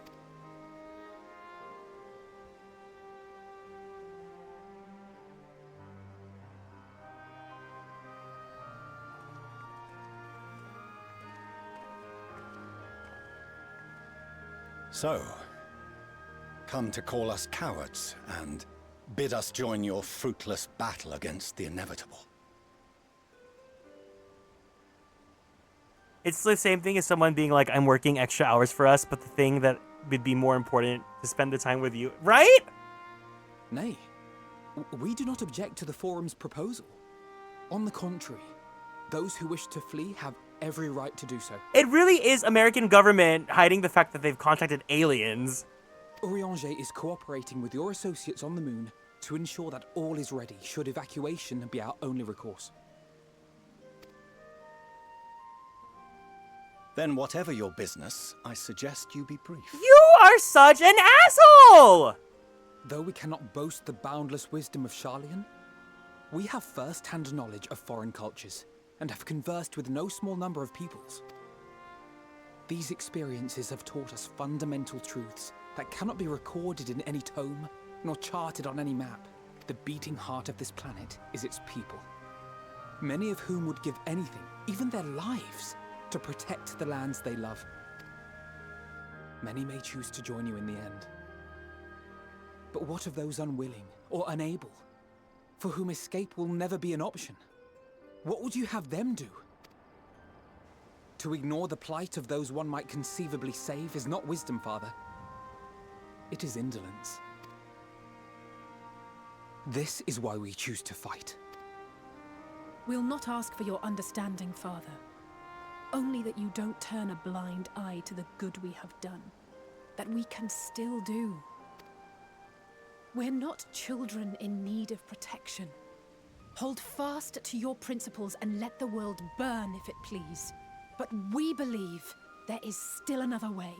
So, come to call us cowards and bid us join your fruitless battle against the inevitable. It's the same thing as someone being like, I'm working extra hours for us, but the thing that would be more important to spend the time with you, right? Nay, we do not object to the Forum's proposal. On the contrary, those who wish to flee have every right to do so. It really is American government hiding the fact that they've contacted aliens. Urianger is cooperating with your associates on the moon to ensure that all is ready should evacuation be our only recourse. Then whatever your business, I suggest you be brief. You are such an asshole! Though we cannot boast the boundless wisdom of Charlian, we have first-hand knowledge of foreign cultures and have conversed with no small number of peoples. These experiences have taught us fundamental truths that cannot be recorded in any tome, nor charted on any map. The beating heart of this planet is its people, many of whom would give anything, even their lives, to protect the lands they love. Many may choose to join you in the end. But what of those unwilling or unable, for whom escape will never be an option? What would you have them do? To ignore the plight of those one might conceivably save is not wisdom, Father. It is indolence. This is why we choose to fight. We'll not ask for your understanding, Father. Only that you don't turn a blind eye to the good we have done, that we can still do. We're not children in need of protection. Hold fast to your principles and let the world burn if it please. But we believe there is still another way.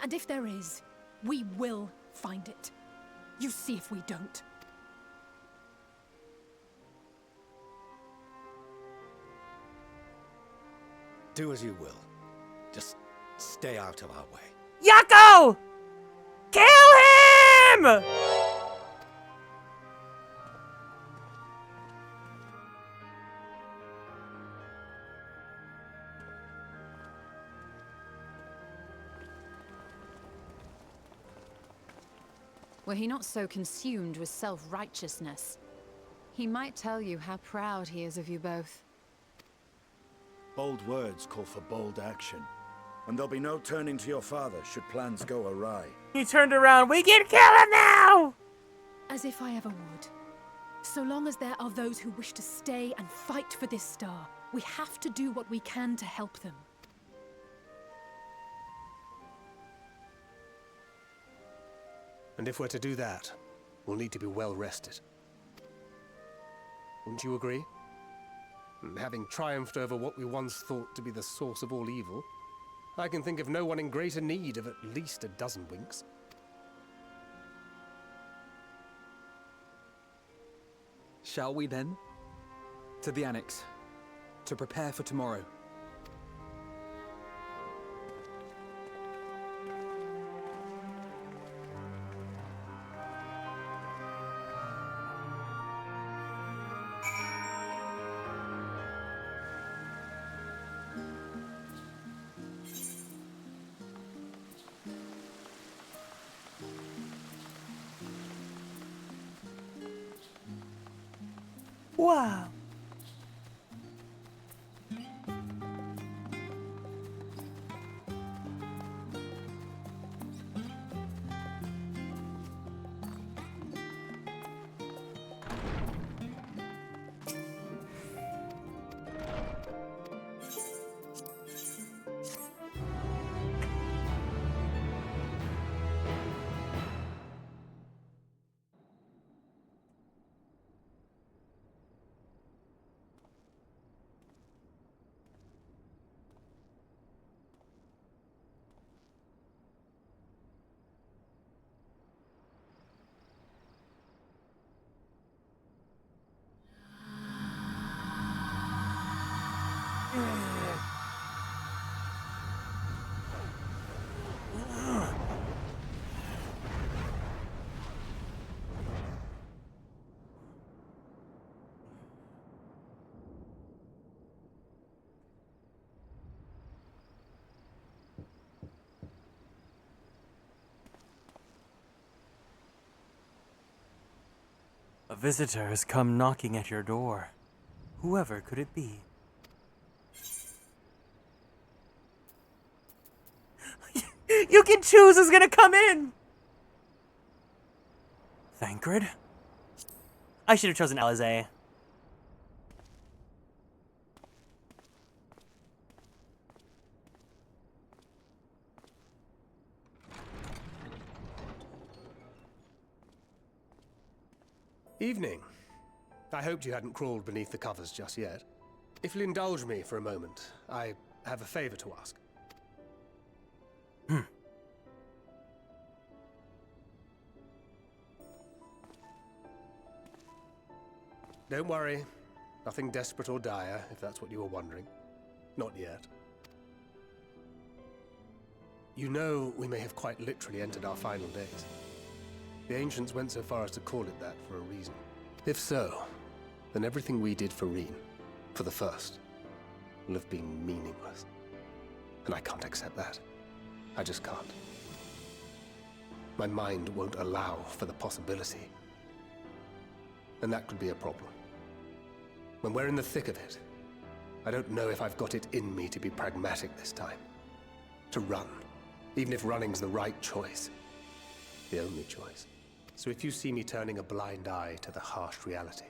And if there is, we will find it. You see if we don't. Do as you will. Just stay out of our way. Yako! Kill him! Were he not so consumed with self-righteousness, he might tell you how proud he is of you both. Bold words call for bold action. And there'll be no turning to your father should plans go awry. He turned around. We can kill him now! As if I ever would. So long as there are those who wish to stay and fight for this star, we have to do what we can to help them. And if we're to do that, we'll need to be well rested. Wouldn't you agree? And having triumphed over what we once thought to be the source of all evil, I can think of no one in greater need of at least a dozen winks. Shall we then? To the Annex, to prepare for tomorrow. Wow. A visitor has come knocking at your door. Whoever could it be? You can choose who's gonna come in! Thancred? I should have chosen Alize. Evening. I hoped you hadn't crawled beneath the covers just yet. If you'll indulge me for a moment, I have a favor to ask. Don't worry. Nothing desperate or dire, if that's what you were wondering. Not yet. You know, we may have quite literally entered our final days. The ancients went so far as to call it that for a reason. If so, then everything we did for Reen, for the first, will have been meaningless. And I can't accept that. I just can't. My mind won't allow for the possibility. And that could be a problem. When we're in the thick of it, I don't know if I've got it in me to be pragmatic this time. To run, even if running's the right choice. The only choice. So if you see me turning a blind eye to the harsh reality,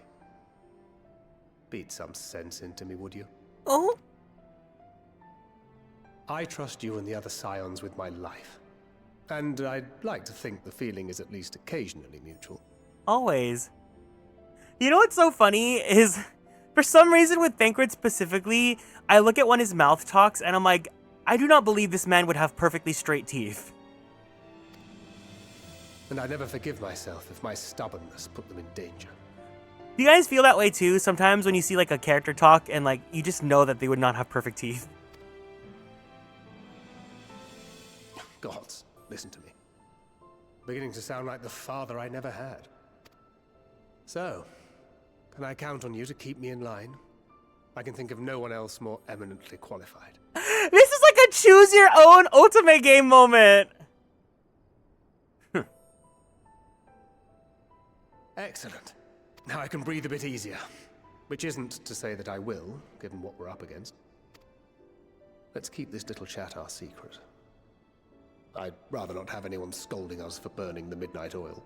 beat some sense into me, would you? Oh? I trust you and the other Scions with my life. And I'd like to think the feeling is at least occasionally mutual. Always. You know what's so funny is, for some reason with Thancred specifically, I look at when his mouth talks and I'm like, I do not believe this man would have perfectly straight teeth. And I never forgive myself if my stubbornness put them in danger. Do you guys feel that way too? Sometimes when you see like a character talk and like, you just know that they would not have perfect teeth. Gods, listen to me. Beginning to sound like the father I never had. So, can I count on you to keep me in line? I can think of no one else more eminently qualified. This is like a choose your own ultimate game moment. Excellent. Now I can breathe a bit easier. Which isn't to say that I will, given what we're up against. Let's keep this little chat our secret. I'd rather not have anyone scolding us for burning the midnight oil.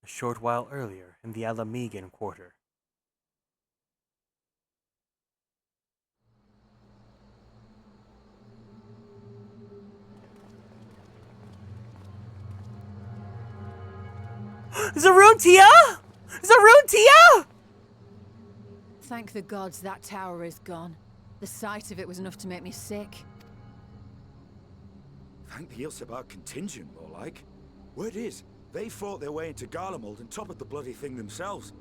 A short while earlier in the Alamegan quarter. Zaruntia! Zaruntia! Thank the gods that tower is gone. The sight of it was enough to make me sick. Thank the Ilsabar contingent, more like. Word is, they fought their way into Garlemald and toppled the bloody thing themselves.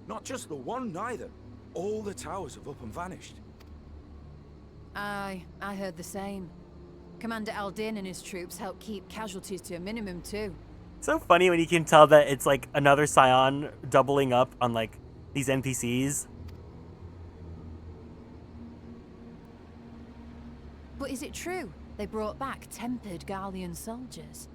Not just the one, neither. All the towers have up and vanished. Aye, I heard the same. Commander Aldin and his troops helped keep casualties to a minimum too. So funny when you can tell that it's like another Scion doubling up on like these NPCs. But is it true? They brought back tempered Garlean soldiers.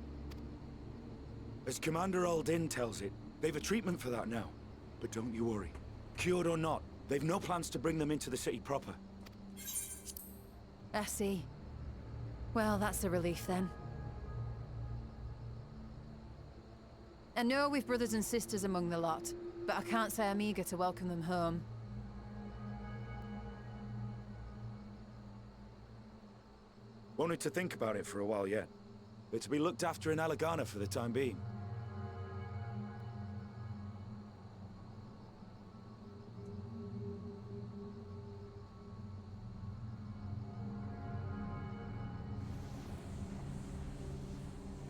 As Commander Aldin tells it, they've a treatment for that now. But don't you worry. Cured or not, they've no plans to bring them into the city proper. I see. Well, that's a relief then. I know we've brothers and sisters among the lot, but I can't say I'm eager to welcome them home. Wanted to think about it for a while yet. They're to be looked after in Alagana for the time being.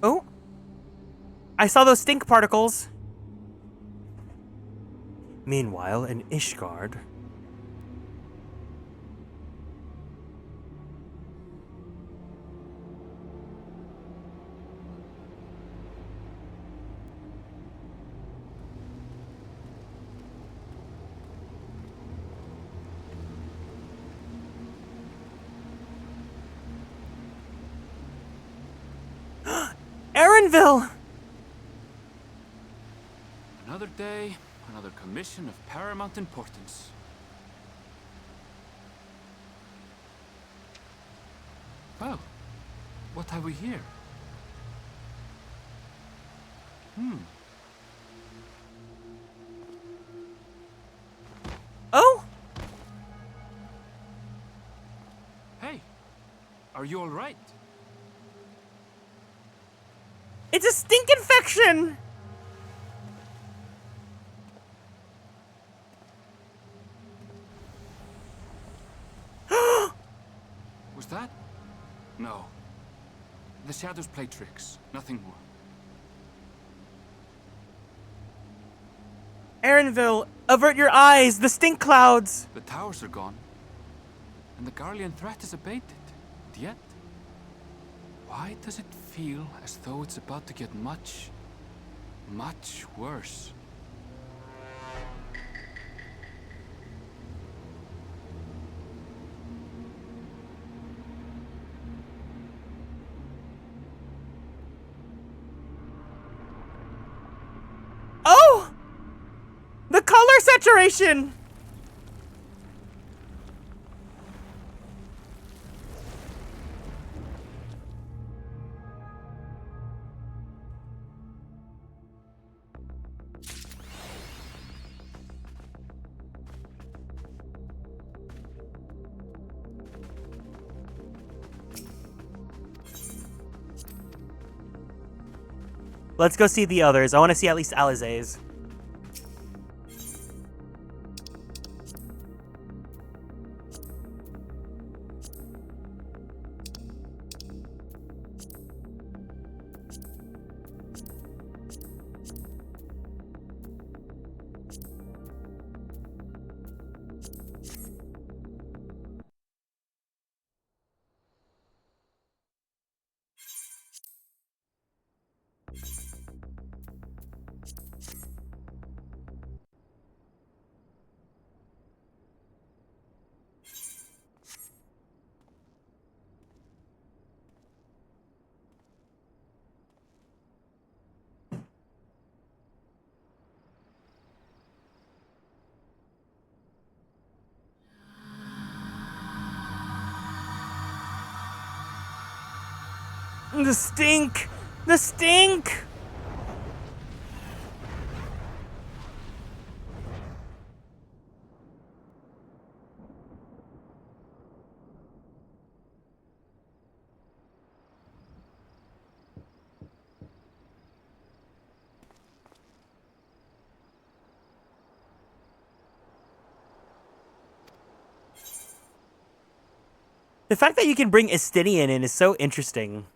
Oh, I saw those stink particles. Meanwhile, in Ishgard... Erenville! Another day, another commission of paramount importance. Well, what have we here? Oh? Hey, are you all right? It's a stink infection! Was that? No. The shadows play tricks, nothing more. Erenville, avert your eyes! The stink clouds! The towers are gone, and the Garlean threat is abated. Yet, why does it feel as though it's about to get much, much worse? Oh! The color saturation! Let's go see the others. I want to see at least Alizé's. The stink! The stink! The fact that you can bring Estinian in is so interesting.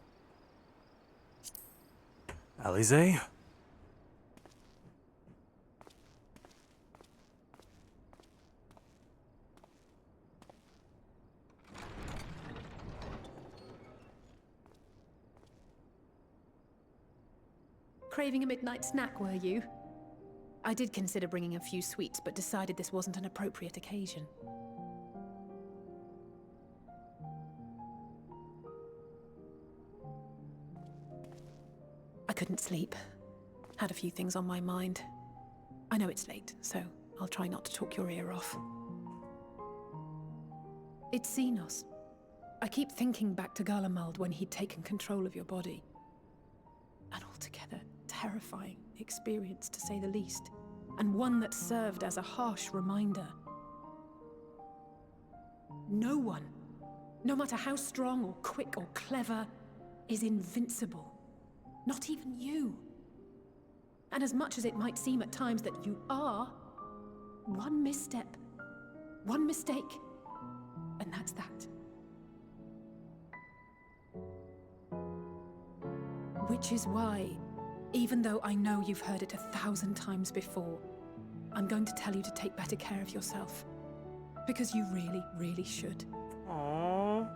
Alizé? Craving a midnight snack, were you? I did consider bringing a few sweets, but decided this wasn't an appropriate occasion. I couldn't sleep. Had a few things on my mind. I know it's late, so I'll try not to talk your ear off. It's Xenos. I keep thinking back to Garlemald when he'd taken control of your body. An altogether terrifying experience, to say the least. And one that served as a harsh reminder. No one, no matter how strong or quick or clever, is invincible. Not even you. And as much as it might seem at times that you are, one misstep, one mistake, and that's that. Which is why, even though I know you've heard it 1,000 times before, I'm going to tell you to take better care of yourself. Because you really, really should. Aww.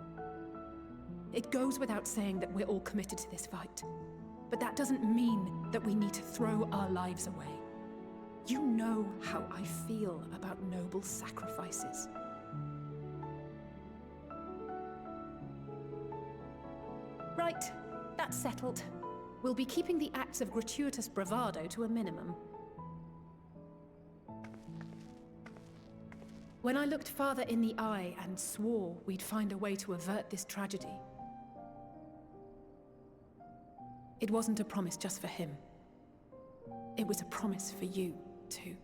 It goes without saying that we're all committed to this fight. But that doesn't mean that we need to throw our lives away. You know how I feel about noble sacrifices. Right, that's settled. We'll be keeping the acts of gratuitous bravado to a minimum. When I looked father in the eye and swore we'd find a way to avert this tragedy, it wasn't a promise just for him. It was a promise for you, too.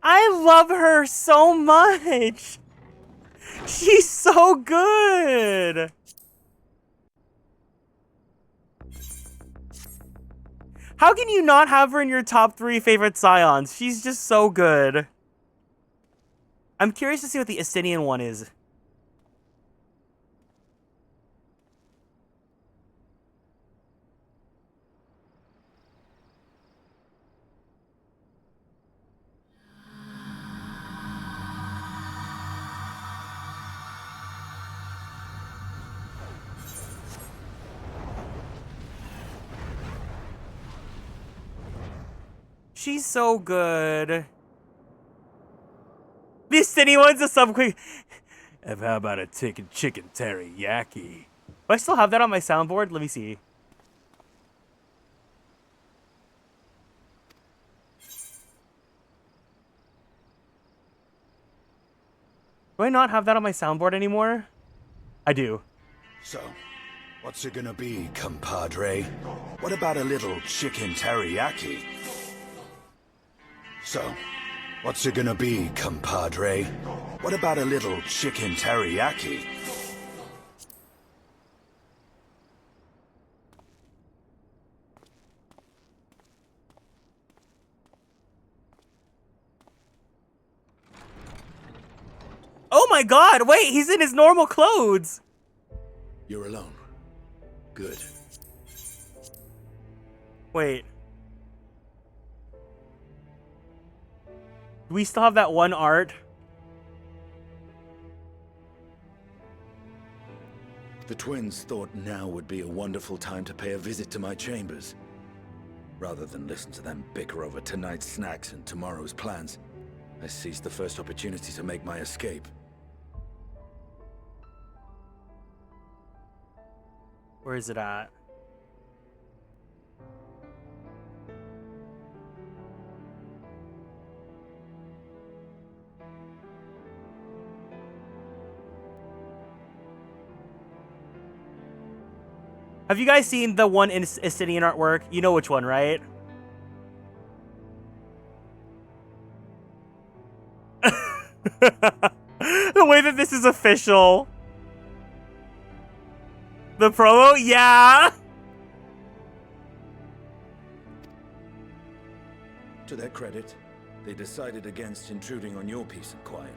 I love her so much. She's so good. How can you not have her in your top 3 favorite scions? She's just so good. I'm curious to see what the Estinian one is. She's so good. The Estinian one's a sub quick. How about a chicken teriyaki? Do I still have that on my soundboard? Let me see. Do I not have that on my soundboard anymore? I do. So, what's it gonna be, compadre? What about a little chicken teriyaki? So, what's it gonna be, compadre? What about a little chicken teriyaki? Oh my god, wait, he's in his normal clothes. You're alone. Good. Wait. Do we still have that one art? The twins thought now would be a wonderful time to pay a visit to my chambers. Rather than listen to them bicker over tonight's snacks and tomorrow's plans, I seized the first opportunity to make my escape. Where is it at? Have you guys seen the one in Estinian artwork? You know which one, right? The way that this is official. The promo? Yeah! To their credit, they decided against intruding on your peace and quiet.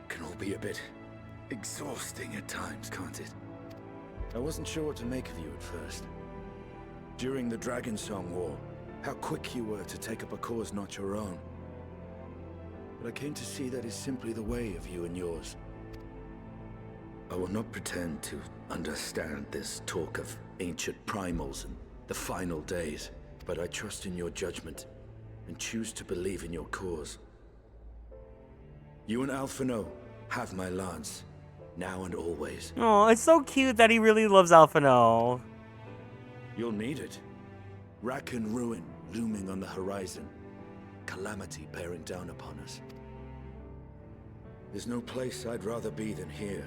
Can all be a bit exhausting at times, can't it? I wasn't sure what to make of you at first. During the Dragon Song War, how quick you were to take up a cause not your own. But I came to see that is simply the way of you and yours. I will not pretend to understand this talk of ancient primals and the final days, but I trust in your judgment and choose to believe in your cause. You and Alphino have my lance, now and always. Oh, it's so cute that he really loves Alphino. You'll need it. Rack and ruin looming on the horizon. Calamity bearing down upon us. There's no place I'd rather be than here.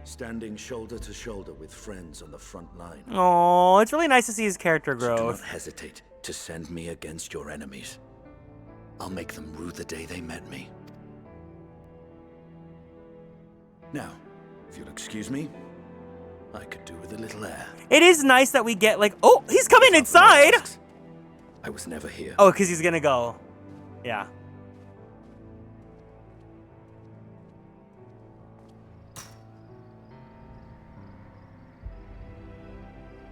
Standing shoulder to shoulder with friends on the front line. Oh, it's really nice to see his character So do growth. not hesitate to send me against your enemies. I'll make them rue the day they met me. Now, if you'll excuse me, I could do with a little air. It is nice that we get like, oh, he's coming inside. I was never here. Oh, because he's gonna go. Yeah.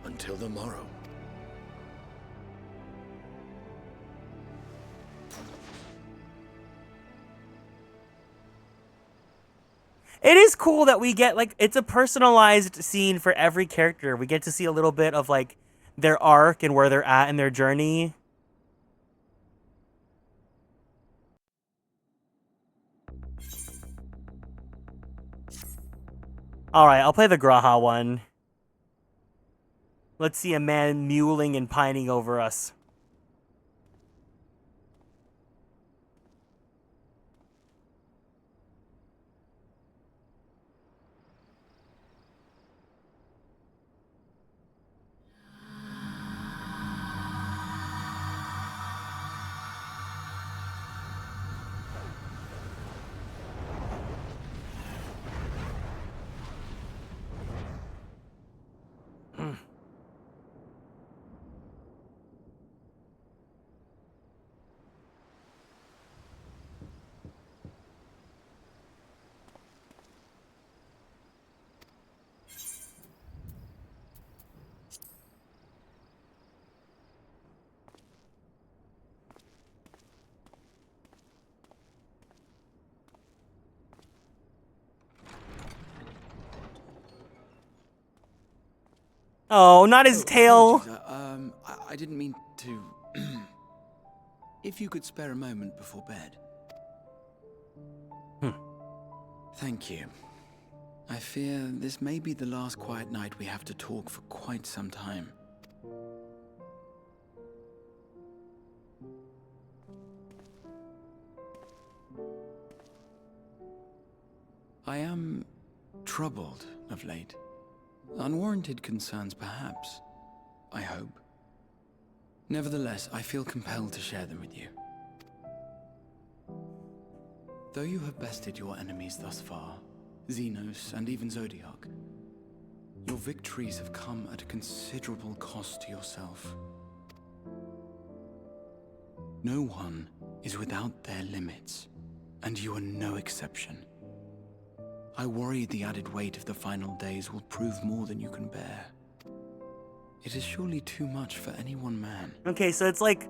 Until the morrow. It is cool that we get, like, it's a personalized scene for every character. We get to see a little bit of, like, their arc and where they're at in their journey. Alright, I'll play the Graha one. Let's see a man mewling and pining over us. Oh, not his tail. I didn't mean to... If you could spare a moment before bed. Thank you. I fear this may be the last quiet night we have to talk for quite some time. I am troubled of late. Unwarranted concerns, perhaps. I hope. Nevertheless, I feel compelled to share them with you. Though you have bested your enemies thus far, Xenos and even Zodiac, your victories have come at a considerable cost to yourself. No one is without their limits, and you are no exception. I worry the added weight of the final days will prove more than you can bear. It is surely too much for any one man. Okay, so it's like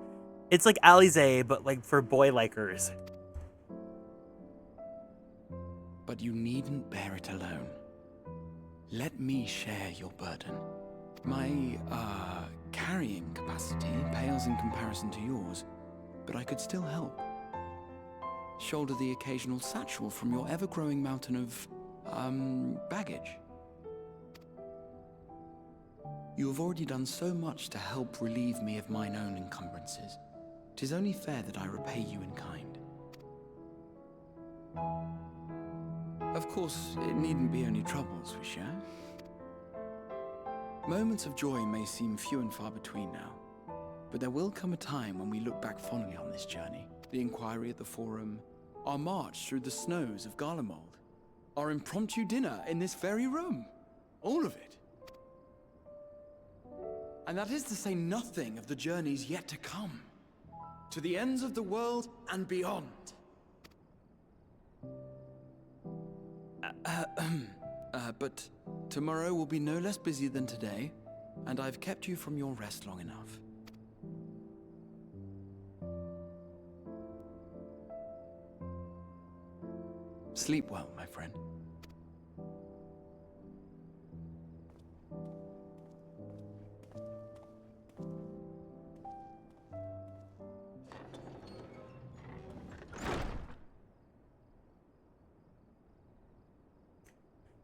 Alize, but like for boy likers. But you needn't bear it alone. Let me share your burden. My, carrying capacity pales in comparison to yours, but I could still help. Shoulder the occasional satchel from your ever-growing mountain of, baggage. You have already done so much to help relieve me of mine own encumbrances. 'Tis only fair that I repay you in kind. Of course, it needn't be only troubles we share. Moments of joy may seem few and far between now, but there will come a time when we look back fondly on this journey. The inquiry at the Forum, our march through the snows of Garlemald, our impromptu dinner in this very room. All of it. And that is to say nothing of the journeys yet to come. To the ends of the world and beyond. But tomorrow will be no less busy than today, and I've kept you from your rest long enough. Sleep well, my friend.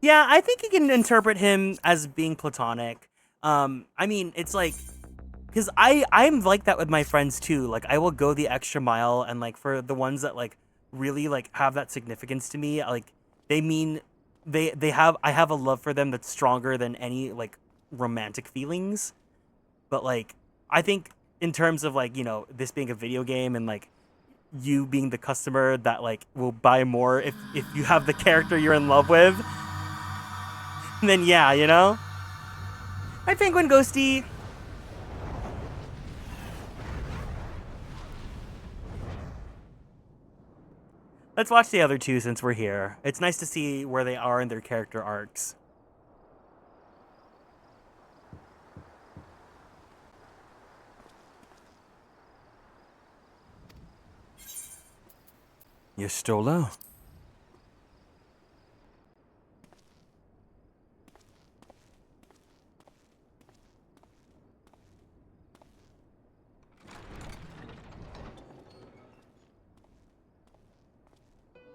Yeah, I think you can interpret him as being platonic. I mean, it's like, because I'm like that with my friends too. Like, I will go the extra mile, and like for the ones that like really like have that significance to me, like they mean I have a love for them that's stronger than any like romantic feelings. But like, I think in terms of like, you know, this being a video game and like you being the customer that like will buy more if you have the character you're in love with. Then yeah, you know? I think when Ghosty... Let's watch the other two since we're here. It's nice to see where they are in their character arcs. You're still low.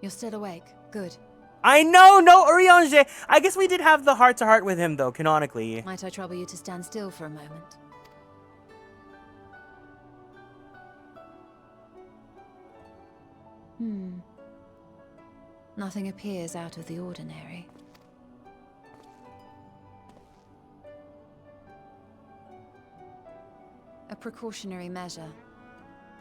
You're still awake. Good. I know, no Urianger. I guess we did have the heart-to-heart with him, though, canonically. Might I trouble you to stand still for a moment? Nothing appears out of the ordinary. A precautionary measure.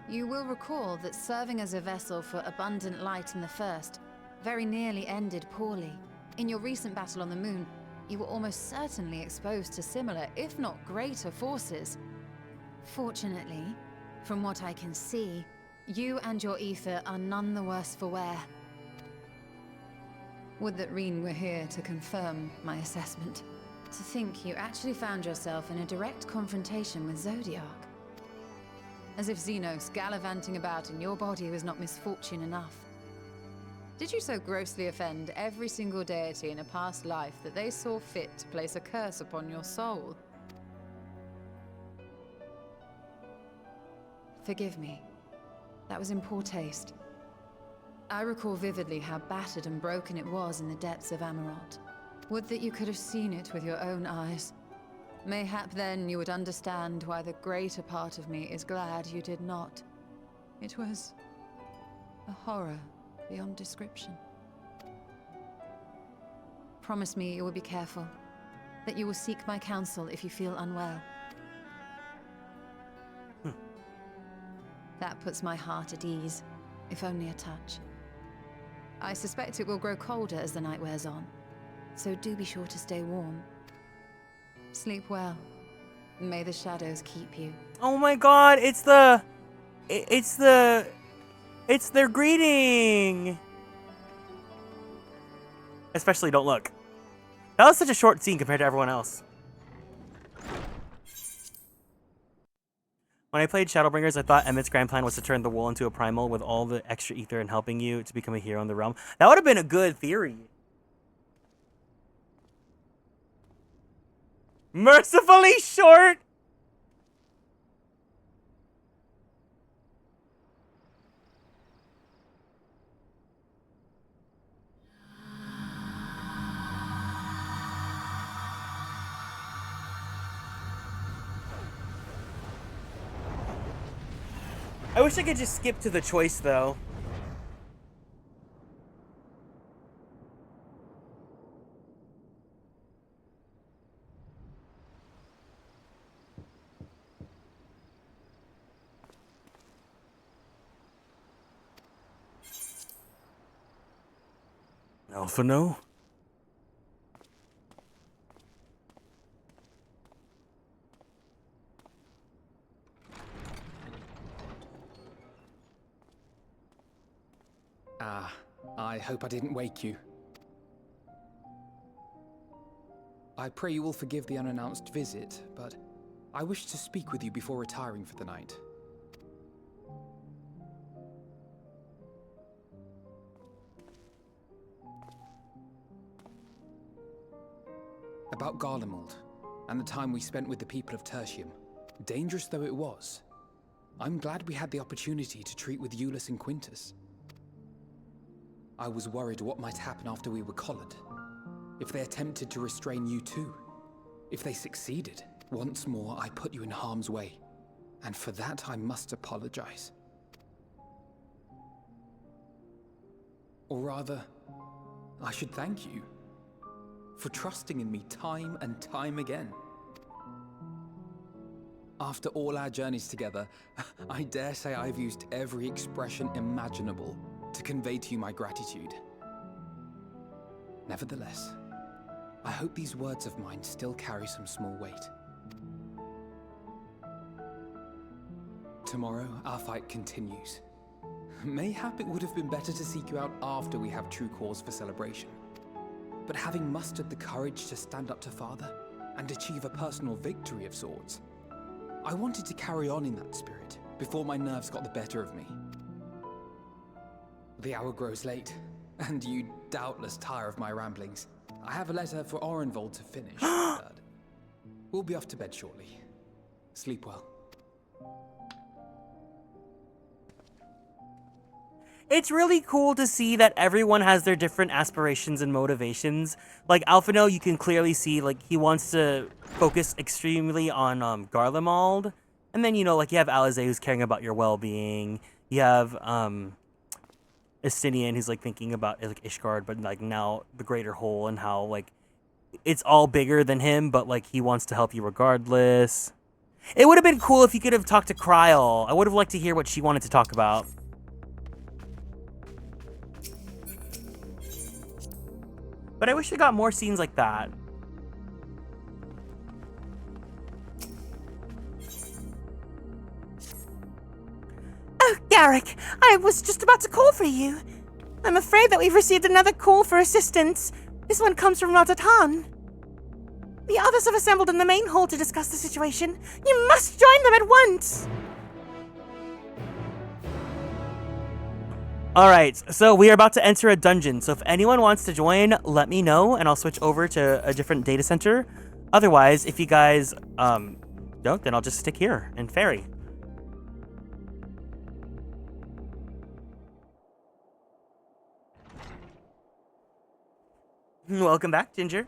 You will recall that serving as a vessel for abundant light in the First very nearly ended poorly. In your recent battle on the moon, you were almost certainly exposed to similar, if not greater, forces. Fortunately, from what I can see, you and your ether are none the worse for wear. Would that Reen were here to confirm my assessment. To think you actually found yourself in a direct confrontation with Zodiac. As if Xenos gallivanting about in your body was not misfortune enough. Did you so grossly offend every single deity in a past life that they saw fit to place a curse upon your soul? Forgive me. That was in poor taste. I recall vividly how battered and broken it was in the depths of Amarot. Would that you could have seen it with your own eyes. Mayhap then you would understand why the greater part of me is glad you did not. It was a horror beyond description. Promise me you will be careful, that you will seek my counsel if you feel unwell. That puts my heart at ease, if only a touch. I suspect it will grow colder as the night wears on, so do be sure to stay warm. Sleep well. May the shadows keep you. Oh my god, it's their greeting. Especially don't look. That was such a short scene compared to everyone else. When I played Shadowbringers, I thought Emmett's grand plan was to turn the wool into a primal with all the extra ether and helping you to become a hero in the realm. That would have been a good theory. Mercifully short! I wish I could just skip to the choice, though. Alpha no? Ah, I hope I didn't wake you. I pray you will forgive the unannounced visit, but I wish to speak with you before retiring for the night. About Garlemald, and the time we spent with the people of Tertium, dangerous though it was, I'm glad we had the opportunity to treat with Euless and Quintus. I was worried what might happen after we were collared. If they attempted to restrain you too. If they succeeded, once more I put you in harm's way. And for that I must apologize. Or rather, I should thank you for trusting in me time and time again. After all our journeys together, I dare say I've used every expression imaginable to convey to you my gratitude. Nevertheless, I hope these words of mine still carry some small weight. Tomorrow, our fight continues. Mayhap it would have been better to seek you out after we have true cause for celebration. But having mustered the courage to stand up to Father and achieve a personal victory of sorts, I wanted to carry on in that spirit before my nerves got the better of me. The hour grows late, and you doubtless tire of my ramblings. I have a letter for Orenvold to finish. Third. We'll be off to bed shortly. Sleep well. It's really cool to see that everyone has their different aspirations and motivations. Like, Alphino, you can clearly see, like, he wants to focus extremely on Garlemald. And then, you know, like, you have Alize who's caring about your well-being. You have Estinian who's, like, thinking about, like, Ishgard, but, like, now the greater whole and how, like, it's all bigger than him, but, like, he wants to help you regardless. It would have been cool if you could have talked to Kryl. I would have liked to hear what she wanted to talk about. But I wish we got more scenes like that. Oh, Garrick, I was just about to call for you. I'm afraid that we've received another call for assistance. This one comes from Radz-at-Han. The others have assembled in the main hall to discuss the situation. You must join them at once. Alright, so we are about to enter a dungeon, so if anyone wants to join, let me know, and I'll switch over to a different data center. Otherwise, if you guys don't, then I'll just stick here in Fairy. Welcome back, Ginger.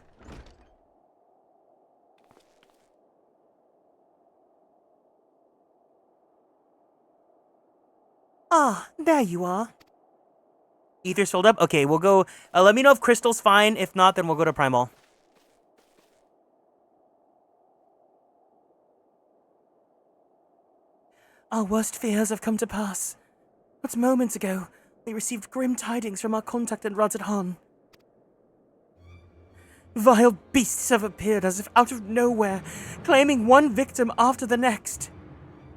Ah, there you are. Ether's filled up? Okay, we'll go... let me know if Crystal's fine. If not, then we'll go to Primal. Our worst fears have come to pass. But moments ago, we received grim tidings from our contact at Radz-at-Han. Vile beasts have appeared as if out of nowhere, claiming one victim after the next.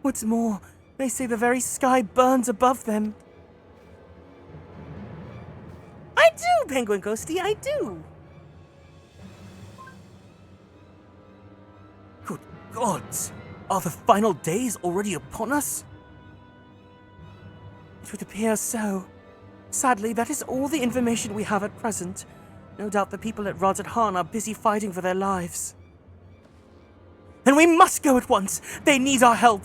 What's more, they say the very sky burns above them. I do, Penguin Ghosty, I do. Good gods! Are the final days already upon us? It would appear so. Sadly, that is all the information we have at present. No doubt the people at Radz-at-Han are busy fighting for their lives. Then we must go at once! They need our help!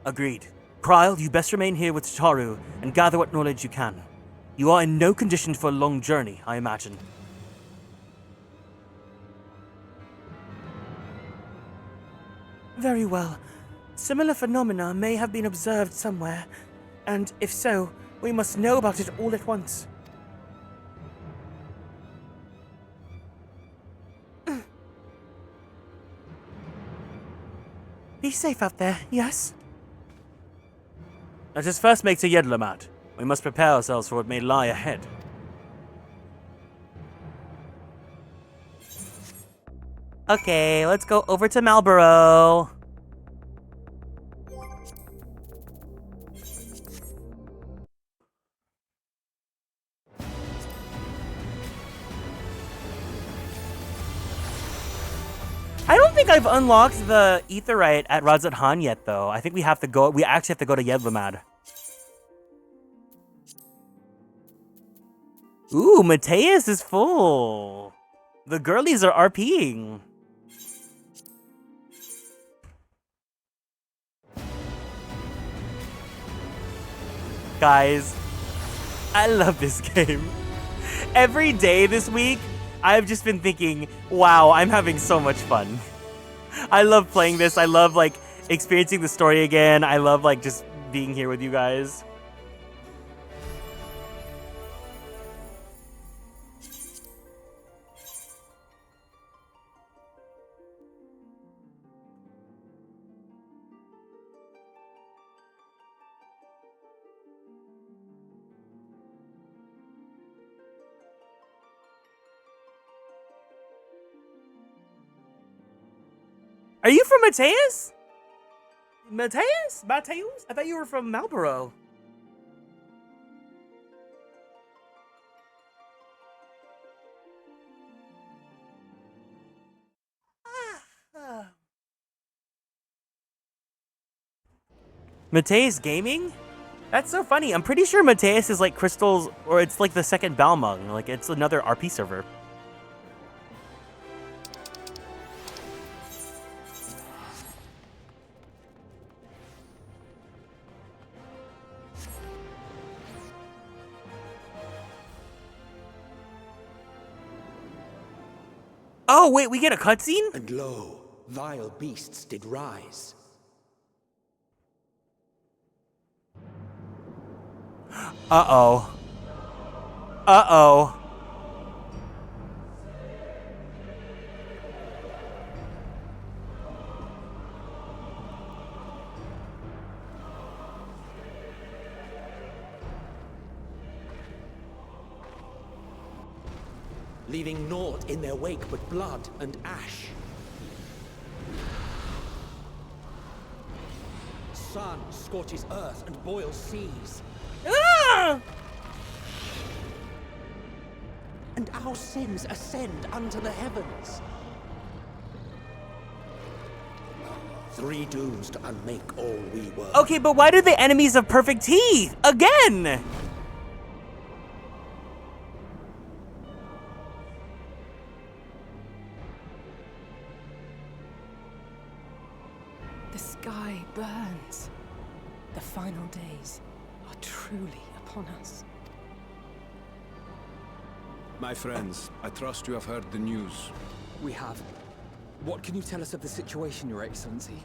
Agreed. Kryl, you best remain here with Taru and gather what knowledge you can. You are in no condition for a long journey, I imagine. Very well. Similar phenomena may have been observed somewhere, and if so, we must know about it all at once. Be safe out there, yes? Let us first make to Yedlamad. We must prepare ourselves for what may lie ahead. Okay, let's go over to Malboro. I don't think I've unlocked the Aetheryte at Radz-at-Han yet, though. I think we have to go. We actually have to go to Yedlamad. Ooh, Mateus is full. The girlies are RPing. Guys, I love this game. Every day this week, I've just been thinking, wow, I'm having so much fun. I love playing this. I love, like, experiencing the story again. I love, like, just being here with you guys. Are you from Mateus? Mateus? Mateus? I thought you were from Marlborough. Mateus Gaming? That's so funny. I'm pretty sure Mateus is like Crystal's, or it's like the second Balmung. Like, it's another RP server. Oh, wait, we get a cutscene? And lo, vile beasts did rise. Uh-oh. Uh-oh. Leaving naught in their wake but blood and ash. Sun scorches earth and boils seas. Ah! And our sins ascend unto the heavens. Three dooms to unmake all we were. Okay, but why do the enemies of perfect teeth? Again! The sky burns. The final days are truly upon us. My friends, I trust you have heard the news. We have. What can you tell us of the situation, Your Excellency?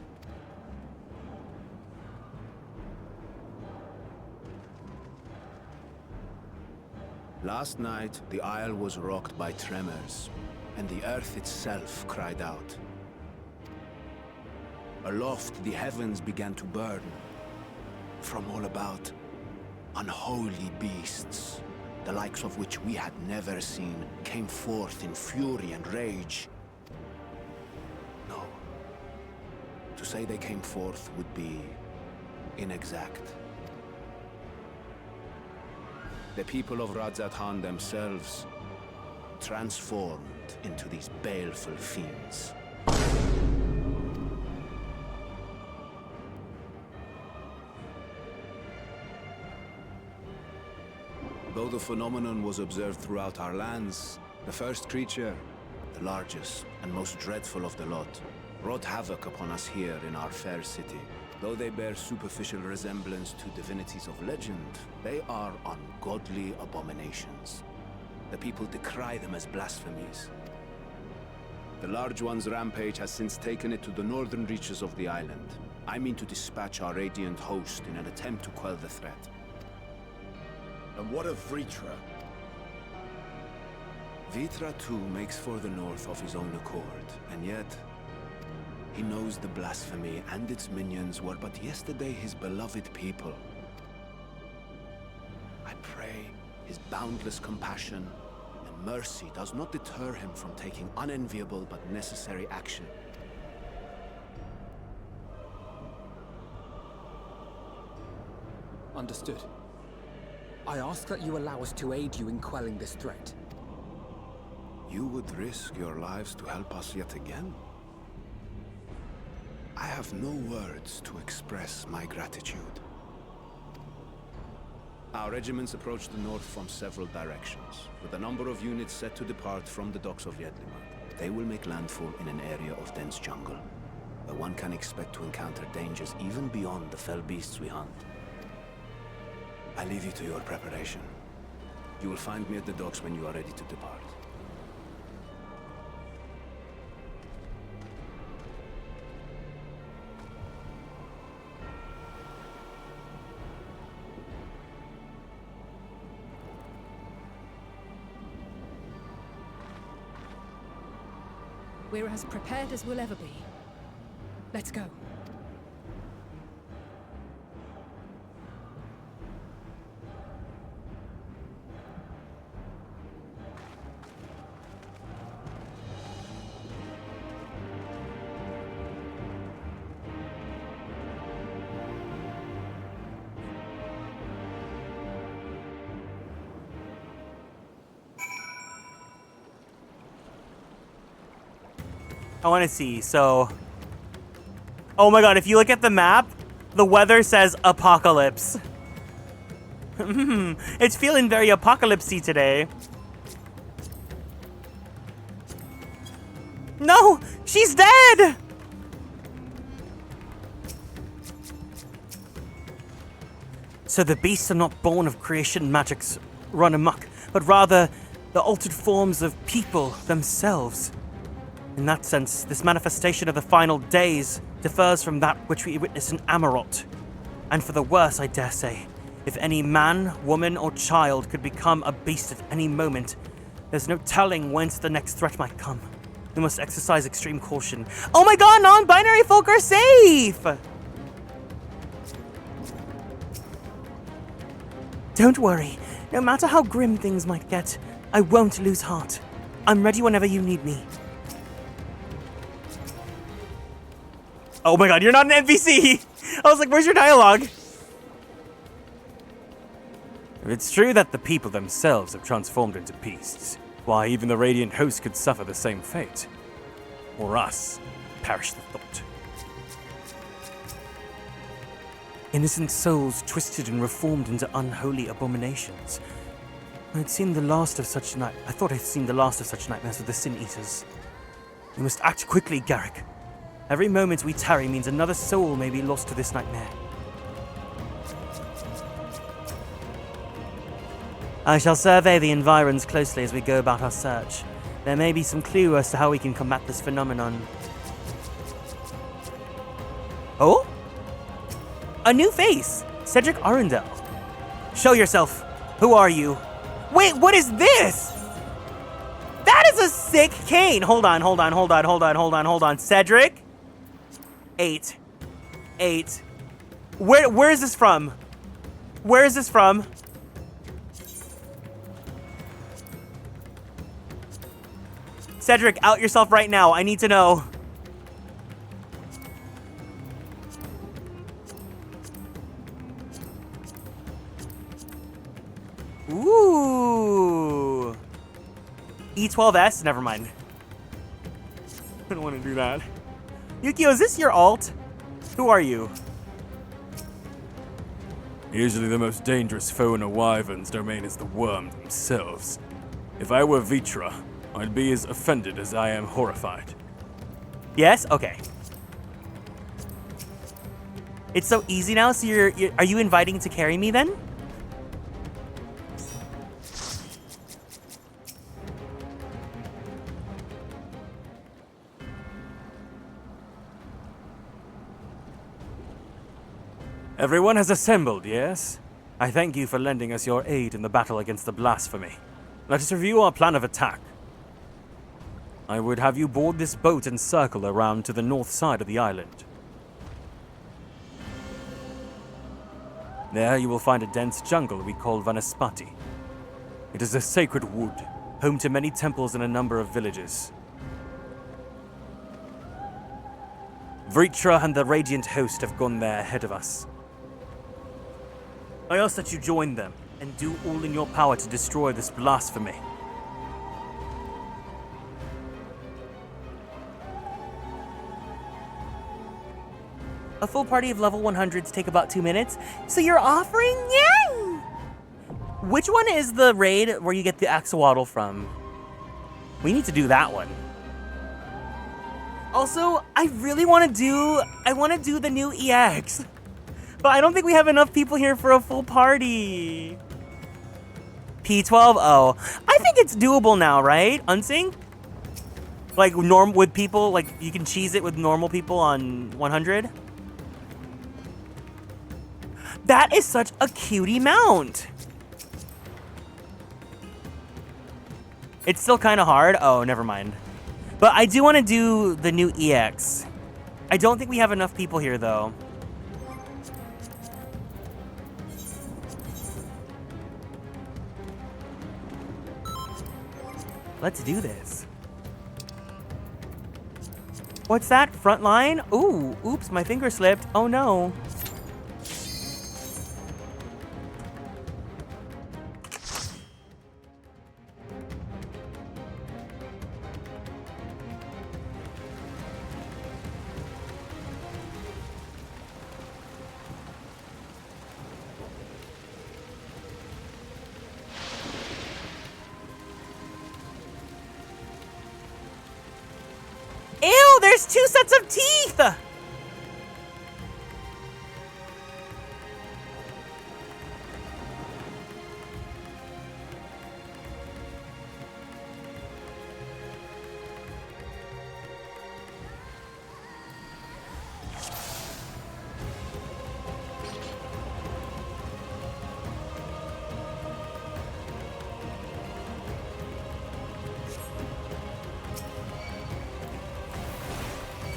Last night, the isle was rocked by tremors, and the earth itself cried out. Aloft, the heavens began to burn. From all about, unholy beasts, the likes of which we had never seen, came forth in fury and rage. No. To say they came forth would be inexact. The people of Radzatan themselves transformed into these baleful fiends. Though the phenomenon was observed throughout our lands, the first creature, the largest and most dreadful of the lot, wrought havoc upon us here in our fair city. Though they bear superficial resemblance to divinities of legend, they are ungodly abominations. The people decry them as blasphemies. The Large One's rampage has since taken it to the northern reaches of the island. I mean to dispatch our radiant host in an attempt to quell the threat. And what of Vritra? Vritra too makes for the north of his own accord, and yet he knows the blasphemy and its minions were but yesterday his beloved people. I pray his boundless compassion and mercy does not deter him from taking unenviable but necessary action. Understood. I ask that you allow us to aid you in quelling this threat. You would risk your lives to help us yet again? I have no words to express my gratitude. Our regiments approach the north from several directions, with a number of units set to depart from the docks of Yedlimat. They will make landfall in an area of dense jungle, where one can expect to encounter dangers even beyond the fell beasts we hunt. I leave you to your preparation. You will find me at the docks when you are ready to depart. We're as prepared as we'll ever be. Let's go. I want to see. So, oh my god, if you look at the map, the weather says apocalypse. It's feeling very apocalypsey today. No, she's dead. So the beasts are not born of creation magics run amok, but rather the altered forms of people themselves. In that sense, this manifestation of the final days differs from that which we witness in Amarot. And for the worse, I dare say. If any man, woman, or child could become a beast at any moment, there's no telling whence the next threat might come. We must exercise extreme caution. Oh my god, non-binary folk are safe! Don't worry. No matter how grim things might get, I won't lose heart. I'm ready whenever you need me. Oh my god, you're not an NPC! I was like, where's your dialogue? If it's true that the people themselves have transformed into beasts, why, even the Radiant Host could suffer the same fate. Or us, perish the thought. Innocent souls twisted and reformed into unholy abominations. I thought I'd seen the last of such nightmares with the Sin Eaters. We must act quickly, Garrick. Every moment we tarry means another soul may be lost to this nightmare. I shall survey the environs closely as we go about our search. There may be some clue as to how we can combat this phenomenon. Oh? A new face! Cedric Arundel. Show yourself. Who are you? Wait, what is this? That is a sick cane. Hold on. Cedric? 8. Where is this from? Where is this from? Cedric, out yourself right now. I need to know. Ooh. E12S? Never mind. I don't want to do that. Yukio, is this your alt? Who are you? Usually the most dangerous foe in a wyvern's domain is the worm themselves. If I were Vitra, I'd be as offended as I am horrified. Yes? Okay. It's so easy now, so are you inviting to carry me then? Everyone has assembled, yes? I thank you for lending us your aid in the battle against the blasphemy. Let us review our plan of attack. I would have you board this boat and circle around to the north side of the island. There you will find a dense jungle we call Vanaspati. It is a sacred wood, home to many temples and a number of villages. Vritra and the Radiant Host have gone there ahead of us. I ask that you join them and do all in your power to destroy this blasphemy. A full party of level 100s take about 2 minutes, so you're offering? Yay! Which one is the raid where you get the axolotl from? We need to do that one. Also, I really want to do the new EX. But I don't think we have enough people here for a full party. P12, oh. I think it's doable now, right? Unsync? Like with people, like you can cheese it with normal people on 100. That is such a cutie mount. It's still kind of hard. Oh, never mind. But I do want to do the new EX. I don't think we have enough people here, though. Let's do this. What's that? Front line? Ooh, oops, my finger slipped. Oh no. there's 2 sets of teeth!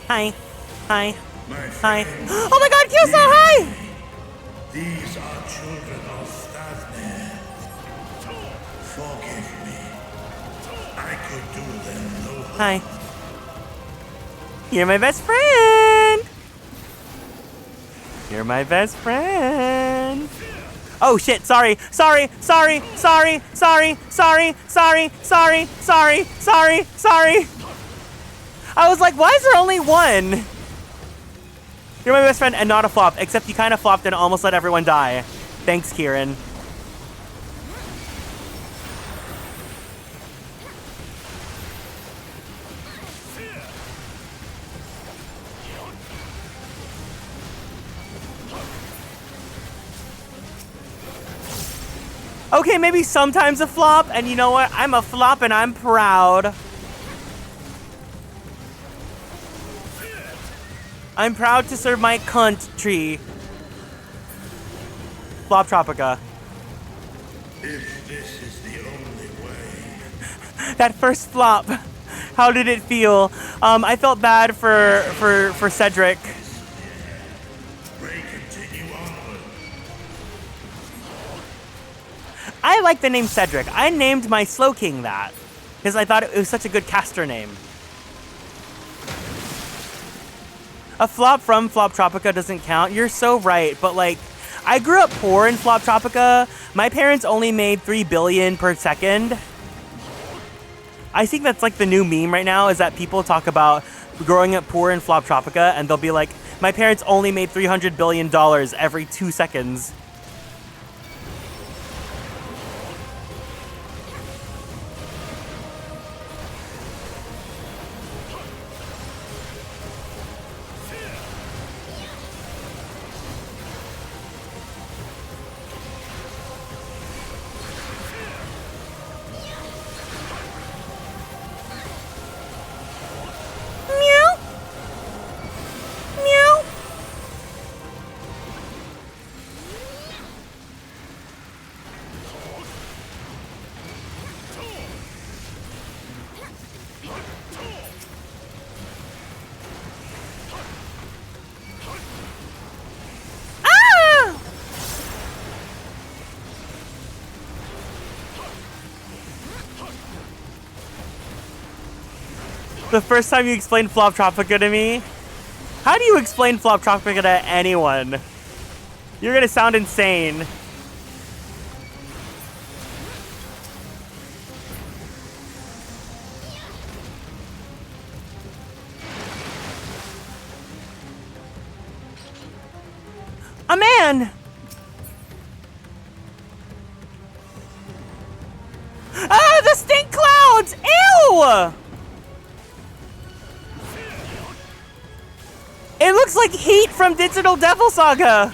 Hi. Hi. Hi. Oh my god, Kyosa, hi! These are children of Stavnir. Forgive me. I could do them no harm. Hi. You're my best friend! You're my best friend! Oh shit, sorry, sorry, sorry, sorry, sorry, sorry, sorry, sorry, sorry, sorry, sorry. I was like, why is there only one? You're my best friend and not a flop, except you kind of flopped and almost let everyone die. Thanks, Kieran. Okay, maybe sometimes a flop, and you know what? I'm a flop and I'm proud. I'm proud to serve my country. Flop Tropica. If this is the only way. That first flop. How did it feel? I felt bad for Cedric. I like the name Cedric. I named my Slow King that because I thought it was such a good caster name. A flop from Flop Tropica doesn't count. You're so right, but like, I grew up poor in Flop Tropica. My parents only made 3 billion per second. I think that's like the new meme right now, is that people talk about growing up poor in Flop Tropica and they'll be like, my parents only made $300 billion every 2 seconds. The first time you explained Flop Tropica to me? How do you explain Flop Tropica to anyone? You're gonna sound insane. A man! Ah, the stink clouds! Ew! It looks like heat from Digital Devil Saga!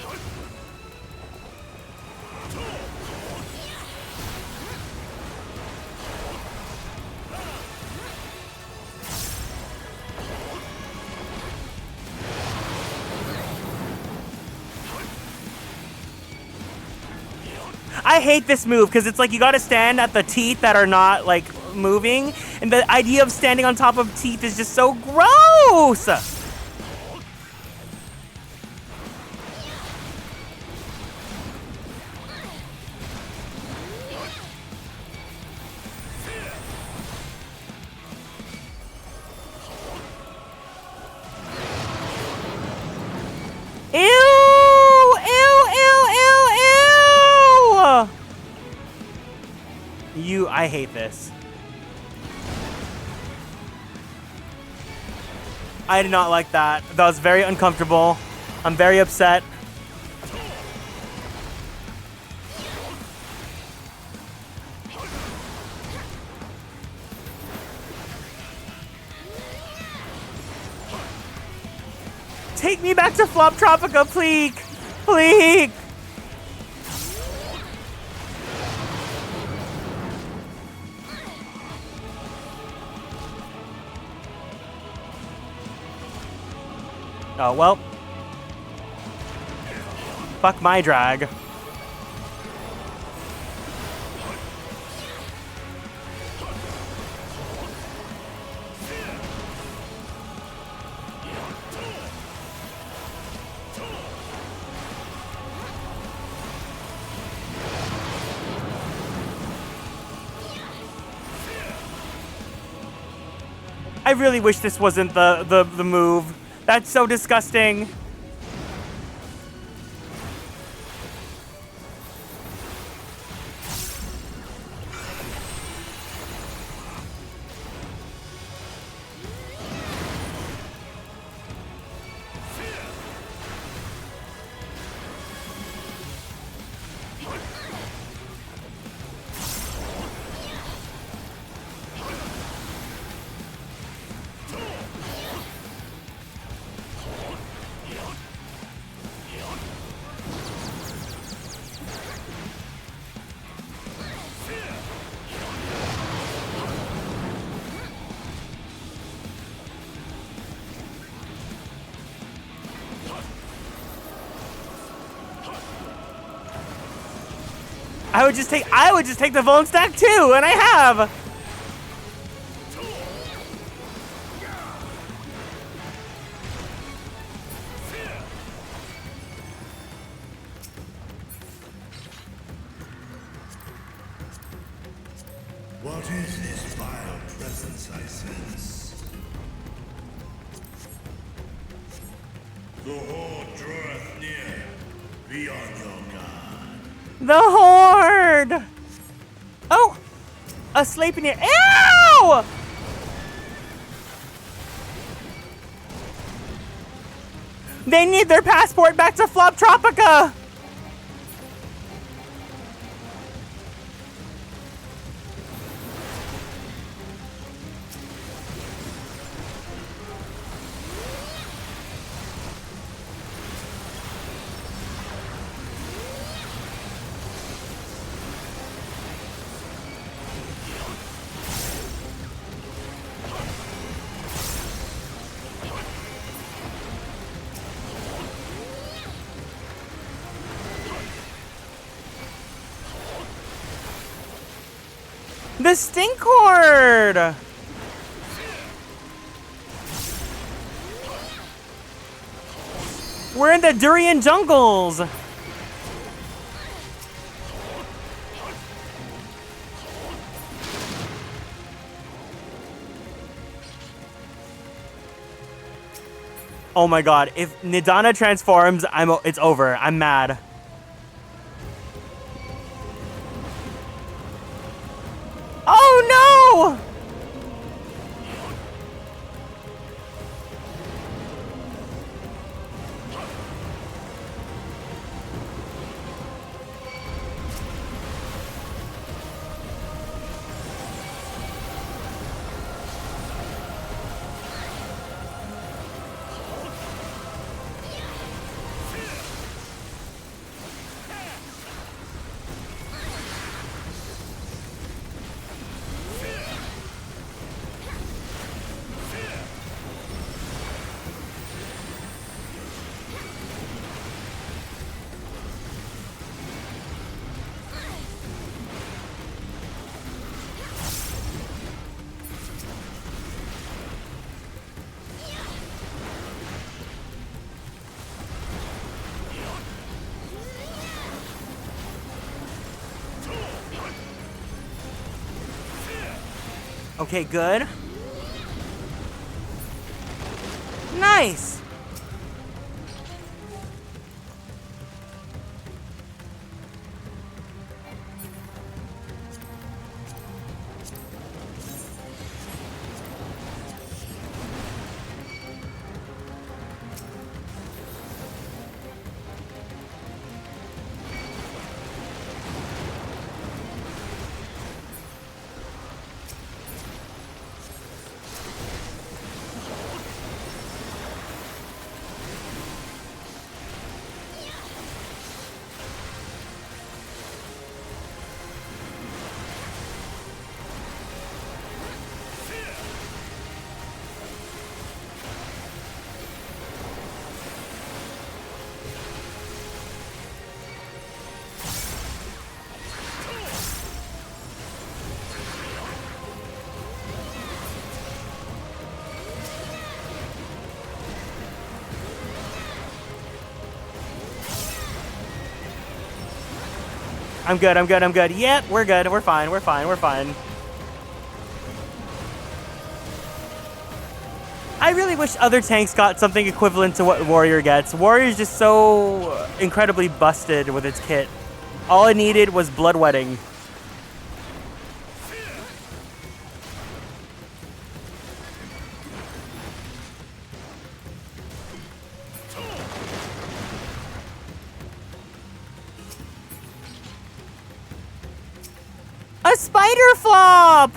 I hate this move because it's like you gotta stand at the teeth that are not like moving, and the idea of standing on top of teeth is just so gross! Ew! Ew, ew, ew, ew! I hate this. I did not like that. That was very uncomfortable. I'm very upset. Take me back to Floptropica, please! Please! Oh, well. Fuck my drag. I really wish this wasn't the move. That's so disgusting. I would just take the Vuln stack too, and I have. What is this vile presence I sense? The horde draweth near. Be on your guard. The horde! Oh! A Sleipnir. Ew! They need their passport back to Floptropica! The stink horde! We're in the durian jungles! Oh my god, if Nidana transforms, it's over. I'm mad. Oh no! Okay, good. Nice! I'm good, I'm good, I'm good. Yep, we're good. We're fine, we're fine, we're fine. I really wish other tanks got something equivalent to what Warrior gets. Warrior's just so incredibly busted with its kit. All it needed was bloodwetting. A spider flop!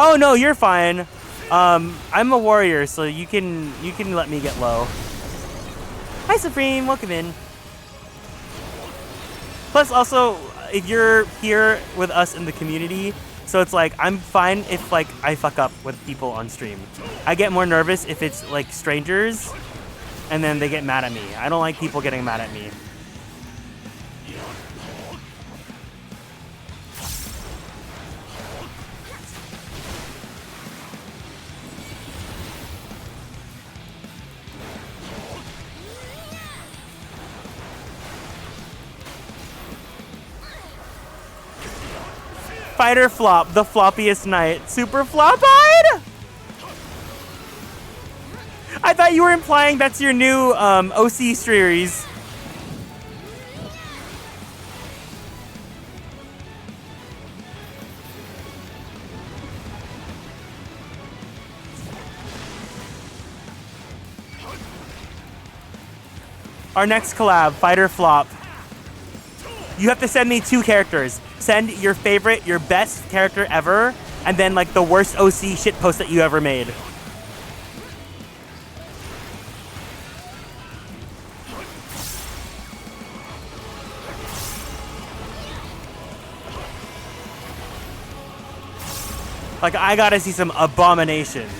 Oh no, you're fine. I'm a warrior, so you can let me get low. Hi Supreme, welcome in. Plus also, if you're here with us in the community, so it's like I'm fine if like I fuck up with people on stream. I get more nervous if it's like strangers and then they get mad at me. I don't like people getting mad at me. Fighter flop, the floppiest knight. Super flop-eyed? I thought you were implying that's your new OC series. Our next collab, Fighter Flop. You have to send me 2 characters. Send your favorite, your best character ever, and then like the worst OC shitpost that you ever made. Like, I gotta see some abominations.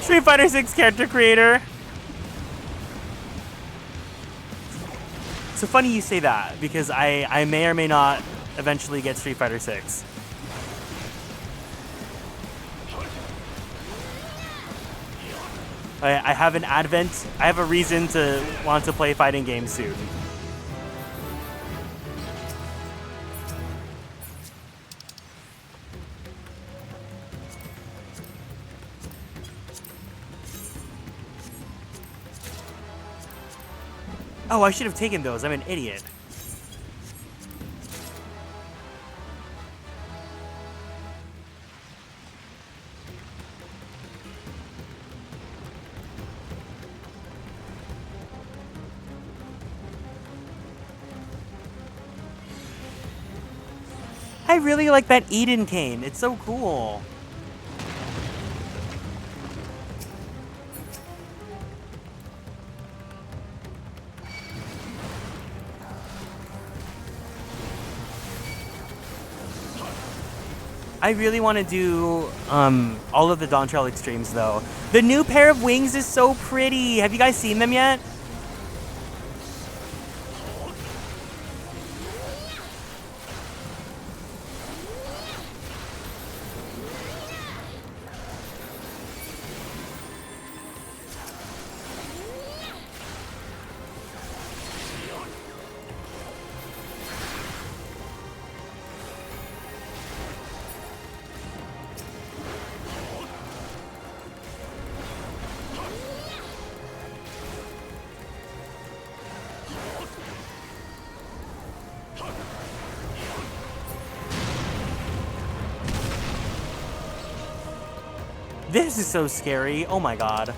Street Fighter 6 character creator. So funny you say that, because I may or may not eventually get Street Fighter 6. I have an advent. I have a reason to want to play fighting games soon. Oh, I should have taken those. I'm an idiot. I really like that Eden cane. It's so cool. I really want to do all of the Dawntrail Extremes though. The new pair of wings is so pretty. Have you guys seen them yet? This is so scary. Oh my god.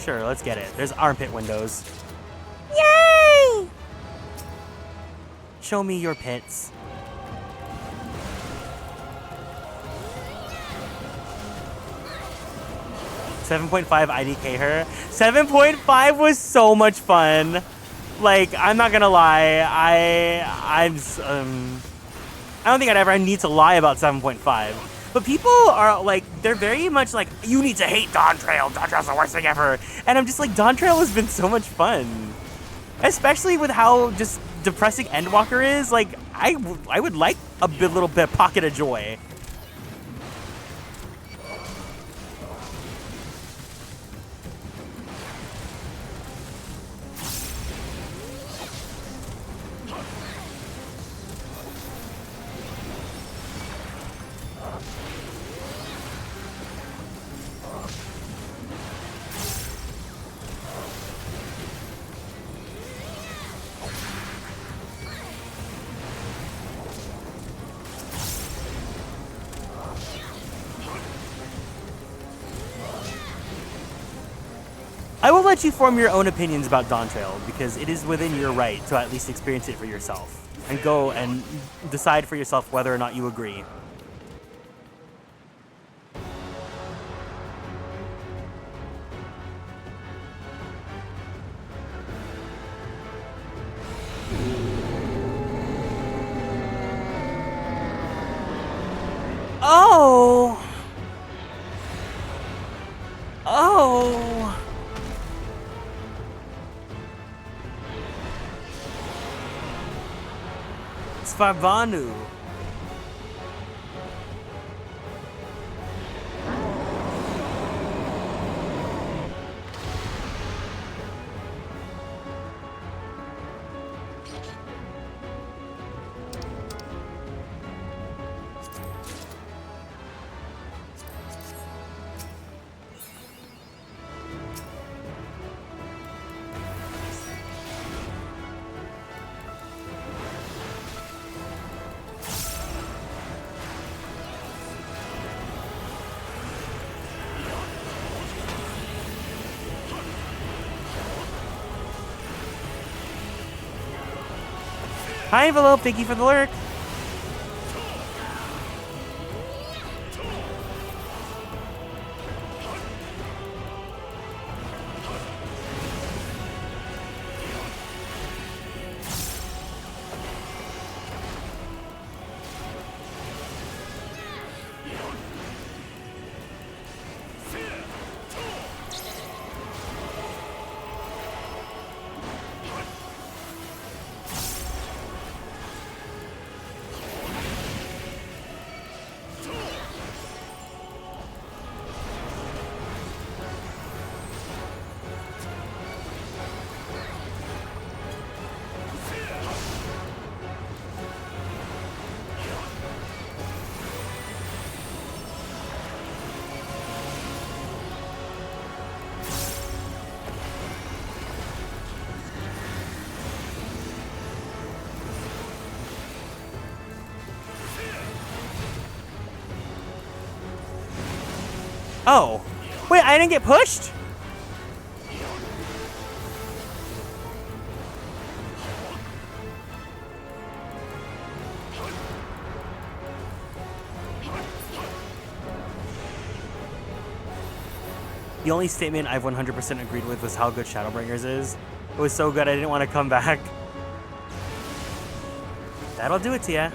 Sure, let's get it. There's armpit windows. Yay! Show me your pits. .5 IDK her. 7.5 was so much fun. Like, I'm not gonna lie. I don't think I'd ever need to lie about 7.5. But people are like, they're very much like, you need to hate Dawntrail. Dawntrail's the worst thing ever. And I'm just like, Dawntrail has been so much fun. Especially with how just depressing Endwalker is. Like, I would like a little bit pocket of joy. I will let you form your own opinions about Dawntrail because it is within your right to at least experience it for yourself and go and decide for yourself whether or not you agree. Oh! Oh! Svarvanu. Hi, Envelope. Thank you for the lurk. Oh. Wait, I didn't get pushed? The only statement I've 100% agreed with was how good Shadowbringers is. It was so good I didn't want to come back. That'll do it to ya.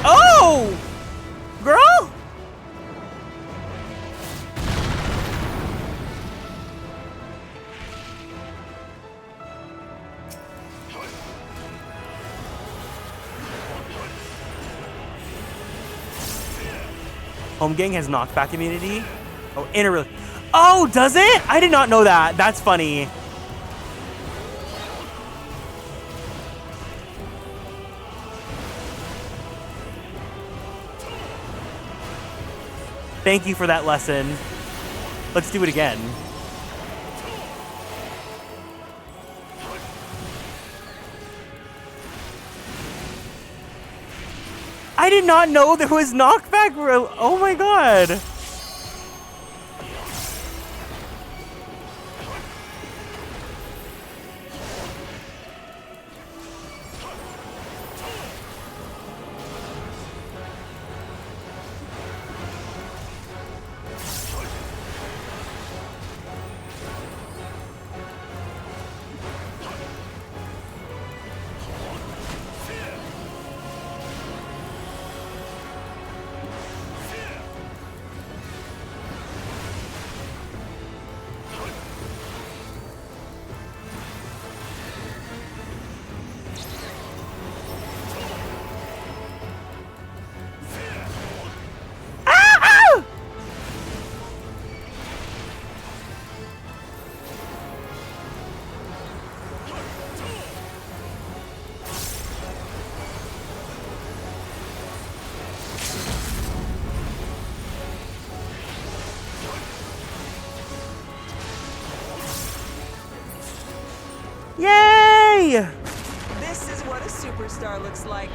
Oh! Girl? Home Gang has knockback immunity. Oh, inner. Oh, does it? I did not know that. That's funny. Thank you for that lesson. Let's do it again. I did not know there was knockback. Oh my god. Yay! This is what a superstar looks like.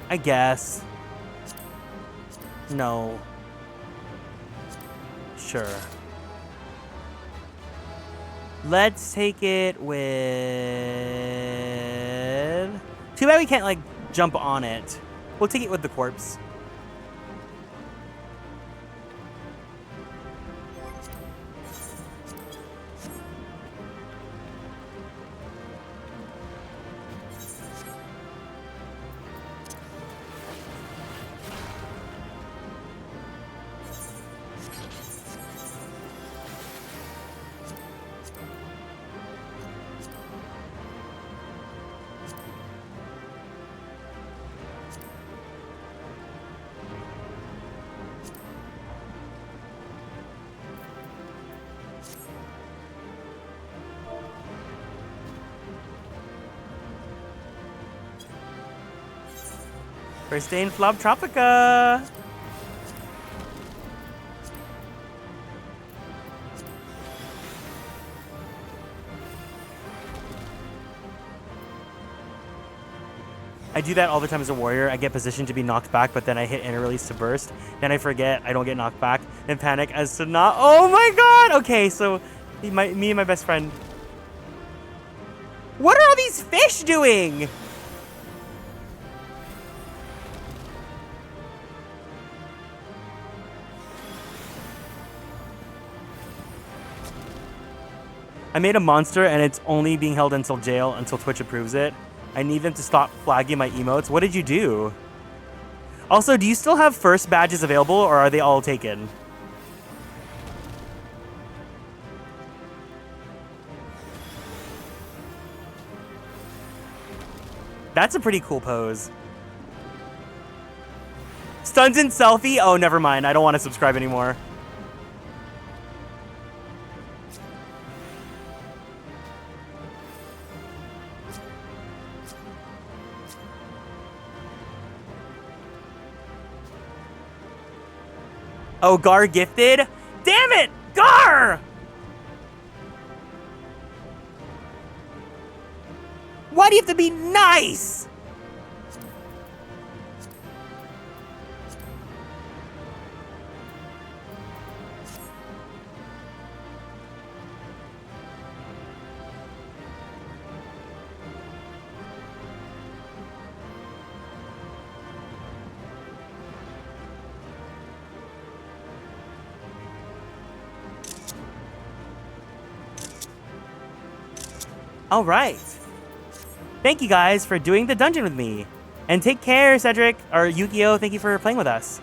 I guess. No. Sure. Let's take it with... Too bad we can't, like, jump on it. We'll take it with the corpse. First day in Floptropica. I do that all the time as a warrior. I get positioned to be knocked back, but then I hit inner release to burst. Then I forget I don't get knocked back. Then panic as to not. Oh my god! Okay, so me and my best friend. What are all these fish doing? I made a monster and it's only being held until jail until Twitch approves it. I need them to stop flagging my emotes. What did you do? Also, do you still have first badges available or are they all taken? That's a pretty cool pose. Stuns and selfie? Oh, never mind. I don't want to subscribe anymore. Oh, Gar gifted? Damn it! Gar! Why do you have to be nice? All right. Thank you guys for doing the dungeon with me. And take care, Cedric, or Yu-Gi-Oh! Thank you for playing with us.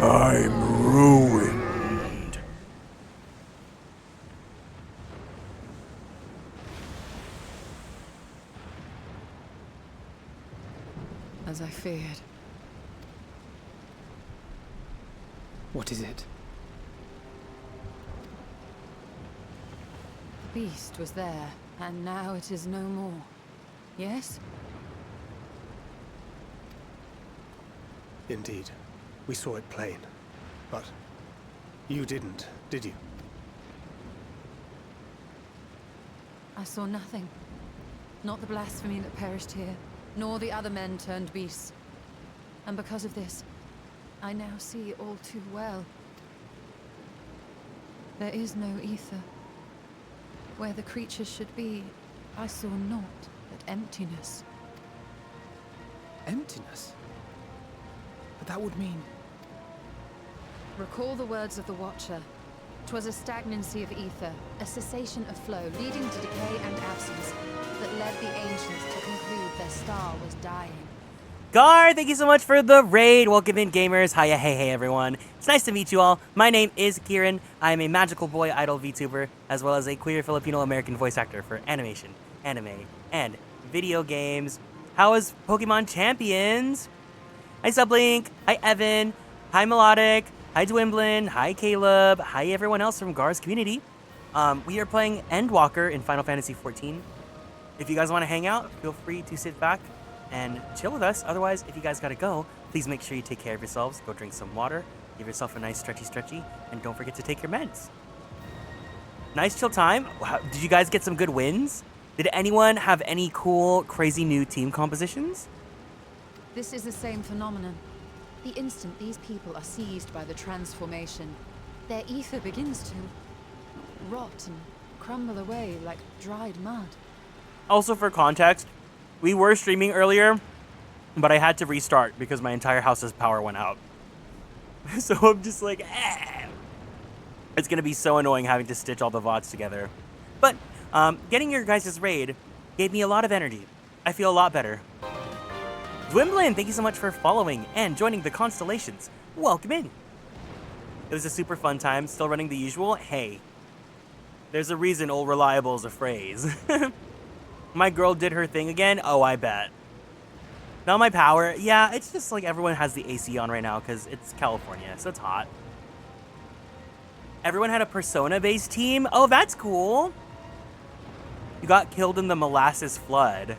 I'm ruined. As I feared. What is it? The beast was there, and now it is no more. Yes? Indeed. We saw it plain. But you didn't, did you? I saw nothing. Not the blasphemy that perished here, nor the other men turned beasts. And because of this, I now see all too well. There is no ether. Where the creatures should be, I saw naught but emptiness. Emptiness? But that would mean... Recall the words of the Watcher. 'Twas a stagnancy of ether, a cessation of flow, leading to decay and absence, that led the ancients to conclude their star was dying. Gar, thank you so much for the raid. Welcome in, gamers. Hiya, hey, everyone. It's nice to meet you all. My name is Kieran. I am a magical boy idol VTuber, as well as a queer Filipino-American voice actor for animation, anime, and video games. How is Pokemon Champions? Hi, Sublink. Hi, Evan. Hi, Melodic. Hi, Dwimblin. Hi, Caleb. Hi, everyone else from Gar's community. We are playing Endwalker in Final Fantasy XIV. If you guys want to hang out, feel free to sit back and chill with us. Otherwise, if you guys gotta go, please make sure you take care of yourselves. Go drink some water, give yourself a nice stretchy, and don't forget to take your meds. Nice chill time. Wow, did you guys get some good wins? Did anyone have any cool, crazy new team compositions? This is the same phenomenon. The instant these people are seized by the transformation, their ether begins to rot and crumble away like dried mud. Also, for context, we were streaming earlier, but I had to restart because my entire house's power went out. So I'm just like, eh. It's gonna be so annoying having to stitch all the VODs together. But getting your guys' raid gave me a lot of energy. I feel a lot better. Dwimblin, thank you so much for following and joining the Konstellations. Welcome in. It was a super fun time, still running the usual. Hey, there's a reason old reliable is a phrase. My girl did her thing again? Oh, I bet. Not my power. Yeah, it's just like everyone has the AC on right now because it's California, so it's hot. Everyone had a Persona-based team? Oh, that's cool. You got killed in the molasses flood.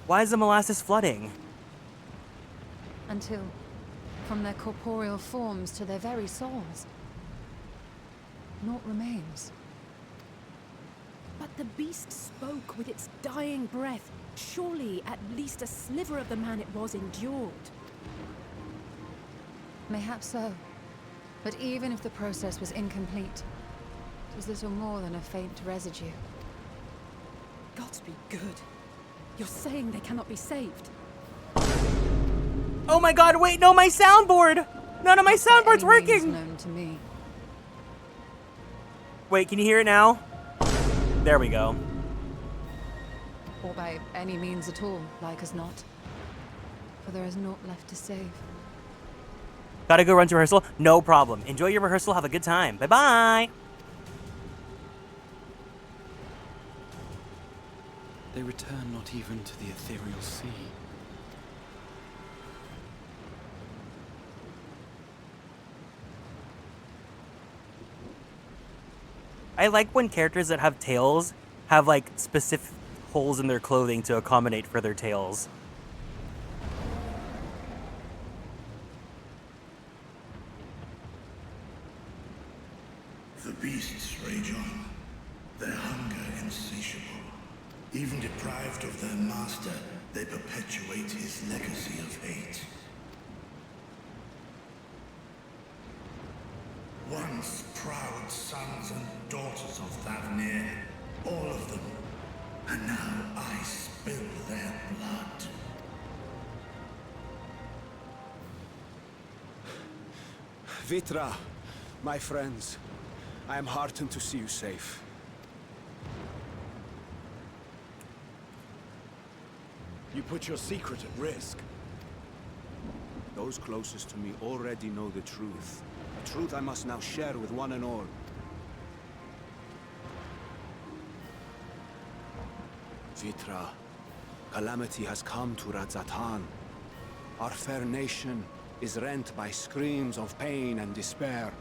Why is the molasses flooding? Until, from their corporeal forms to their very souls, naught remains. But the beast spoke with its dying breath. Surely at least a sliver of the man it was endured. Mayhaps so. But even if the process was incomplete, it was little more than a faint residue. Gods be good. You're saying they cannot be saved? Oh my god, wait, no, my soundboard! None of my soundboard's working! Known to me. Wait, can you hear it now? There we go. Or by any means at all, like as not. For there is naught left to save. Gotta go run to rehearsal? No problem. Enjoy your rehearsal, have a good time. Bye-bye! They return not even to the ethereal sea. I like when characters that have tails have like specific holes in their clothing to accommodate for their tails. The beasts rage on, their hunger insatiable. Even deprived of their master, they perpetuate his legacy of hate. Once proud sons and daughters of Thavnir, all of them, and now I spill their blood. Vitra, my friends, I am heartened to see you safe. You put your secret at risk. Those closest to me already know the truth. A truth I must now share with one and all. Vitra, calamity has come to Radzatan. Our fair nation is rent by screams of pain and despair.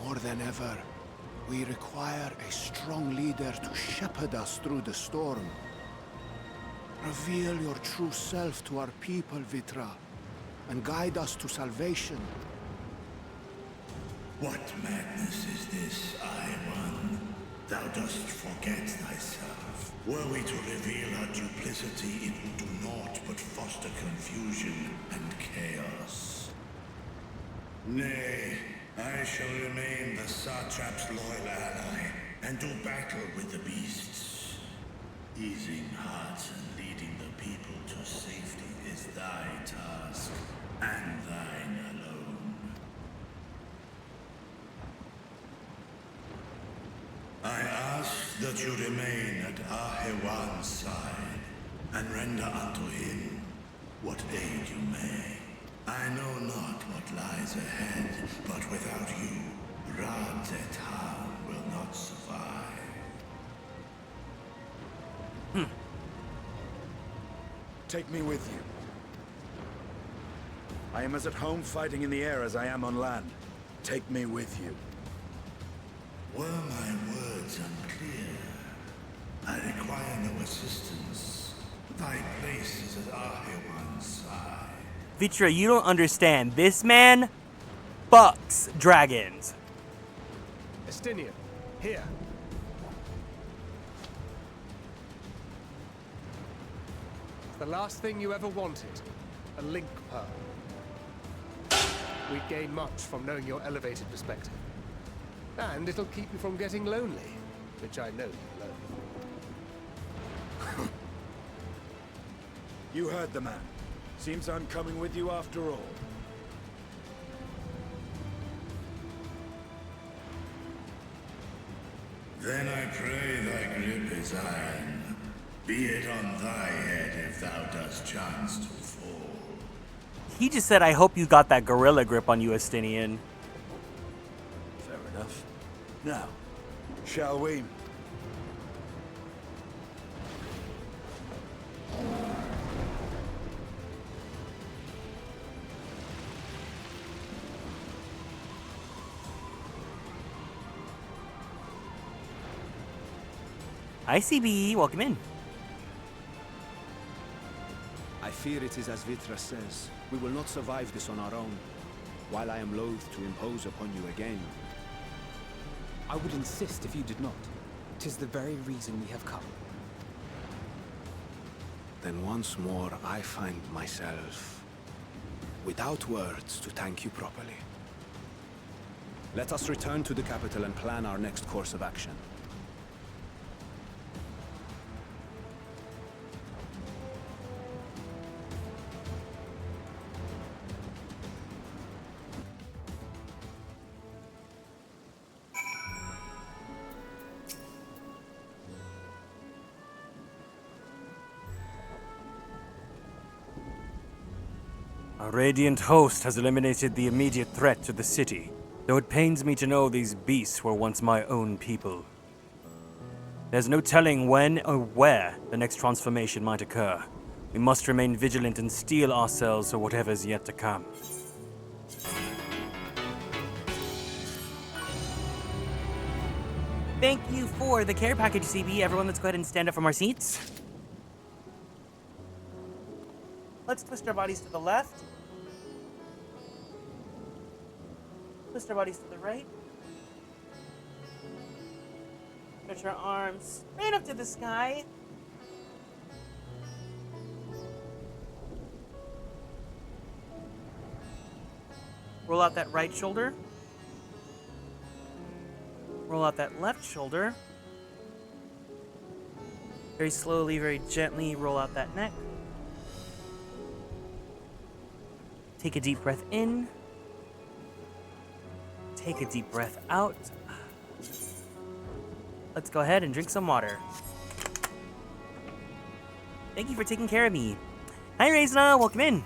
More than ever, we require a strong leader to shepherd us through the storm. Reveal your true self to our people, Vitra, and guide us to salvation. What madness is this, I-One? Thou dost forget thyself. Were we to reveal our duplicity, it would do naught but foster confusion and chaos. Nay, I shall remain the Satrap's loyal ally, and do battle with the beasts. Easing hearts and leading the people to safety is thy task, and thine alone. I ask that you remain at Ahewan's side, and render unto him what aid you may. I know not what lies ahead, but without you, Radzatan will not survive. Take me with you. I am as at home fighting in the air as I am on land. Take me with you. Were my words unclear? I require no assistance. Thy place is at Ahewan's side. Vitra, you don't understand. This man fucks dragons. Estinian, here. It's the last thing you ever wanted. A link pearl. We'd gain much from knowing your elevated perspective. And it'll keep you from getting lonely, which I know you love. You heard the man. Seems I'm coming with you after all. Then I pray thy grip is iron. Be it on thy head if thou dost chance to fall. He just said, I hope you got that gorilla grip on you, Estinian. Fair enough. Now, shall we? ICB, welcome in. I fear it is as Vitra says. We will not survive this on our own. While I am loath to impose upon you again. I would insist if you did not. 'Tis the very reason we have come. Then once more I find myself without words to thank you properly. Let us return to the capital and plan our next course of action. Our radiant host has eliminated the immediate threat to the city, though it pains me to know these beasts were once my own people. There's no telling when or where the next transformation might occur. We must remain vigilant and steel ourselves for whatever's yet to come. Thank you for the care package, CB. Everyone, let's go ahead and stand up from our seats. Let's twist our bodies to the left. Twist our bodies to the right. Stretch our arms right up to the sky. Roll out that right shoulder. Roll out that left shoulder. Very slowly, very gently roll out that neck. Take a deep breath in. Take a deep breath out. Let's go ahead and drink some water. Thank you for taking care of me. Hi, Reisna. Welcome in.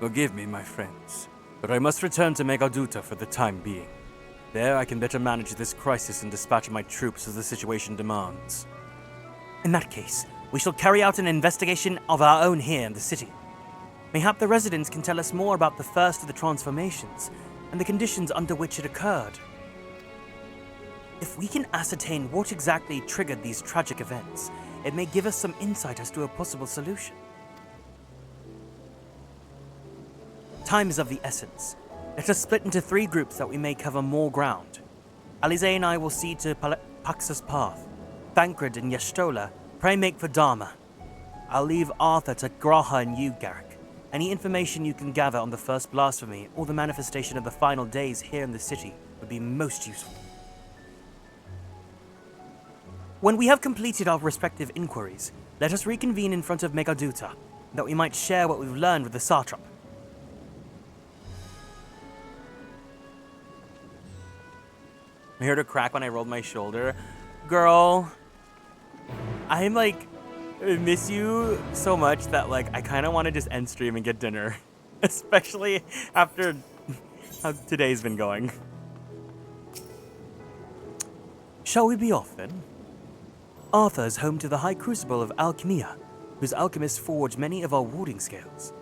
Forgive me, my friends, but I must return to Megaduta for the time being. There I can better manage this crisis and dispatch my troops as the situation demands. In that case, we shall carry out an investigation of our own here in the city. Mayhap the residents can tell us more about the first of the transformations and the conditions under which it occurred. If we can ascertain what exactly triggered these tragic events, it may give us some insight as to a possible solution. Time is of the essence. Let us split into 3 groups that we may cover more ground. Alize and I will see to Pax's Path. Thancred and Yestola, pray make for Dharma. I'll leave Arthur to Graha and you, Garrick. Any information you can gather on the first blasphemy or the manifestation of the final days here in the city would be most useful. When we have completed our respective inquiries, let us reconvene in front of Megaduta, that we might share what we've learned with the Satrap. I heard a crack when I rolled my shoulder. Girl, I miss you so much that I kind of want to just end stream and get dinner. Especially after how today's been going. Shall we be off then? Arthur is home to the High Crucible of Alchemia, whose alchemists forge many of our warding scales.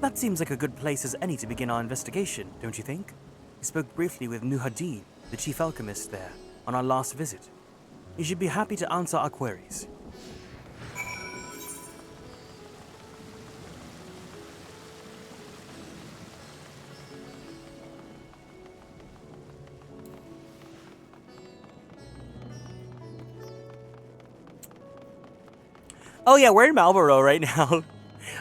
That seems like a good place as any to begin our investigation, don't you think? We spoke briefly with Nuhadin, the chief alchemist there, on our last visit. He should be happy to answer our queries. Oh yeah, we're in Marlborough right now.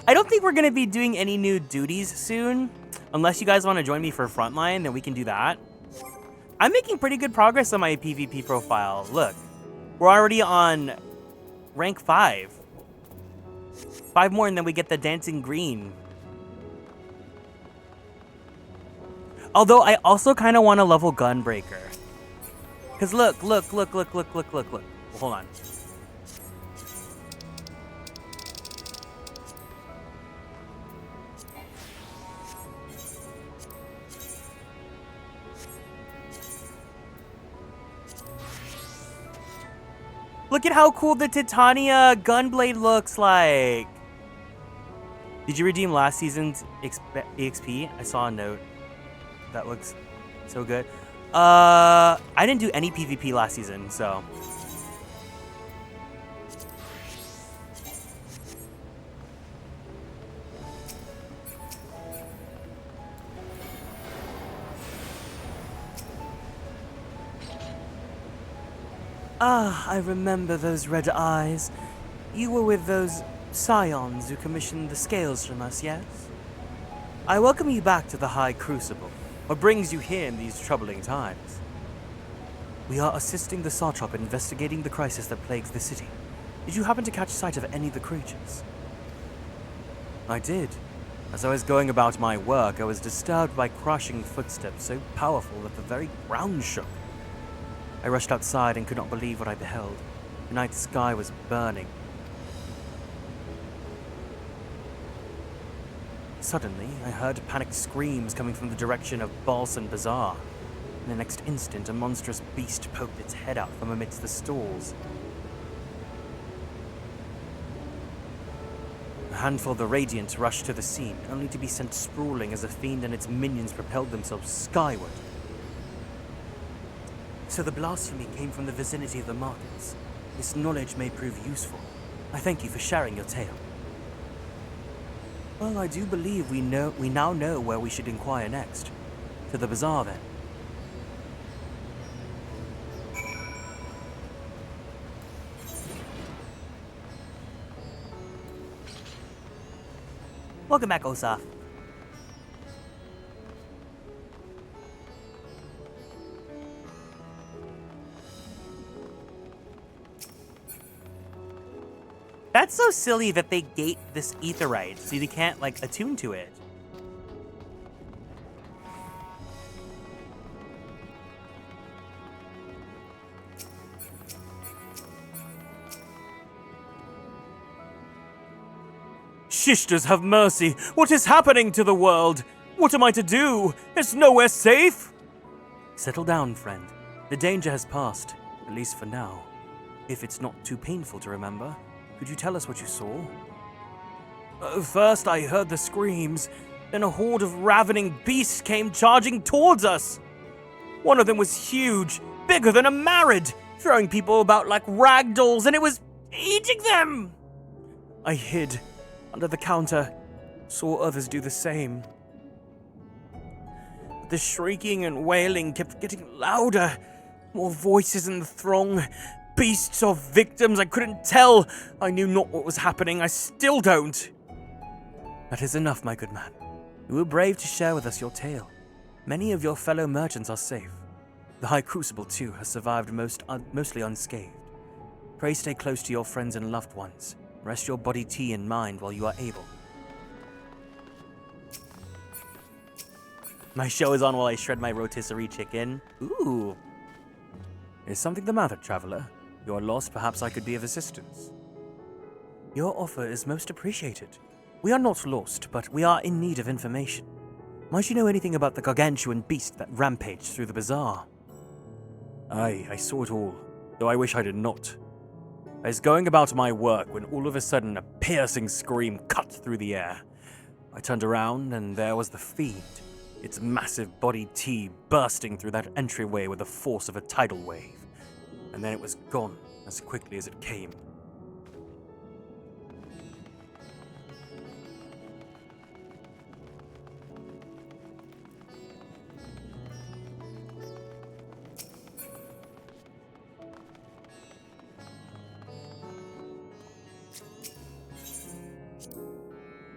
I don't think we're going to be doing any new duties soon. Unless you guys want to join me for Frontline, then we can do that. I'm making pretty good progress on my PvP profile. Look, we're already on rank 5. 5 more and then we get the Dancing Green. Although I also kind of want to level Gunbreaker. Because look. Well, hold on. Look at how cool the Titania Gunblade looks like. Did you redeem last season's EXP? I saw a note. That looks so good. I didn't do any PvP last season, so. Ah, I remember those red eyes. You were with those scions who commissioned the scales from us, yes? I welcome you back to the High Crucible. What brings you here in these troubling times? We are assisting the Satrap in investigating the crisis that plagues the city. Did you happen to catch sight of any of the creatures? I did. As I was going about my work, I was disturbed by crashing footsteps so powerful that the very ground shook. I rushed outside and could not believe what I beheld. The night sky was burning. Suddenly, I heard panicked screams coming from the direction of Balsan Bazaar. In the next instant, a monstrous beast poked its head out from amidst the stalls. A handful of the Radiant rushed to the scene, only to be sent sprawling as the fiend and its minions propelled themselves skyward. So the blasphemy came from the vicinity of the markets. This knowledge may prove useful. I thank you for sharing your tale. Well, I do believe we now know where we should inquire next. To the bazaar, then. Welcome back, Osaf. That's so silly that they gate this aetheryte, so they can't, attune to it. Sisters, have mercy! What is happening to the world? What am I to do? It's nowhere safe! Settle down, friend. The danger has passed, at least for now. If it's not too painful to remember, could you tell us what you saw? First I heard the screams, then a horde of ravening beasts came charging towards us. One of them was huge, bigger than a Marid, throwing people about like rag dolls, and it was eating them! I hid under the counter, saw others do the same. But the shrieking and wailing kept getting louder, more voices in the throng, beasts or victims, I couldn't tell. I knew not what was happening, I still don't. That is enough, my good man. You were brave to share with us your tale. Many of your fellow merchants are safe. The High Crucible, too, has survived mostly unscathed. Pray stay close to your friends and loved ones. Rest your body tea and mind while you are able. My show is on while I shred my rotisserie chicken. Ooh. Is something the matter, traveler? You are lost, perhaps I could be of assistance. Your offer is most appreciated. We are not lost, but we are in need of information. Might you know anything about the gargantuan beast that rampaged through the bazaar? Aye, I saw it all, though I wish I did not. I was going about my work when all of a sudden a piercing scream cut through the air. I turned around and there was the fiend, its massive body T bursting through that entryway with the force of a tidal wave. And then it was gone as quickly as it came.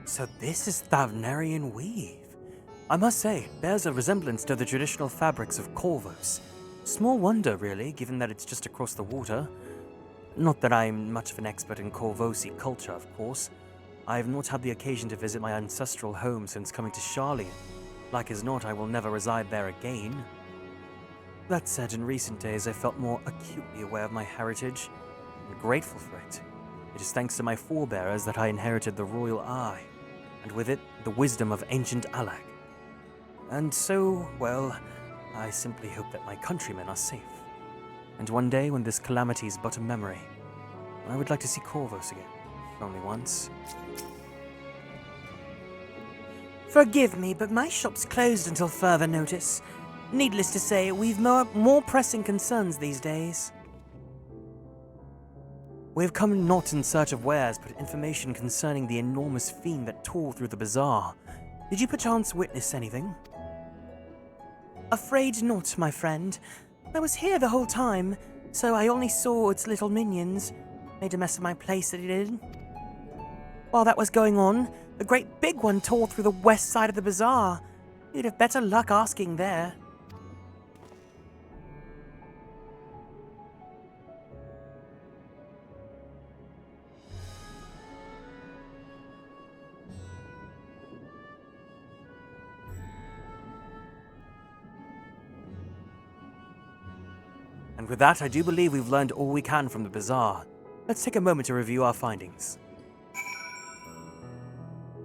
So this is Thavnarian weave. I must say, bears a resemblance to the traditional fabrics of Corvus. Small wonder, really, given that it's just across the water. Not that I'm much of an expert in Corvosi culture, of course. I have not had the occasion to visit my ancestral home since coming to Sharlayan. Like as not, I will never reside there again. That said, in recent days I felt more acutely aware of my heritage, and grateful for it. It is thanks to my forebears that I inherited the royal eye, and with it, the wisdom of ancient Alag. And so, well, I simply hope that my countrymen are safe. And one day, when this calamity is but a memory, I would like to see Corvus again, if only once. Forgive me, but my shop's closed until further notice. Needless to say, we've more pressing concerns these days. We have come not in search of wares, but information concerning the enormous fiend that tore through the bazaar. Did you perchance witness anything? Afraid not, my friend. I was here the whole time, so I only saw its little minions. Made a mess of my place that it did. While that was going on, the great big one tore through the west side of the bazaar. You'd have better luck asking there. And with that, I do believe we've learned all we can from the bazaar. Let's take a moment to review our findings.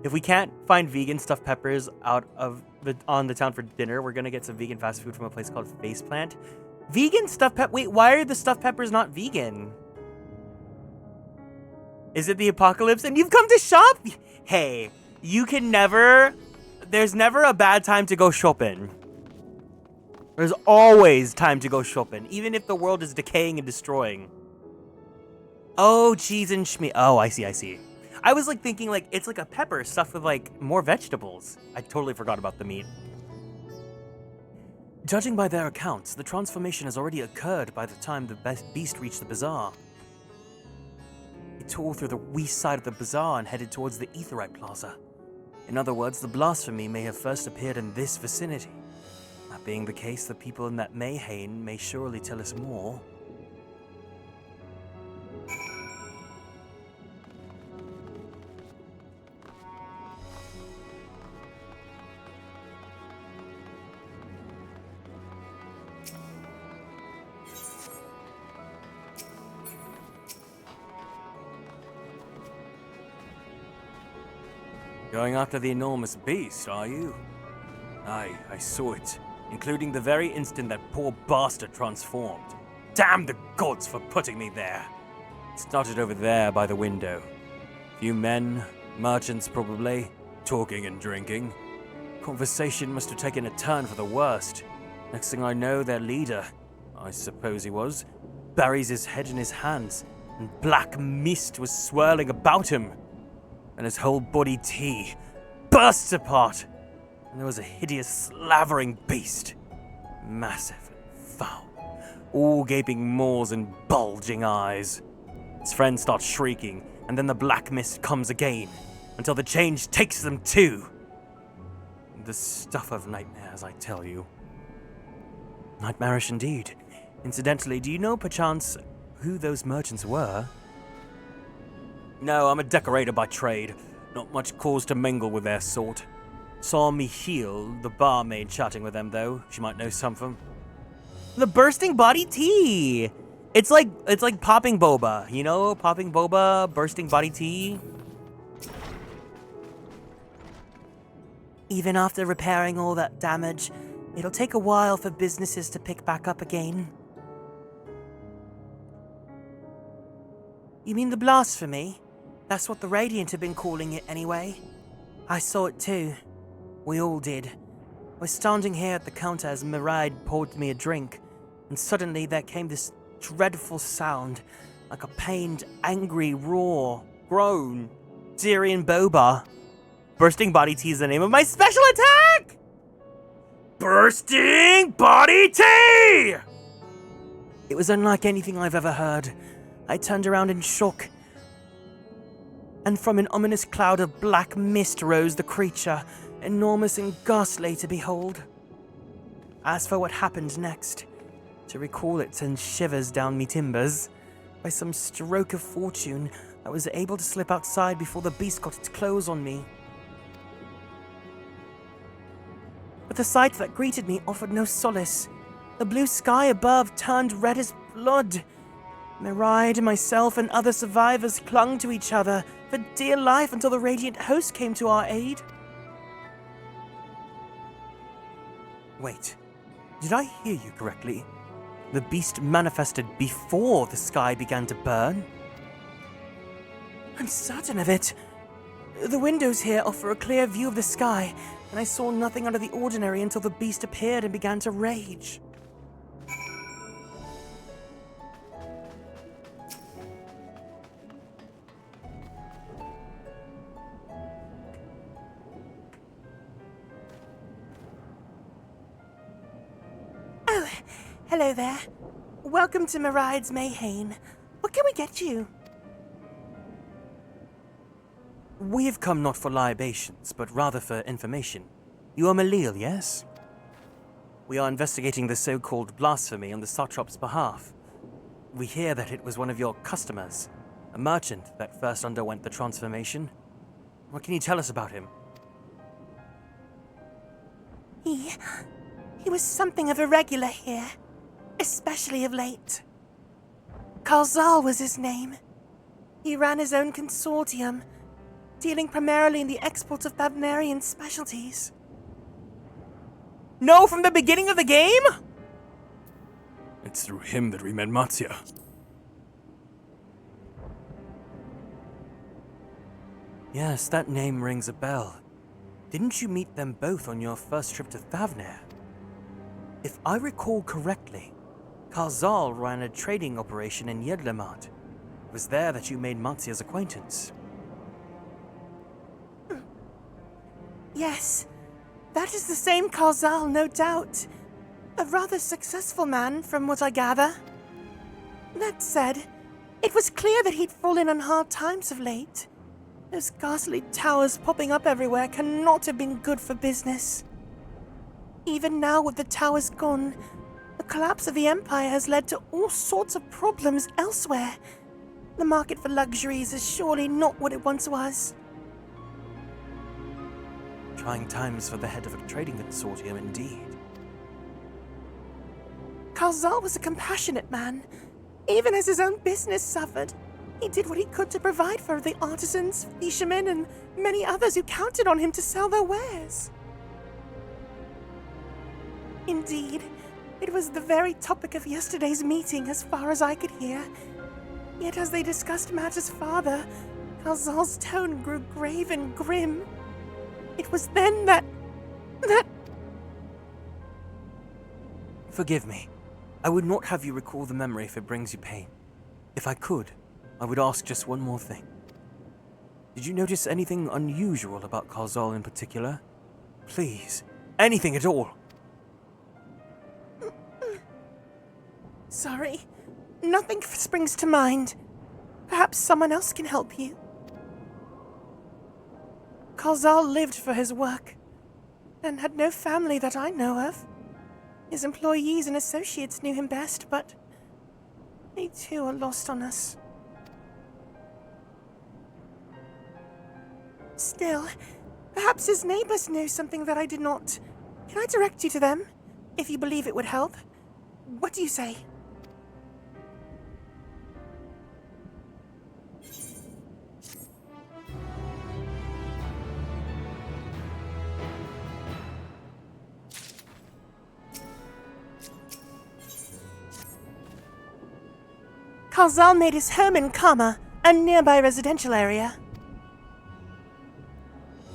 If we can't find vegan stuffed peppers on the town for dinner, we're gonna get some vegan fast food from a place called Faceplant. Vegan stuffed pep? Wait, why are the stuffed peppers not vegan? Is it the apocalypse and you've come to shop? Hey, you can never... There's never a bad time to go shopping. There's always time to go shopping, even if the world is decaying and destroying. Oh, cheese and schmeat. Oh, I see. I was like thinking like it's like a pepper stuffed with like more vegetables. I totally forgot about the meat. Judging by their accounts, the transformation has already occurred by the time the beast reached the bazaar. It tore through the west side of the bazaar and headed towards the Aetherite Plaza. In other words, the blasphemy may have first appeared in this vicinity. That being the case, the people in that Mayhain may surely tell us more. Going after the enormous beast, are you? Aye, I saw it, including the very instant that poor bastard transformed. Damn the gods for putting me there! It started over there by the window. Few men, merchants probably, talking and drinking. Conversation must have taken a turn for the worst. Next thing I know, their leader, I suppose he was, buries his head in his hands, and black mist was swirling about him. And his whole body tea bursts apart, and there was a hideous slavering beast, massive and foul, all gaping maws and bulging eyes. His friend starts shrieking, and then the black mist comes again, until the change takes them too. The stuff of nightmares, I tell you. Nightmarish indeed. Incidentally, do you know perchance who those merchants were? No, I'm a decorator by trade. Not much cause to mingle with their sort. Saw Michiel, the barmaid, chatting with them, though. She might know something. The bursting body tea! It's like popping boba, you know? Popping boba, bursting body tea. Even after repairing all that damage, it'll take a while for businesses to pick back up again. You mean the blasphemy? That's what the Radiant have been calling it anyway. I saw it too. We all did. I was standing here at the counter as Miraid poured me a drink, and suddenly there came this dreadful sound, like a pained, angry roar, groan. Syrian boba. Bursting body tea is the name of my special attack! Bursting body tea! It was unlike anything I've ever heard. I turned around in shock, and from an ominous cloud of black mist rose the creature, enormous and ghastly to behold. As for what happened next, to recall it sends shivers down me timbers. By some stroke of fortune, I was able to slip outside before the beast got its claws on me. But the sight that greeted me offered no solace. The blue sky above turned red as blood. Miraid, myself, and other survivors clung to each other for dear life until the Radiant host came to our aid. Wait, did I hear you correctly? The beast manifested before the sky began to burn? I'm certain of it. The windows here offer a clear view of the sky, and I saw nothing out of the ordinary until the beast appeared and began to rage. Oh, hello there. Welcome to Miraid's Mayhain. What can we get you? We've come not for libations, but rather for information. You are Malil, yes? We are investigating the so-called blasphemy on the Satrap's behalf. We hear that it was one of your customers, a merchant that first underwent the transformation. What can you tell us about him? He was something of a regular here, especially of late. Karzal was his name. He ran his own consortium, dealing primarily in the export of Bavnarian specialties. No, from the beginning of the game? It's through him that we met Matzia. Yes, that name rings a bell. Didn't you meet them both on your first trip to Thavner? If I recall correctly, Karzal ran a trading operation in Yedlamat. It was there that you made Matzia's acquaintance. Yes, that is the same Karzal, no doubt. A rather successful man, from what I gather. That said, it was clear that he'd fallen on hard times of late. Those ghastly towers popping up everywhere cannot have been good for business. Even now, with the towers gone, the collapse of the Empire has led to all sorts of problems elsewhere. The market for luxuries is surely not what it once was. Trying times for the head of a trading consortium, indeed. Karzal was a compassionate man, even as his own business suffered. He did what he could to provide for the artisans, fishermen, and many others who counted on him to sell their wares. Indeed, it was the very topic of yesterday's meeting as far as I could hear. Yet as they discussed matters farther, Kalzal's tone grew grave and grim. It was then that... Forgive me. I would not have you recall the memory if it brings you pain. If I could, I would ask just one more thing. Did you notice anything unusual about Kalzal in particular? Please, anything at all. Sorry, nothing springs to mind. Perhaps someone else can help you. Kalzal lived for his work, and had no family that I know of. His employees and associates knew him best, but they too are lost on us. Still, perhaps his neighbors knew something that I did not. Can I direct you to them, if you believe it would help? What do you say? Kalzal made his home in Kama, a nearby residential area.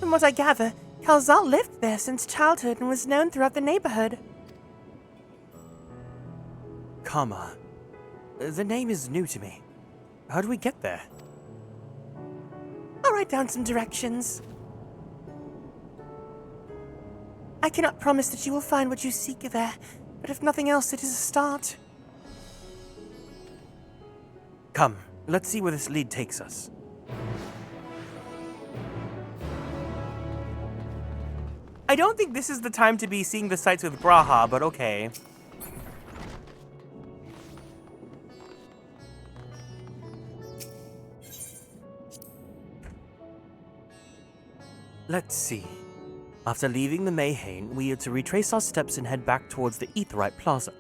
From what I gather, Kalzal lived there since childhood and was known throughout the neighborhood. Kama. The name is new to me. How do we get there? I'll write down some directions. I cannot promise that you will find what you seek there, but if nothing else, it is a start. Come, let's see where this lead takes us. I don't think this is the time to be seeing the sights with Braha, but okay. Let's see. After leaving the Mayhain, we are to retrace our steps and head back towards the Aetheryte Plaza.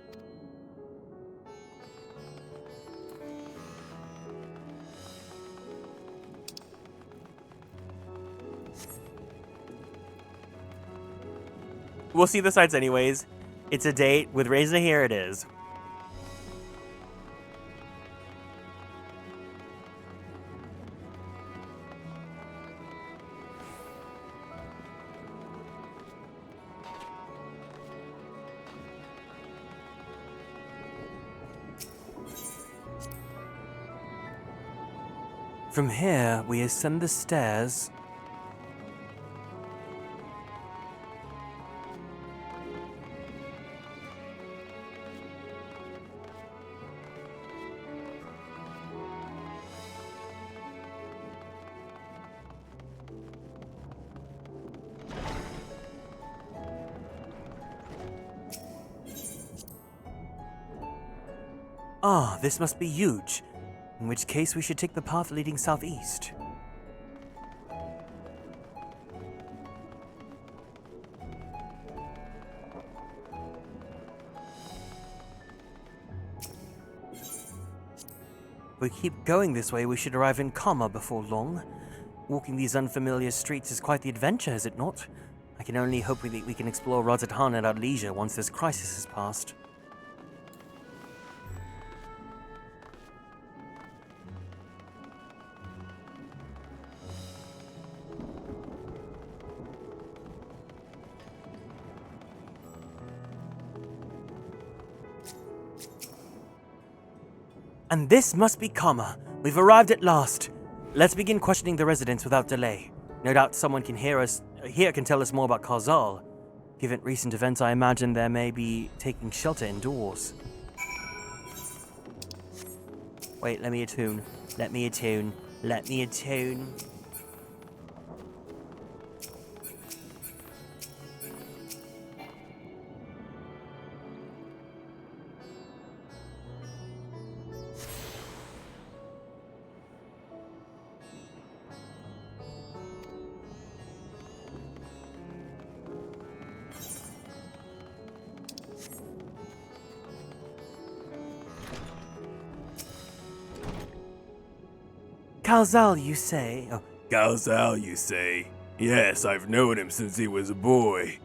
We'll see the sights anyways. It's a date with Reza, here it is. From here, we ascend the stairs. Ah, this must be huge. In which case, we should take the path leading southeast. If we keep going this way, we should arrive in Kama before long. Walking these unfamiliar streets is quite the adventure, is it not? I can only hope that we can explore Radz-at-Han at our leisure once this crisis is past. And this must be Kama. We've arrived at last. Let's begin questioning the residents without delay. No doubt someone can can tell us more about Kalzal. Given recent events, I imagine they may be taking shelter indoors. Wait, let me attune. Let me attune. Let me attune. Kalzal, you say? Oh, Kalzal, you say? Yes, I've known him since he was a boy.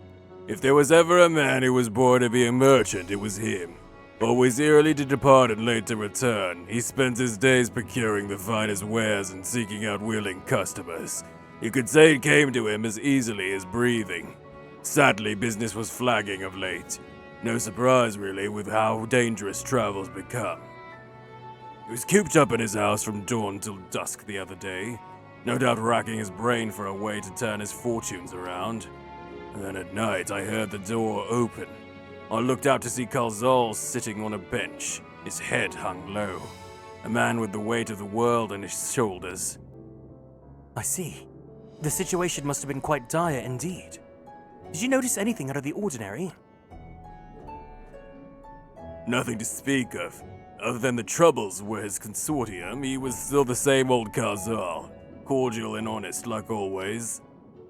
If there was ever a man who was born to be a merchant, it was him. Always early to depart and late to return, he spends his days procuring the finest wares and seeking out willing customers. You could say it came to him as easily as breathing. Sadly, business was flagging of late. No surprise, really, with how dangerous travel's become. He was cooped up in his house from dawn till dusk the other day, no doubt racking his brain for a way to turn his fortunes around. And then at night, I heard the door open. I looked out to see Kalzal sitting on a bench, his head hung low. A man with the weight of the world on his shoulders. I see. The situation must have been quite dire indeed. Did you notice anything out of the ordinary? Nothing to speak of. Other than the troubles were his consortium, he was still the same old Kalzal. Cordial and honest, like always.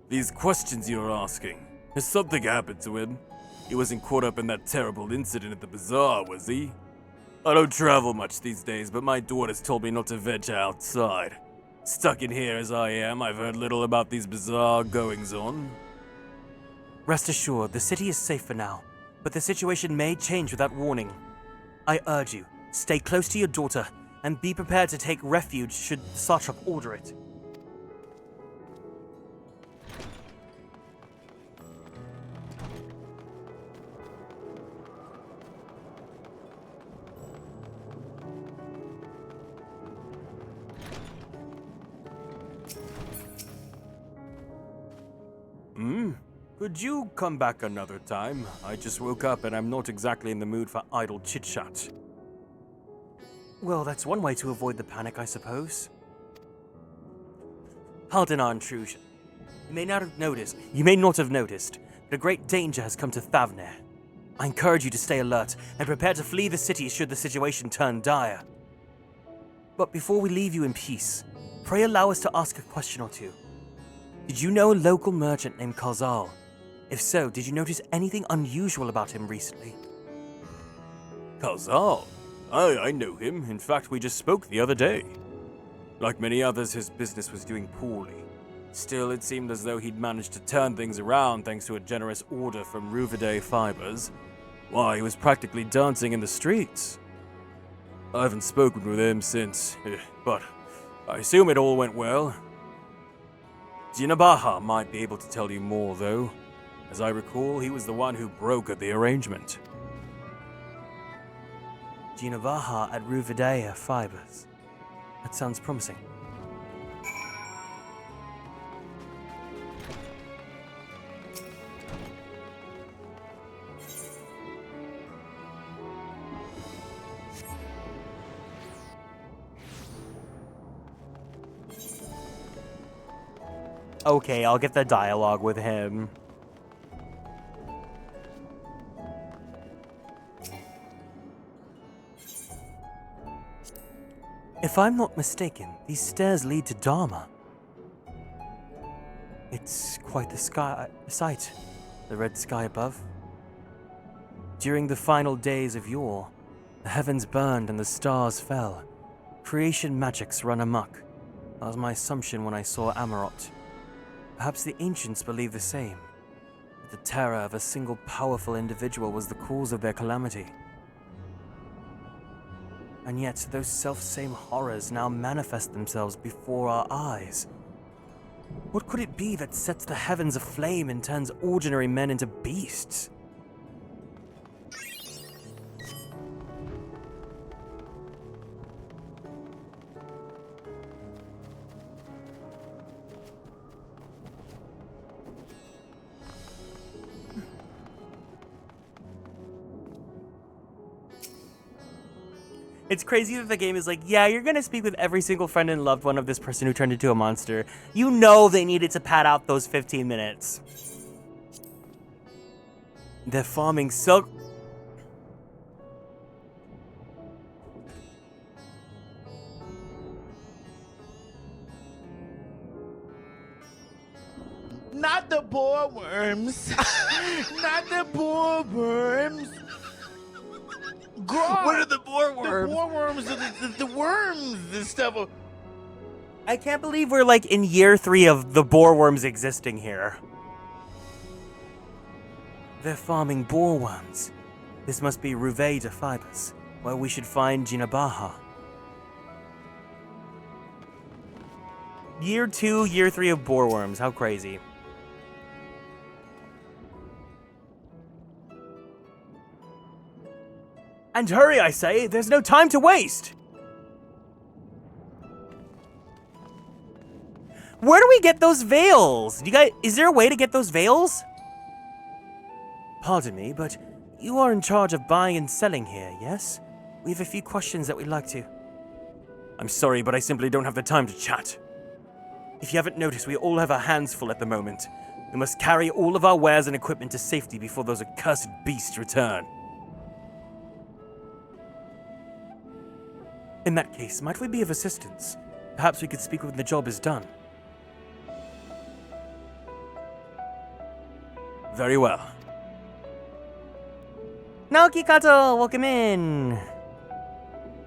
These questions you're asking, has something happened to him? He wasn't caught up in that terrible incident at the bazaar, was he? I don't travel much these days, but my daughters told me not to venture outside. Stuck in here as I am, I've heard little about these bizarre goings-on. Rest assured, the city is safe for now, but the situation may change without warning. I urge you, stay close to your daughter, and be prepared to take refuge should the Satrap order it. Could you come back another time? I just woke up and I'm not exactly in the mood for idle chit-chat. Well, that's one way to avoid the panic, I suppose. Pardon our intrusion. You may not have noticed, but a great danger has come to Thavner. I encourage you to stay alert and prepare to flee the city should the situation turn dire. But before we leave you in peace, pray allow us to ask a question or two. Did you know a local merchant named Kalzal? If so, did you notice anything unusual about him recently? Kalzal? I know him. In fact, we just spoke the other day. Like many others, his business was doing poorly. Still, it seemed as though he'd managed to turn things around thanks to a generous order from Ruvidae Fibers. Why, he was practically dancing in the streets. I haven't spoken with him since, but I assume it all went well. Jinabaha might be able to tell you more, though. As I recall, he was the one who brokered the arrangement. Jinabaha at Ruvidae Fibers. That sounds promising. Okay, I'll get the dialogue with him. If I'm not mistaken, these stairs lead to Dharma. It's quite the sight, the red sky above. During the final days of yore, the heavens burned and the stars fell. Creation magics run amok. That was my assumption when I saw Amarot. Perhaps the ancients believed the same. That the terror of a single powerful individual was the cause of their calamity. And yet, those self-same horrors now manifest themselves before our eyes. What could it be that sets the heavens aflame and turns ordinary men into beasts? It's crazy that the game is like, yeah, you're gonna speak with every single friend and loved one of this person who turned into a monster. You know they needed to pad out those 15 minutes. They're farming silk. Not the boar worms. Not the boar worms. God, What are the boar worms? The boar worms are the worms and stuff. I can't believe we're like in year 3 of the boarworms existing here. They're farming boarworms. This must be Ruveda fibers, where we should find Jinabaha. Year 2, year 3 of boarworms. How crazy. And hurry, I say! There's no time to waste! Where do we get those veils? Is there a way to get those veils? Pardon me, but you are in charge of buying and selling here, yes? We have a few questions that we'd like to... I'm sorry, but I simply don't have the time to chat. If you haven't noticed, we all have our hands full at the moment. We must carry all of our wares and equipment to safety before those accursed beasts return. In that case, might we be of assistance? Perhaps we could speak when the job is done. Very well. Naoki Kato, welcome in.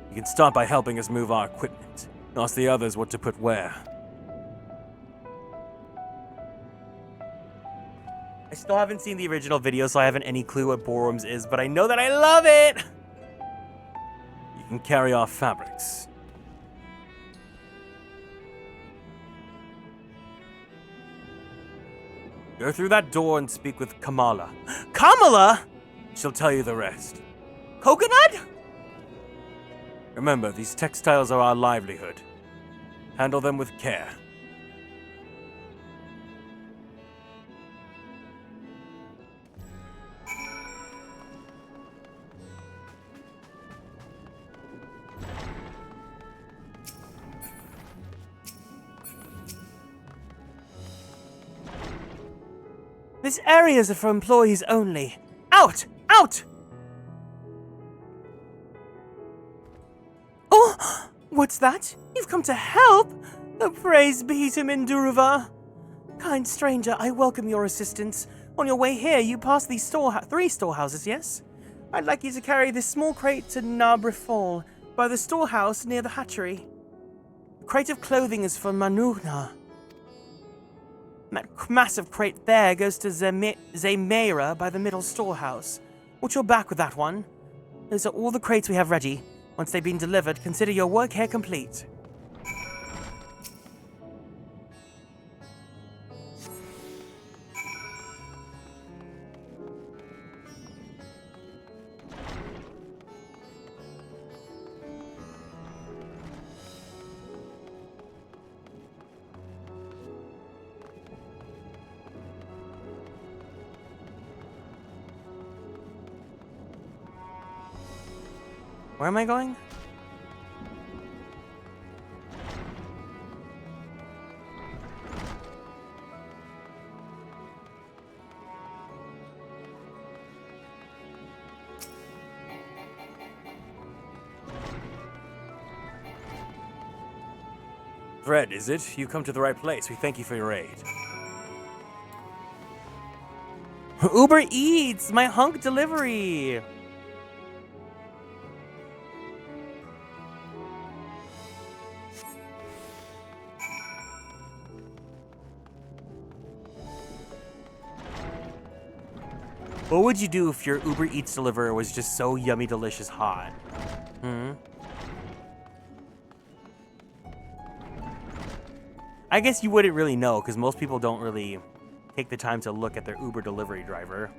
You can start by helping us move our equipment. Ask the others what to put where. I still haven't seen the original video, so I haven't any clue what boarworms is, but I know that I love it! You can carry our fabrics. Go through that door and speak with Kamala. Kamala? She'll tell you the rest. Coconut? Remember, these textiles are our livelihood. Handle them with care. This area is for employees only. Out! Out! Oh! What's that? You've come to help? The praise be to Minduruva. Kind stranger, I welcome your assistance. On your way here, you pass these 3 storehouses, yes? I'd like you to carry this small crate to Nabrifol, by the storehouse near the hatchery. The crate of clothing is for Manuhna. That massive crate there goes to Zemera by the middle storehouse. Watch your back with that one. Those are all the crates we have ready. Once they've been delivered, consider your work here complete. Where am I going? Fred, is it? You come to the right place. We thank you for your aid. Uber Eats! My hunk delivery! What would you do if your Uber Eats deliverer was just so yummy, delicious, hot? I guess you wouldn't really know, because most people don't really take the time to look at their Uber delivery driver.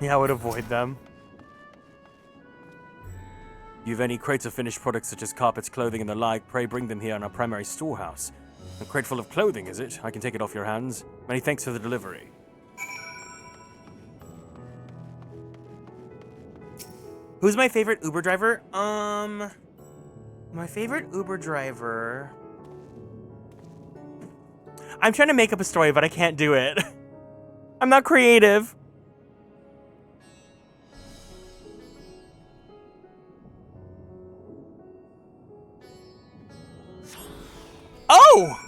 Yeah, I would avoid them. You have any crates of finished products such as carpets, clothing, and the like, pray bring them here in our primary storehouse. A crate full of clothing, is it? I can take it off your hands. Many thanks for the delivery. Who's my favorite Uber driver? My favorite Uber driver... I'm trying to make up a story, but I can't do it. I'm not creative. Oh!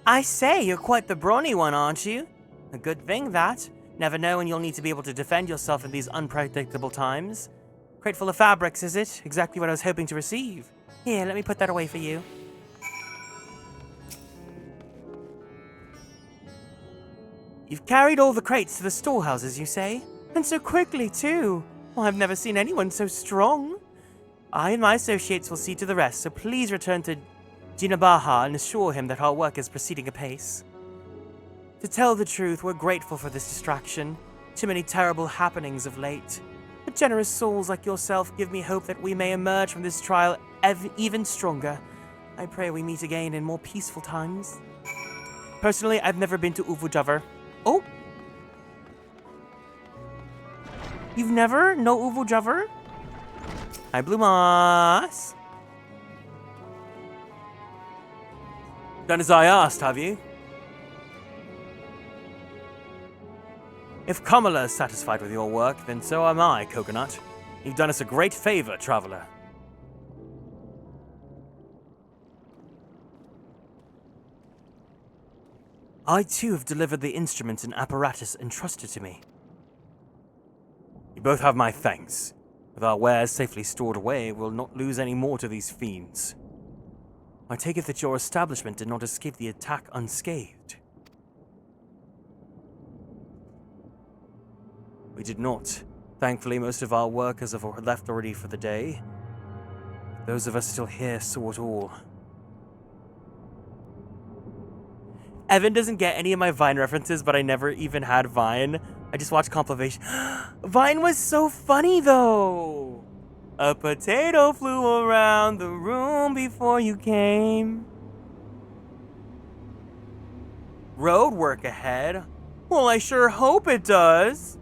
I say, you're quite the brawny one, aren't you? A good thing, that. Never know when you'll need to be able to defend yourself in these unpredictable times. Crate full of fabrics, is it? Exactly what I was hoping to receive. Here, let me put that away for you. You've carried all the crates to the storehouses, you say? And so quickly, too. Well, I've never seen anyone so strong. I and my associates will see to the rest, so please return to Jinabaha and assure him that our work is proceeding apace. To tell the truth, we're grateful for this distraction. Too many terrible happenings of late. But generous souls like yourself give me hope that we may emerge from this trial even stronger. I pray we meet again in more peaceful times. Personally, I've never been to Uvujavar. Oh! You've never? No Uvujavar? Hi, Blue Moss. Done as I asked, have you? If Kamala is satisfied with your work, then so am I, Coconut. You've done us a great favor, Traveler. I too have delivered the instruments and apparatus entrusted to me. You both have my thanks. With our wares safely stored away, we'll not lose any more to these fiends. I take it that your establishment did not escape the attack unscathed. We did not. Thankfully, most of our workers have left already for the day. Those of us still here saw it all. Evan doesn't get any of my Vine references, but I never even had Vine. I just watched compilation. Vine was so funny, though. A potato flew around the room before you came. Road work ahead? Well, I sure hope it does.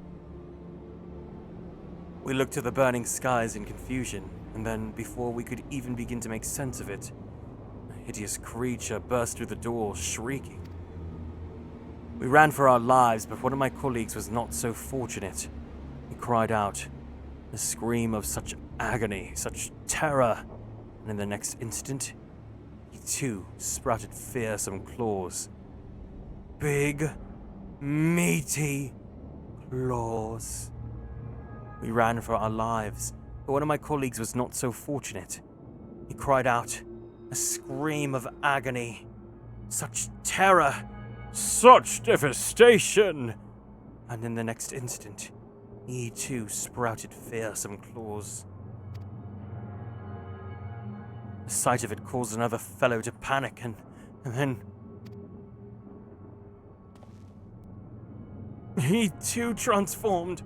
We looked to the burning skies in confusion, and then, before we could even begin to make sense of it, a hideous creature burst through the door, shrieking. We ran for our lives, but one of my colleagues was not so fortunate. He cried out, a scream of such agony, such terror, and in the next instant, he too sprouted fearsome claws. Big, meaty claws. We ran for our lives, but one of my colleagues was not so fortunate. He cried out, a scream of agony, such terror, such devastation! And in the next instant, he too sprouted fearsome claws. The sight of it caused another fellow to panic, and then he too transformed.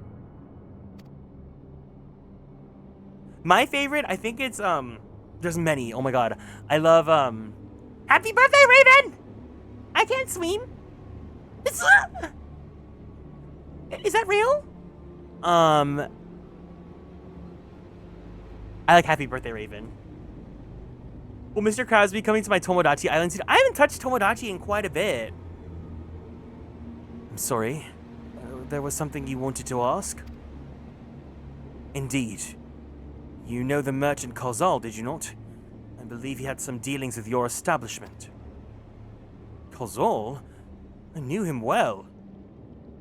My favorite, I think it's, there's many. Oh my god. I love, Happy birthday, Raven! I can't swim. Is that real? I like Happy Birthday, Raven. Will Mr. Krabs be coming to my Tomodachi Island soon? I haven't touched Tomodachi in quite a bit. I'm sorry. There was something you wanted to ask? Indeed. You know the merchant Kozal, did you not? I believe he had some dealings with your establishment. Kozal? I knew him well.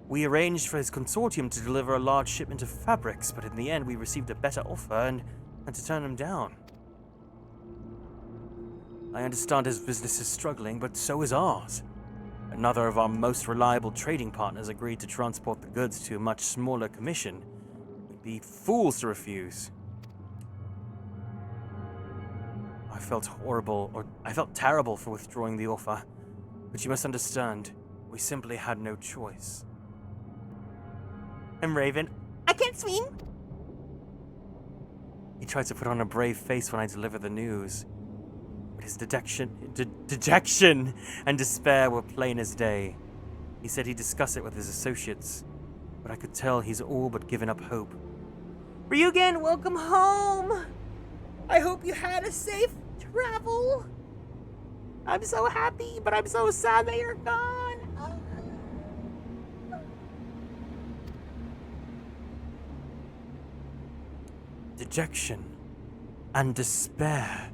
We arranged for his consortium to deliver a large shipment of fabrics, but in the end we received a better offer and had to turn him down. I understand his business is struggling, but so is ours. Another of our most reliable trading partners agreed to transport the goods to a much smaller commission. We'd be fools to refuse. I felt terrible for withdrawing the offer, but you must understand, we simply had no choice. I'm Raven. I can't swim. He tried to put on a brave face when I delivered the news, but his dejection and despair were plain as day. He said he'd discuss it with his associates, but I could tell he's all but given up hope. Ryugen, welcome home. I hope you had a safe travel. I'm so happy, but I'm so sad that you're gone. Dejection and despair.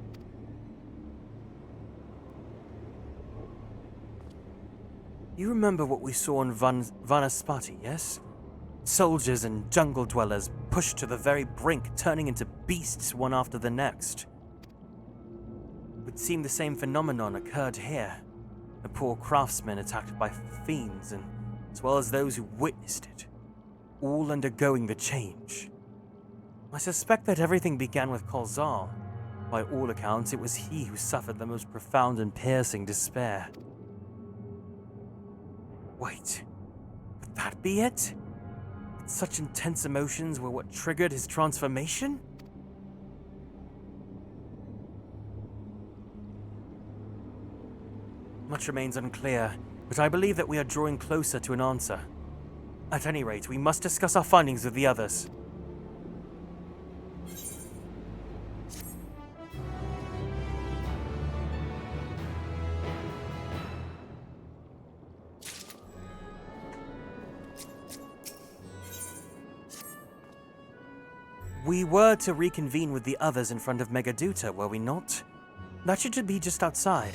You remember what we saw in Vanaspati, yes? Soldiers and jungle dwellers pushed to the very brink, turning into beasts one after the next. It would seem the same phenomenon occurred here. The poor craftsmen attacked by fiends, and as well as those who witnessed it, all undergoing the change. I suspect that everything began with Kolzal. By all accounts, it was he who suffered the most profound and piercing despair. Wait, could that be it? That such intense emotions were what triggered his transformation? Much remains unclear, but I believe that we are drawing closer to an answer. At any rate, we must discuss our findings with the others. We were to reconvene with the others in front of Megaduta, were we not? That should be just outside.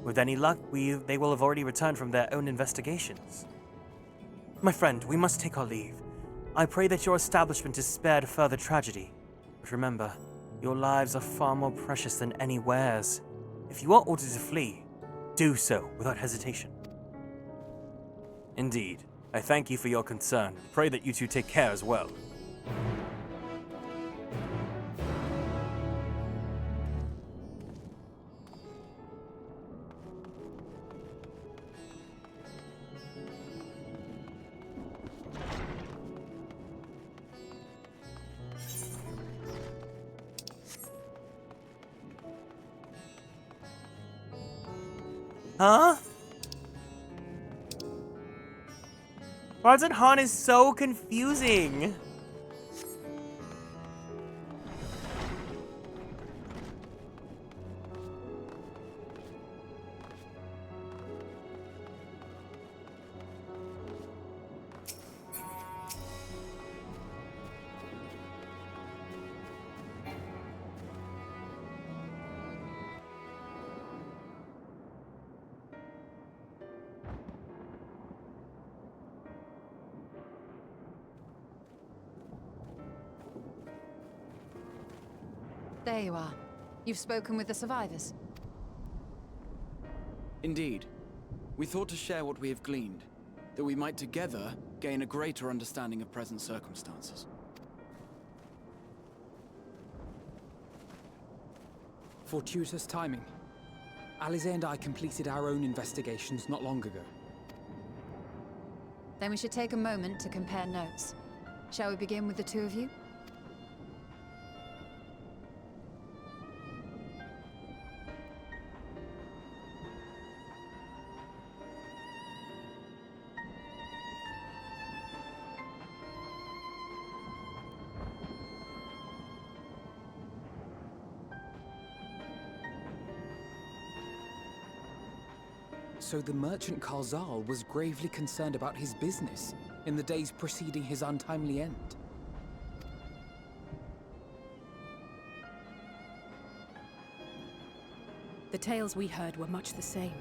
With any luck, they will have already returned from their own investigations. My friend, we must take our leave. I pray that your establishment is spared further tragedy. But remember, your lives are far more precious than any wares. If you are ordered to flee, do so without hesitation. Indeed. I thank you for your concern. Pray that you two take care as well. Huh? Sergeant Han is so confusing. There you are. You've spoken with the survivors. Indeed. We thought to share what we have gleaned, that we might together gain a greater understanding of present circumstances. Fortuitous timing. Alize and I completed our own investigations not long ago. Then we should take a moment to compare notes. Shall we begin with the two of you? So the merchant Kalzal was gravely concerned about his business in the days preceding his untimely end. The tales we heard were much the same.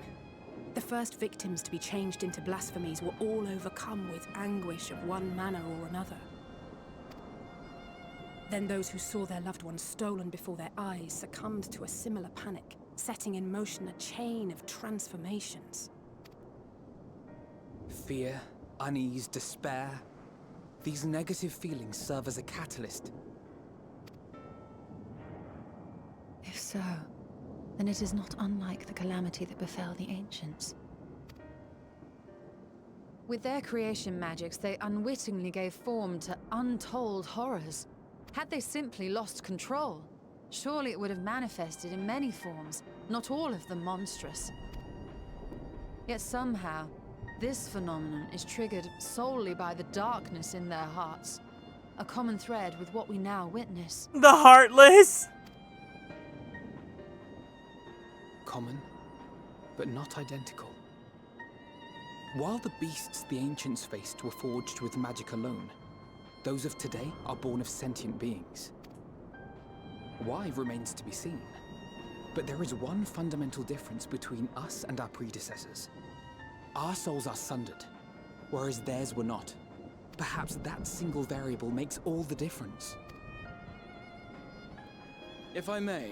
The first victims to be changed into blasphemies were all overcome with anguish of one manner or another. Then those who saw their loved ones stolen before their eyes succumbed to a similar panic, setting in motion a chain of transformations. Fear, unease, despair. These negative feelings serve as a catalyst. If so, then it is not unlike the calamity that befell the ancients. With their creation magics, they unwittingly gave form to untold horrors. Had they simply lost control, surely it would have manifested in many forms, not all of them monstrous. Yet somehow, this phenomenon is triggered solely by the darkness in their hearts. A common thread with what we now witness. The Heartless! Common, but not identical. While the beasts the ancients faced were forged with magic alone, those of today are born of sentient beings. Why remains to be seen. But there is one fundamental difference between us and our predecessors. Our souls are sundered, whereas theirs were not. Perhaps that single variable makes all the difference. If I may,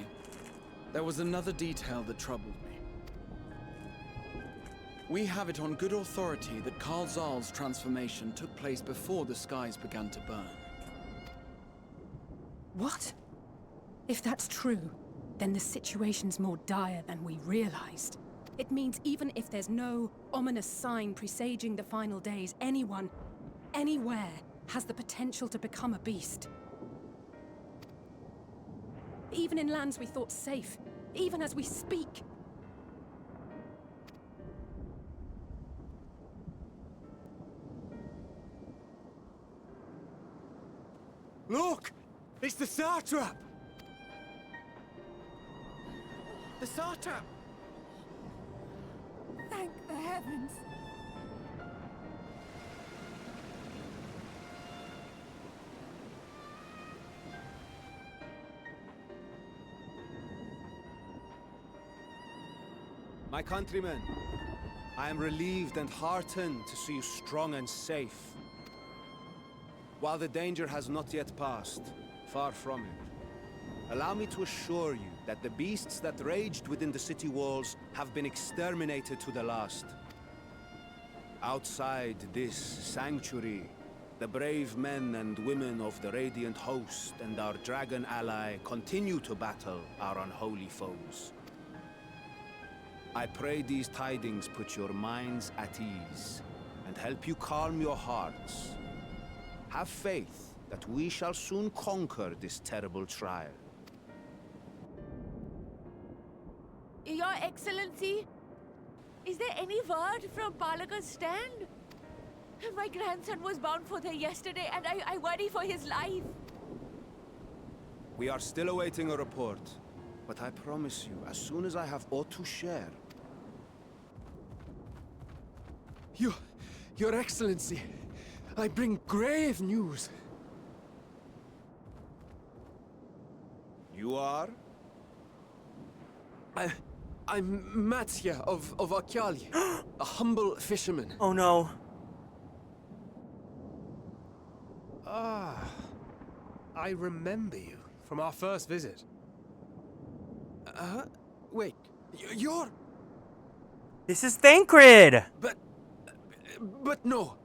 there was another detail that troubled me. We have it on good authority that Karl Zahl's transformation took place before the skies began to burn. What? If that's true, then the situation's more dire than we realized. It means even if there's no ominous sign presaging the final days, anyone, anywhere, has the potential to become a beast. Even in lands we thought safe, even as we speak. Look! It's the satrap! The satrap! Thank the heavens. My countrymen, I am relieved and heartened to see you strong and safe. While the danger has not yet passed, far from it, allow me to assure you that the beasts that raged within the city walls have been exterminated to the last. Outside this sanctuary, the brave men and women of the Radiant Host and our dragon ally continue to battle our unholy foes. I pray these tidings put your minds at ease and help you calm your hearts. Have faith that we shall soon conquer this terrible trial. Your Excellency, is there any word from Balaka's stand? My grandson was bound for there yesterday, and I worry for his life. We are still awaiting a report, but I promise you, as soon as I have aught to share... Your Excellency, I bring grave news. You are? I'm Matsya of Akyali, a humble fisherman. Oh no. Ah, I remember you from our first visit. Wait, you're... This is Thancred! But no,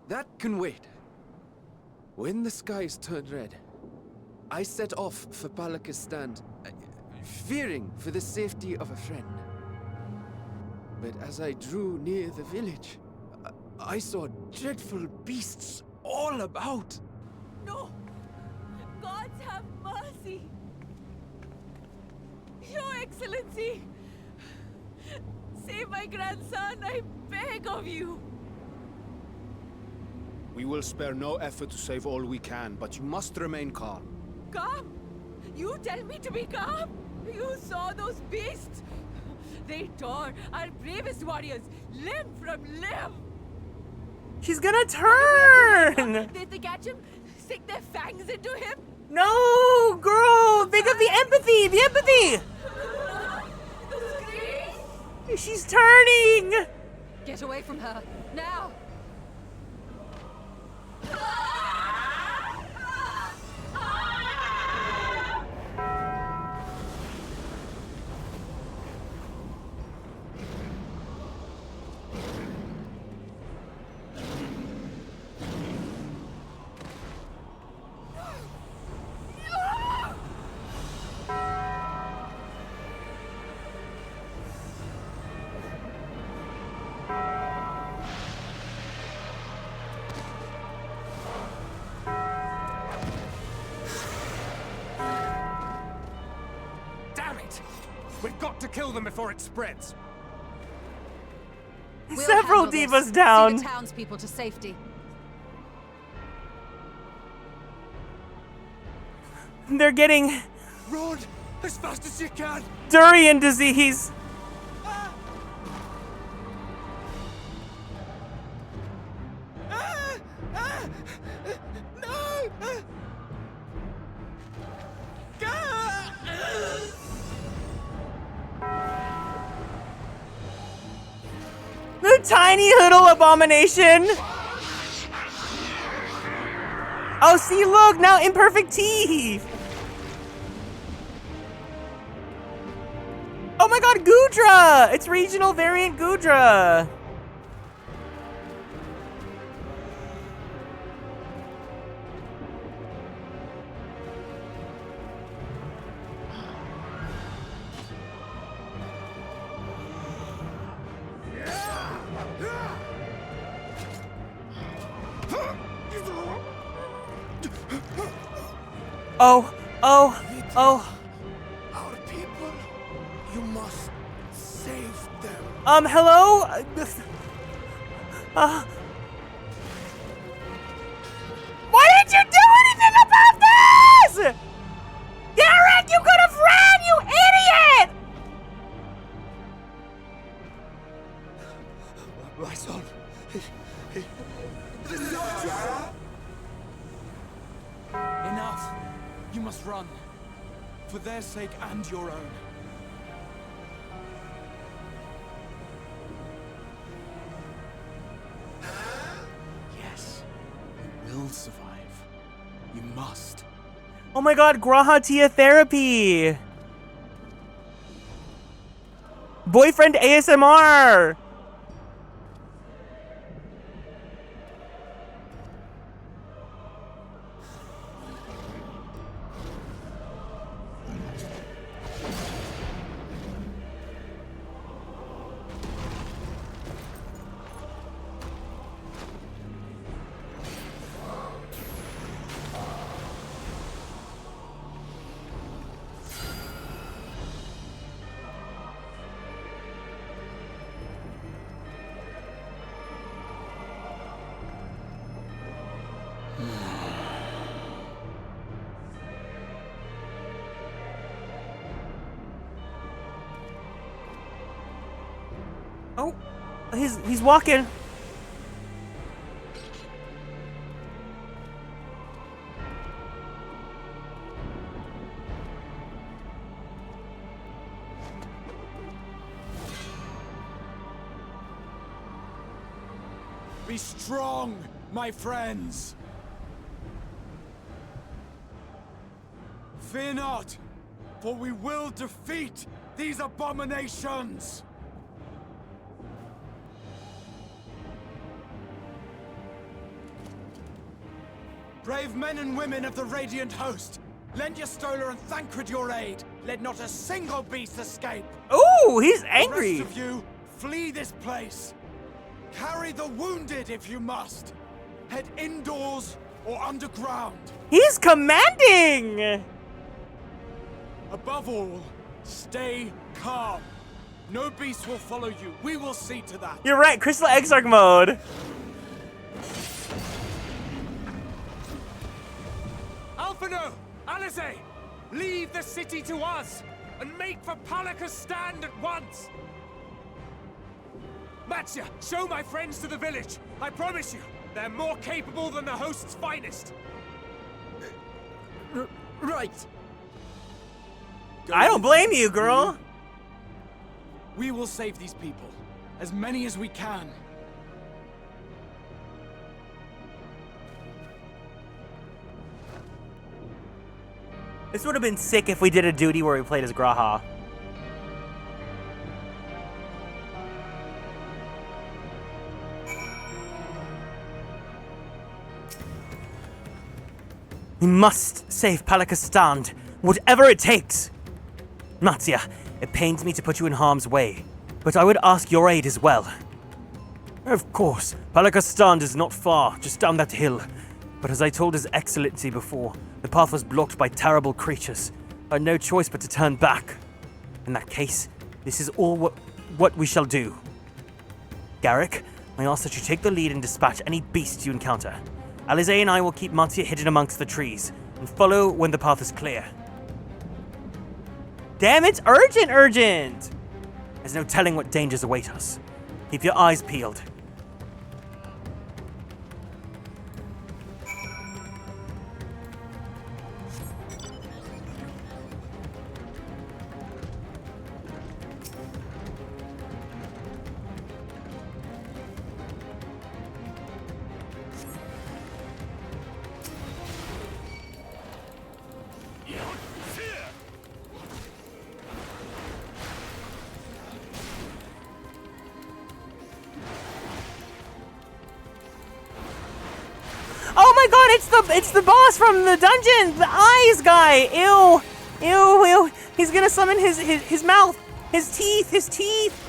that can wait. When the skies turned red, I set off for Balaka's stand, fearing for the safety of a friend. But as I drew near the village, I saw dreadful beasts all about. No! Gods have mercy! Your Excellency! Save my grandson, I beg of you! We will spare no effort to save all we can, but you must remain calm. Calm? You tell me to be calm? You saw those beasts? They tore our bravest warriors limb from limb! She's gonna turn! They catch him, stick their fangs into him? No, girl! Think of the empathy! The empathy! She's turning! Get away from her, now! We've got to kill them before it spreads. We'll Several handle divas this. down. See the townspeople to safety. They're getting Run as fast as you can. durian disease. The tiny little abomination. Oh, see, look, now imperfect teeth. Oh my god, Gudra! It's regional variant Gudra. Oh, Our people, you must save them. hello? Why didn't you do anything about this? Derek, you could have ran, you idiot! My son. Enough. You must run. For their sake and your own. Yes, you will survive. You must. Oh my god, Grahatia therapy! Boyfriend ASMR! Oh, he's walking. Be strong, my friends. Fear not, for we will defeat these abominations. Brave men and women of the Radiant Host, lend your Stola and Thancred your aid. Let not a single beast escape. Ooh, he's angry. The rest of you, flee this place. Carry the wounded if you must. Head indoors or underground. He's commanding! Above all, stay calm. No beast will follow you. We will see to that. You're right, Crystal Exarch mode. Alphino! Alize! Leave the city to us, and make for Palaka's stand at once! Matsya, show my friends to the village. I promise you, they're more capable than the host's finest. Right. I don't blame you, girl. We will save these people. As many as we can. This would have been sick if we did a duty where we played as Graha. We must save Palaka's stand, whatever it takes. Matsya, it pains me to put you in harm's way, but I would ask your aid as well. Of course, Palaka's stand is not far, just down that hill. But as I told His Excellency before, the path was blocked by terrible creatures. I had no choice but to turn back. In that case, this is all what we shall do. Garrick, I ask that you take the lead and dispatch any beasts you encounter. Alize and I will keep Matsya hidden amongst the trees, and follow when the path is clear. Damn, it's urgent! There's no telling what dangers await us. Keep your eyes peeled. god, it's the boss from the dungeon, the eyes guy. Ew, ew, ew. He's gonna summon his mouth, his teeth.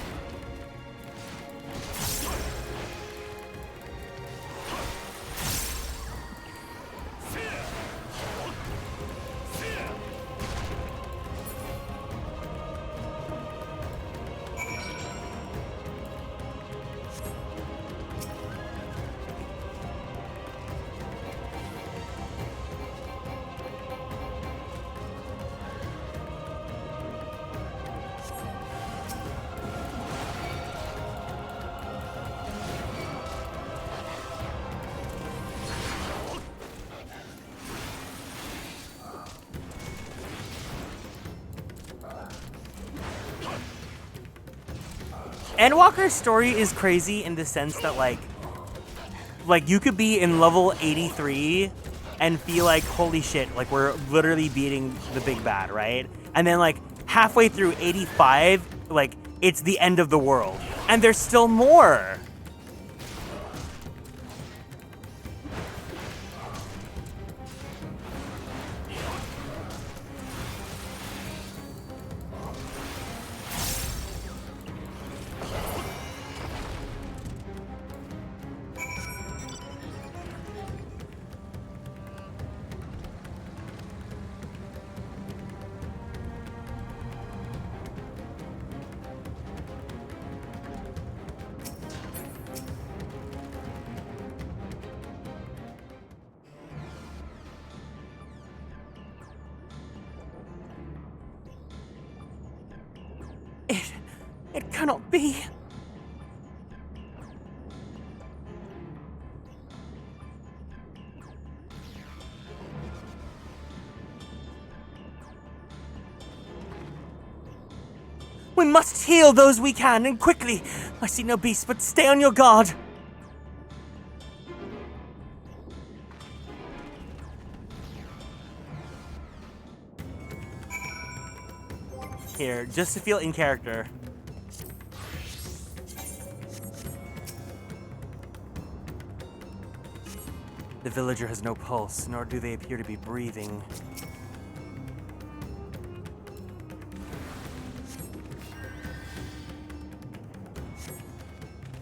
Endwalker's story is crazy in the sense that like you could be in level 83 and feel like, holy shit, like we're literally beating the big bad, right? And then like halfway through 85, like it's the end of the world. And there's still more. It cannot be. We must heal those we can, and quickly. I see no beast, but stay on your guard. Here, just to feel in character. The villager has no pulse, nor do they appear to be breathing.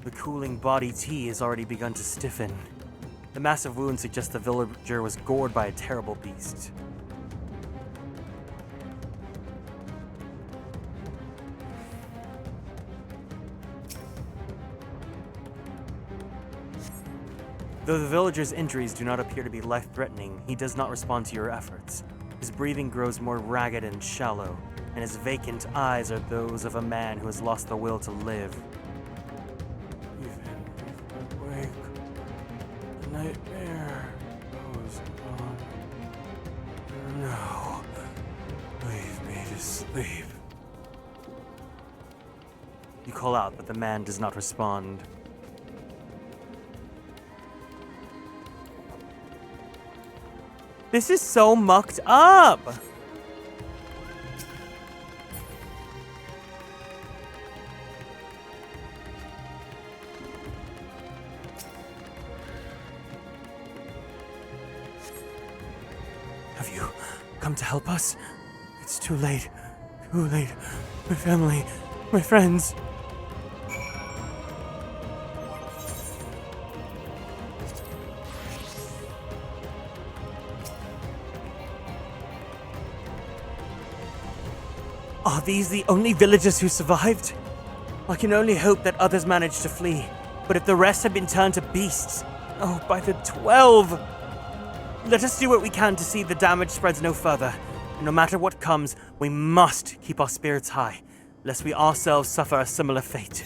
The cooling body tea has already begun to stiffen. The massive wound suggests the villager was gored by a terrible beast. Though the villager's injuries do not appear to be life-threatening, he does not respond to your efforts. His breathing grows more ragged and shallow, and his vacant eyes are those of a man who has lost the will to live. Even if I wake, the nightmare goes on. No, leave me to sleep. You call out, but the man does not respond. This is so mucked up! Have you come to help us? It's too late. Too late. My family, my friends. Are these the only villagers who survived? I can only hope that others managed to flee, but if the rest have been turned to beasts, oh, by the 12! Let us do what we can to see the damage spreads no further. And no matter what comes, we must keep our spirits high, lest we ourselves suffer a similar fate.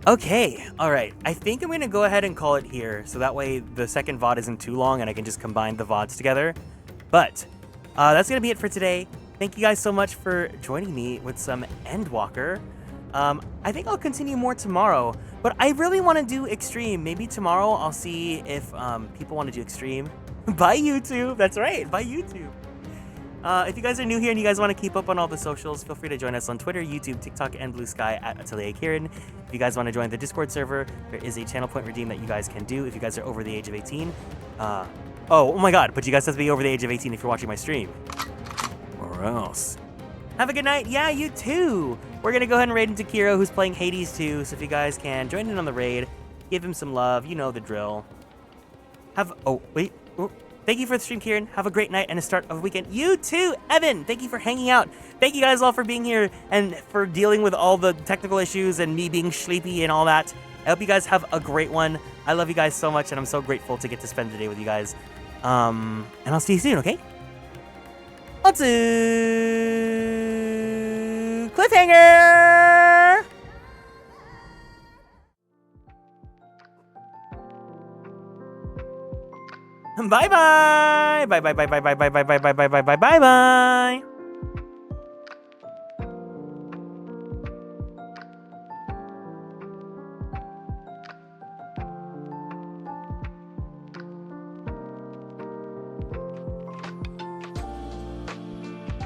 Okay, alright. I think I'm gonna go ahead and call it here, so that way the second VOD isn't too long and I can just combine the VODs together. But, that's gonna be it for today. Thank you guys so much for joining me with some Endwalker. I think I'll continue more tomorrow, but I really want to do extreme. Maybe tomorrow I'll see if people want to do extreme. By YouTube. That's right. By YouTube. If you guys are new here and you guys want to keep up on all the socials, feel free to join us on Twitter, YouTube, TikTok, and Blue Sky at Atelier Kieran. If you guys want to join the Discord server, there is a channel point redeem that you guys can do if you guys are over the age of 18. Oh my god, but you guys have to be over the age of 18 if you're watching my stream. Or else. Have a good night. Yeah, you too. We're going to go ahead and raid into Kiro, who's playing Hades too. So if you guys can, join in on the raid. Give him some love. You know the drill. Thank you for the stream, Kieran. Have a great night and a start of the weekend. You too, Evan. Thank you for hanging out. Thank you guys all for being here and for dealing with all the technical issues and me being sleepy and all that. I hope you guys have a great one. I love you guys so much, and I'm so grateful to get to spend the day with you guys. And I'll see you soon, okay? Let's do cliffhanger. Bye bye. Bye bye bye bye bye bye bye bye bye bye bye bye bye bye.